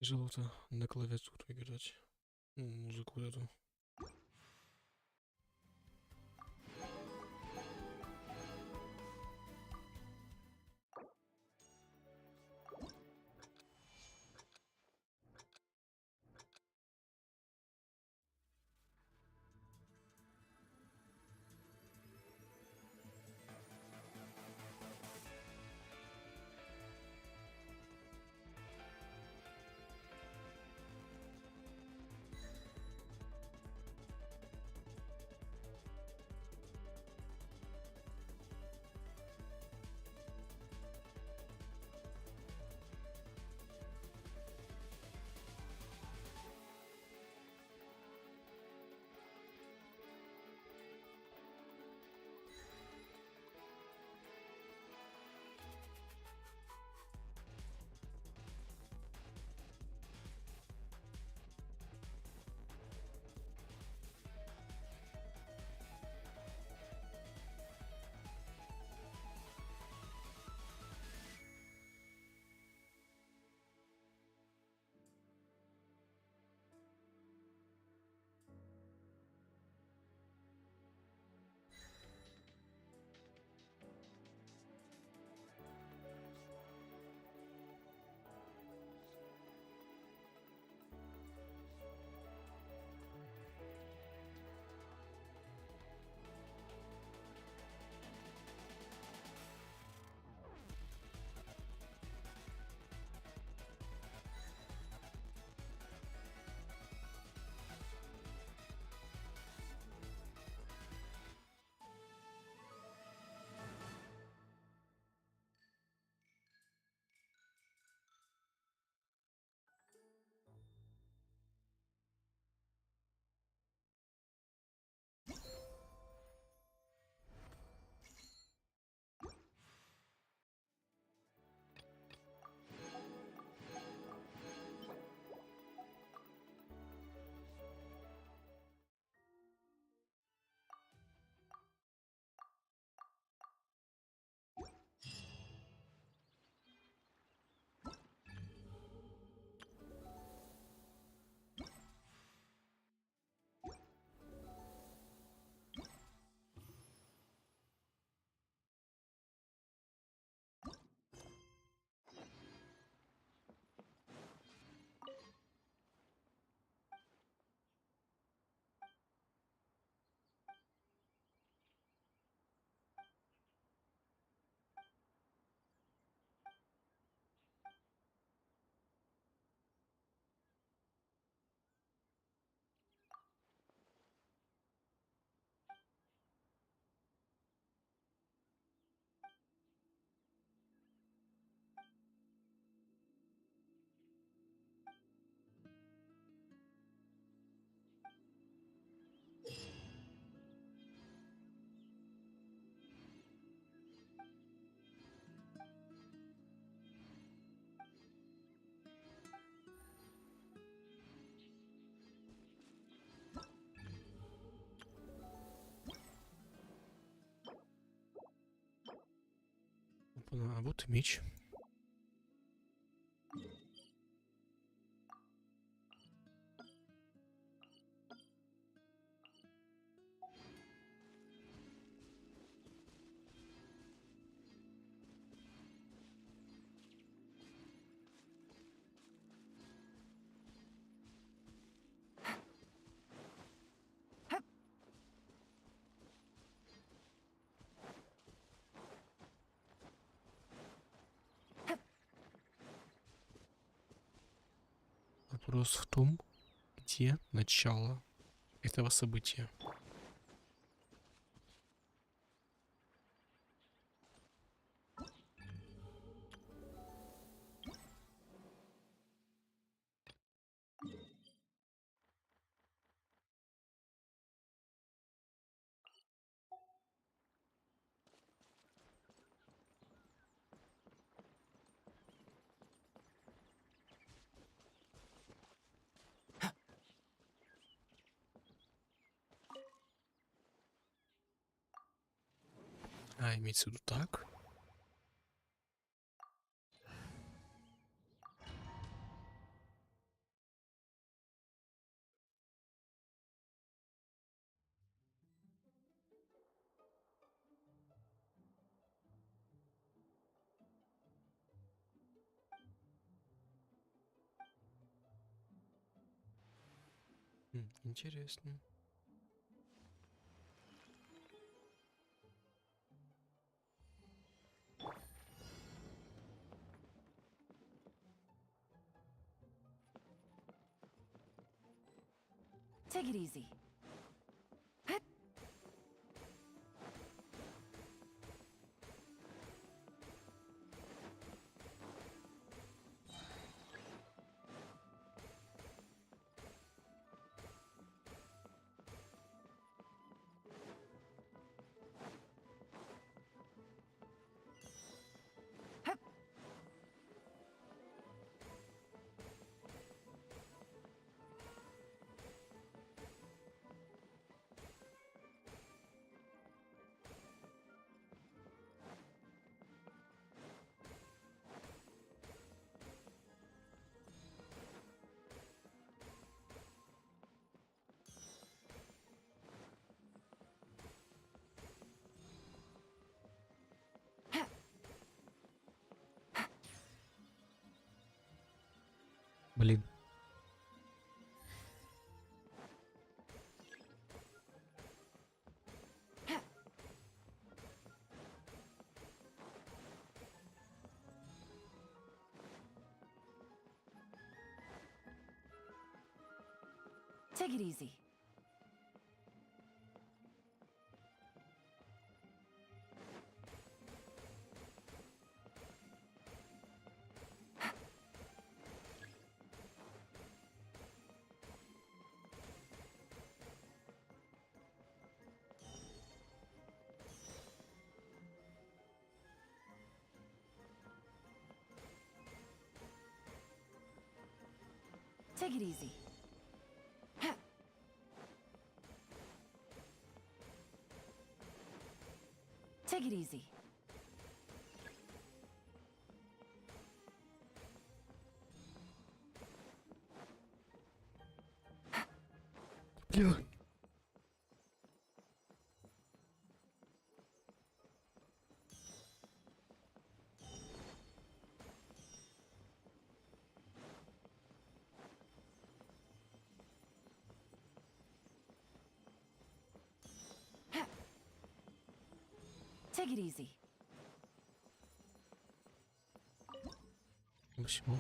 Тяжело-то на клавиатуру играть. Музыку вот эту. А вот и меч. Вопрос в том, где начало этого события. Имеется в виду так. Интересно. Take it easy. Блин. Take it easy. Take it easy. Take it easy. Бля. Take it easy. Почему?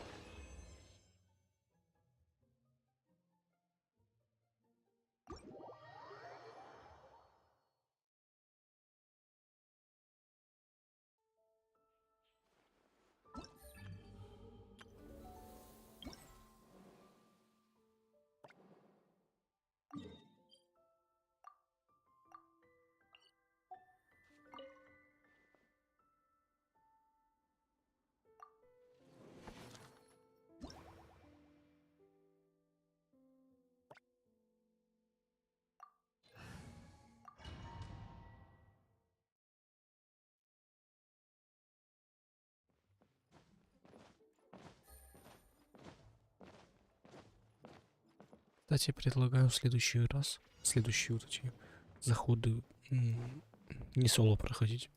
Кстати, предлагаю в следующий раз, следующие вот эти заходы не соло проходить.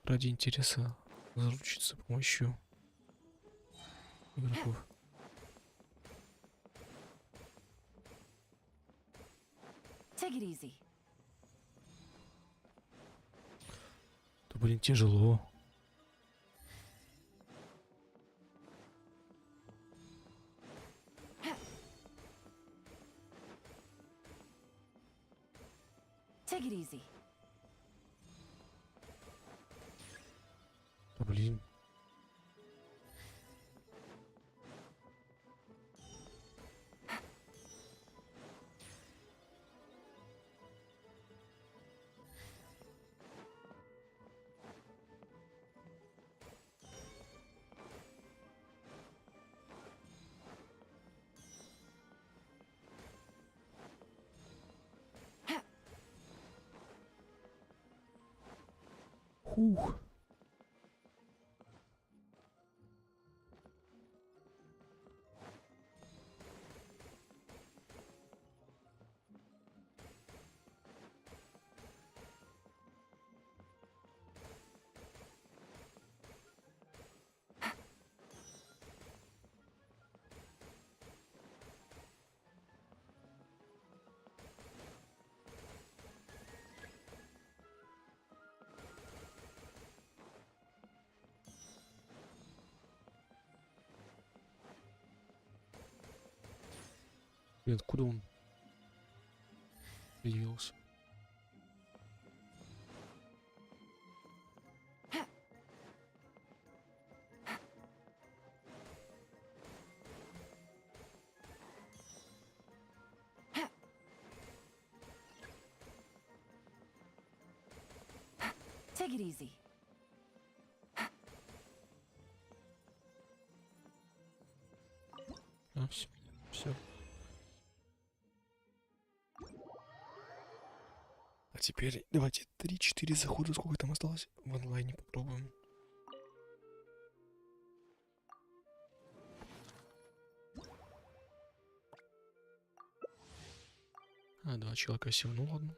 Ради интереса заручиться помощью игроков. Take it easy. Да блин, тяжело. Take it easy. Да блин. Ух. Блин, откуда он появился? Take it easy. Все. А теперь давайте 3-4 захода, сколько там осталось, в онлайне попробуем. А, 2 человека сел, ну ладно.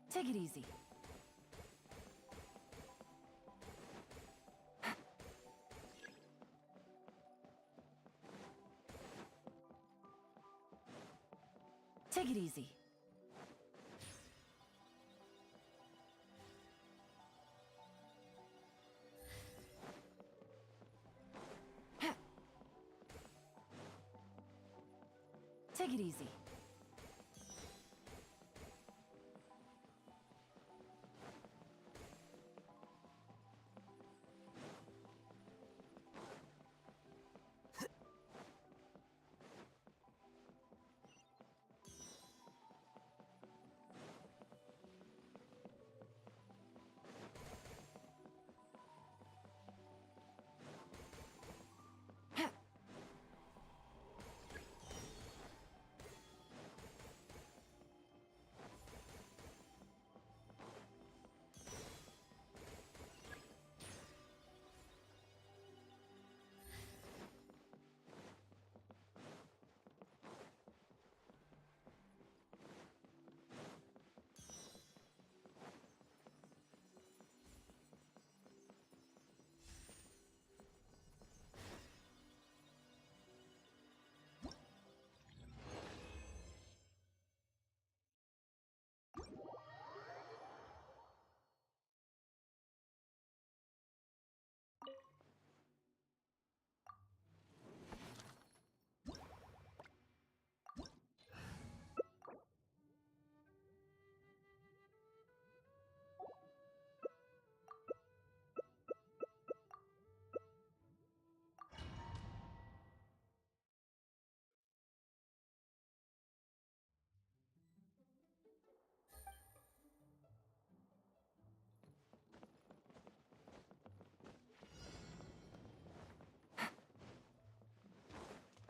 Take it easy. Take it easy. Take it easy.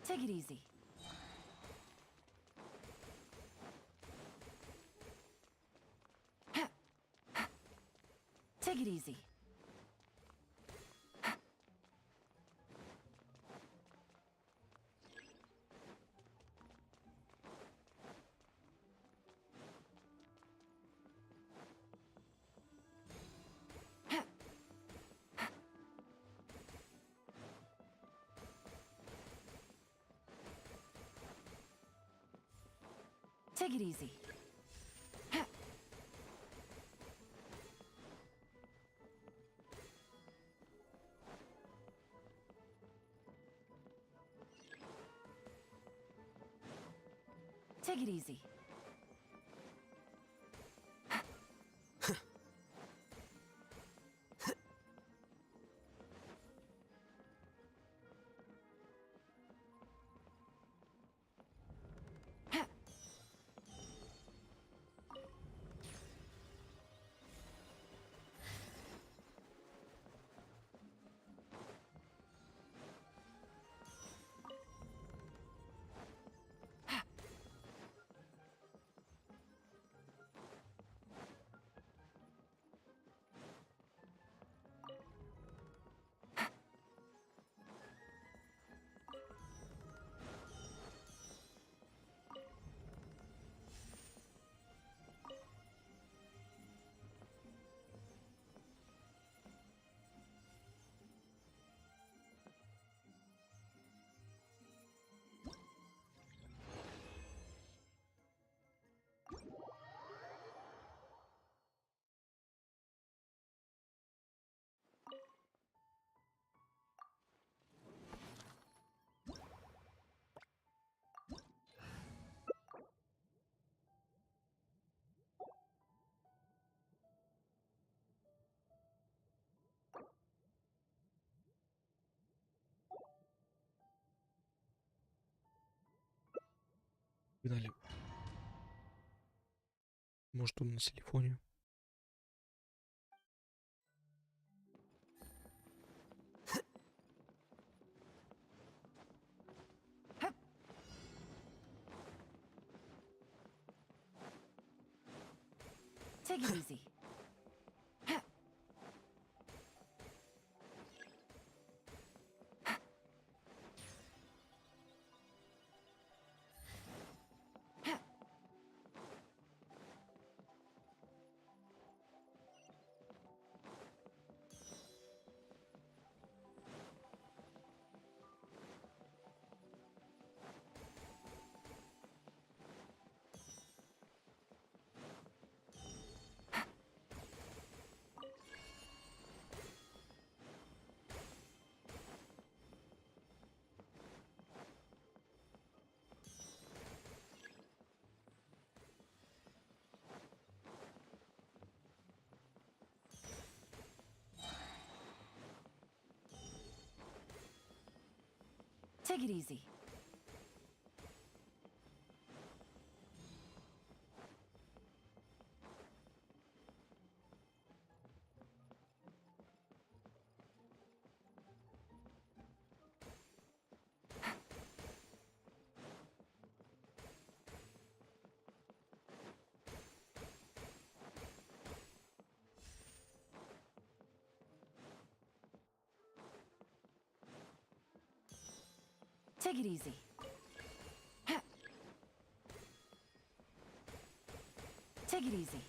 Take it easy. Take it easy. Take it easy. Take it easy. Погнали. Может, он на телефоне. Take it easy. Take it easy. Take it easy. Take it easy.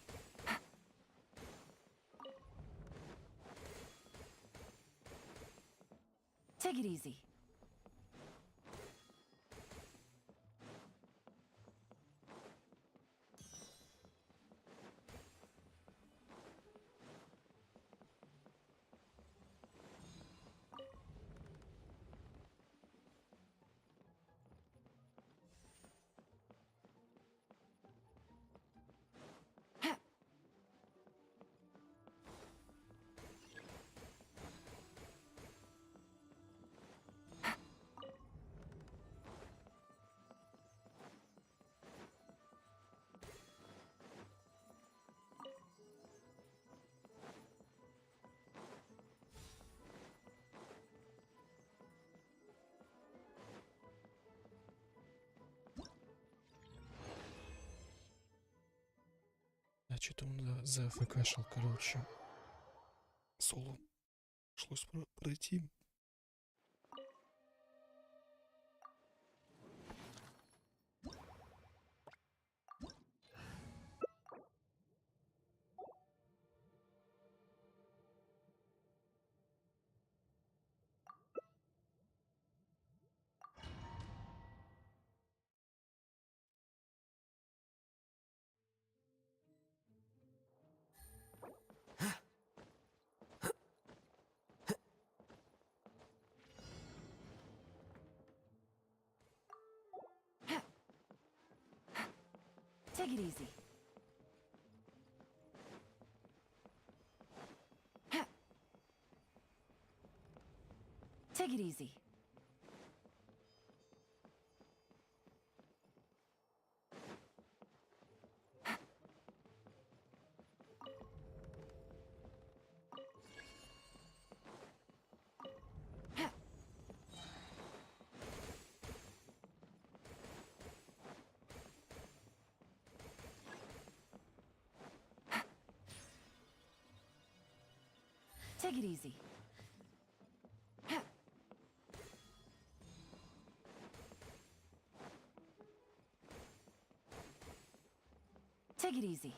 Take it easy. А что-то он за АФКшил, короче. Соло. Пришлось пройти. Take it easy. Take it easy. Take it easy. Take it easy.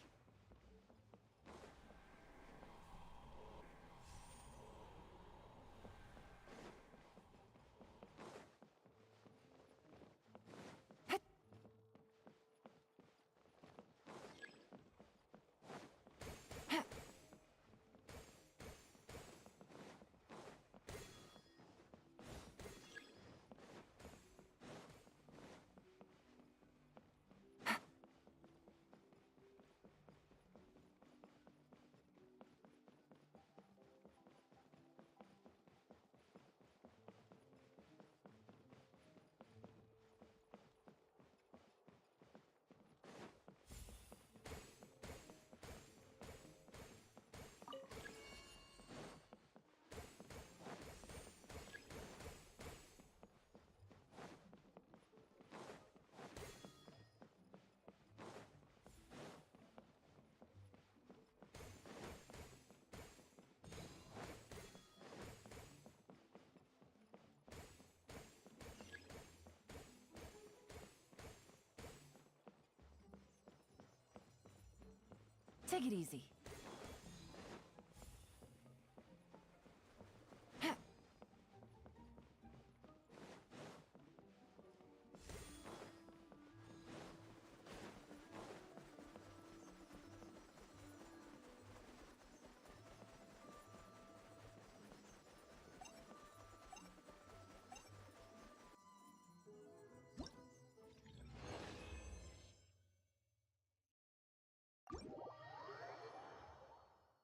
Take it easy.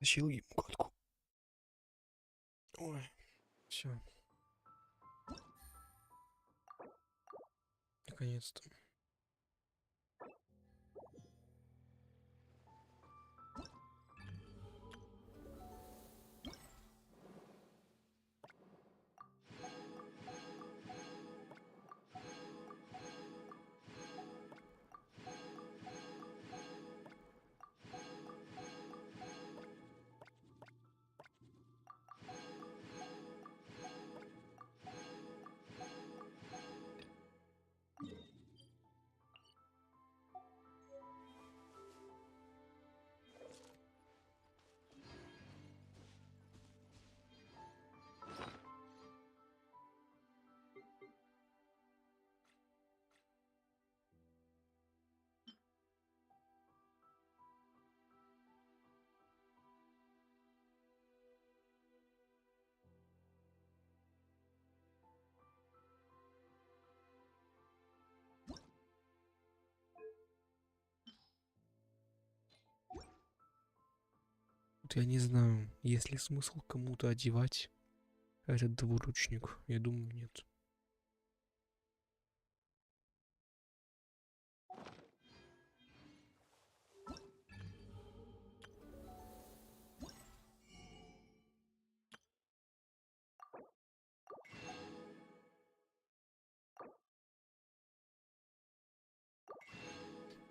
Тащил ему катку. Ой, все. Наконец-то. Вот я не знаю, есть ли смысл кому-то одевать этот двуручник. Я думаю, нет.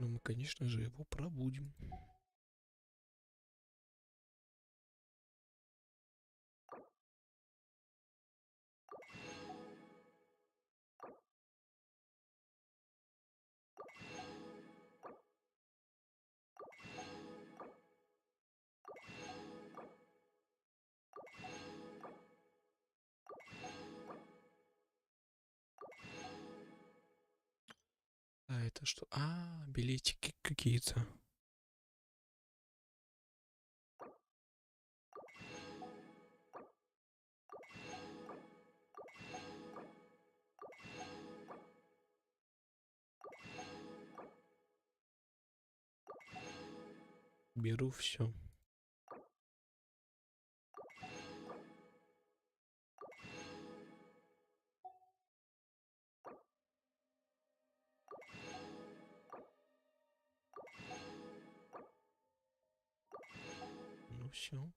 Но мы, конечно же, его пробудим. А это что? А, билетики какие-то. Беру все. Ну все.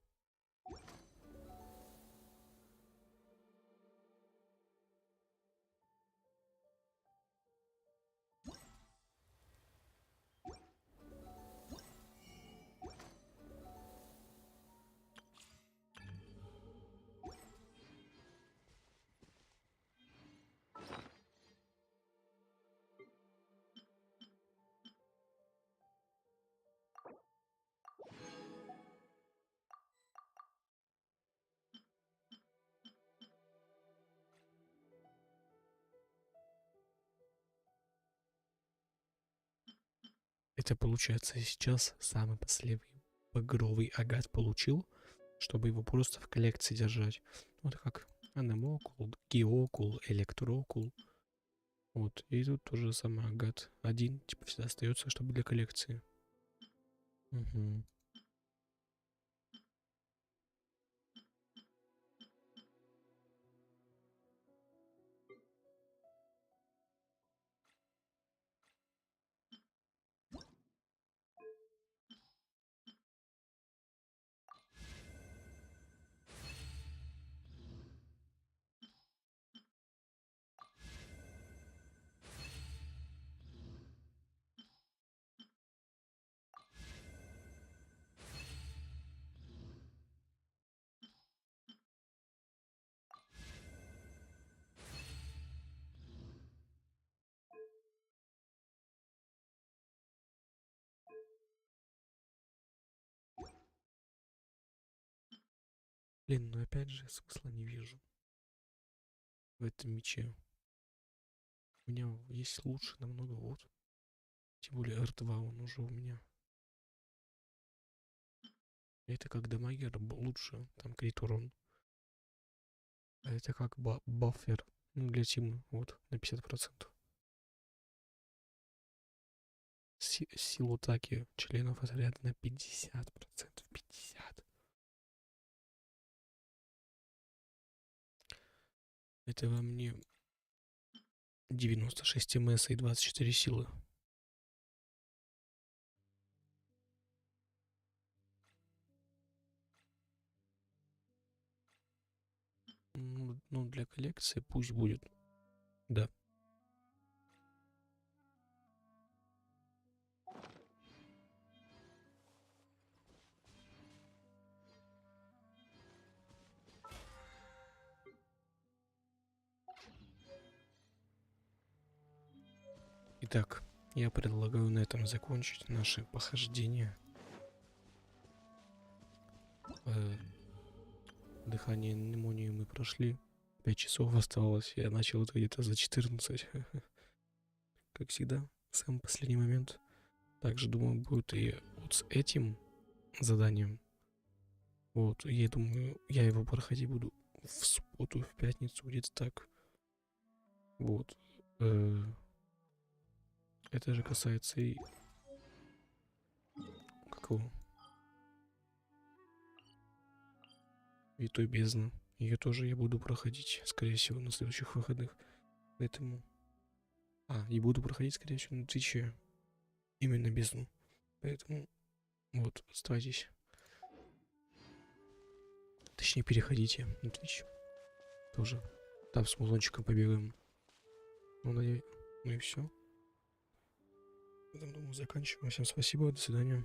Это получается сейчас самый последний багровый агат получил, чтобы его просто в коллекции держать. Вот как Анемокул, Геокул, Электрокул. Вот. И тут тоже самый агат. Один, типа, всегда остается, чтобы для коллекции. Угу. Блин, ну опять же смысла не вижу в этом мече. У меня есть лучше намного, вот. Тем более R2 он уже у меня. Это как дамагер лучше, там крит урон. А это как баффер, ну, для тима, вот, на 50%. Силу атаки членов отряда на 50%. 50%. Это во мне 96 МС и 24 силы. Ну, для коллекции пусть будет. Да. Итак, я предлагаю на этом закончить наше похождение. Дыхание Анемонии мы прошли. 5 часов оставалось. Я начал это где-то за 14. Как всегда, в самый последний момент. Также, думаю, будет и вот с этим заданием. Вот, я думаю, я его проходить буду в субботу, в пятницу, где-то так. Вот. Это же касается и... Какого? И той бездны. Ее тоже я буду проходить, скорее всего, на следующих выходных. Поэтому... и буду проходить, скорее всего, на Твиче. Именно бездну. Поэтому... Вот, оставайтесь. Точнее, переходите на Twitch. Тоже. Там с музончиком побегаем. Ну и все. На этом, думаю, заканчиваем. Всем спасибо, до свидания.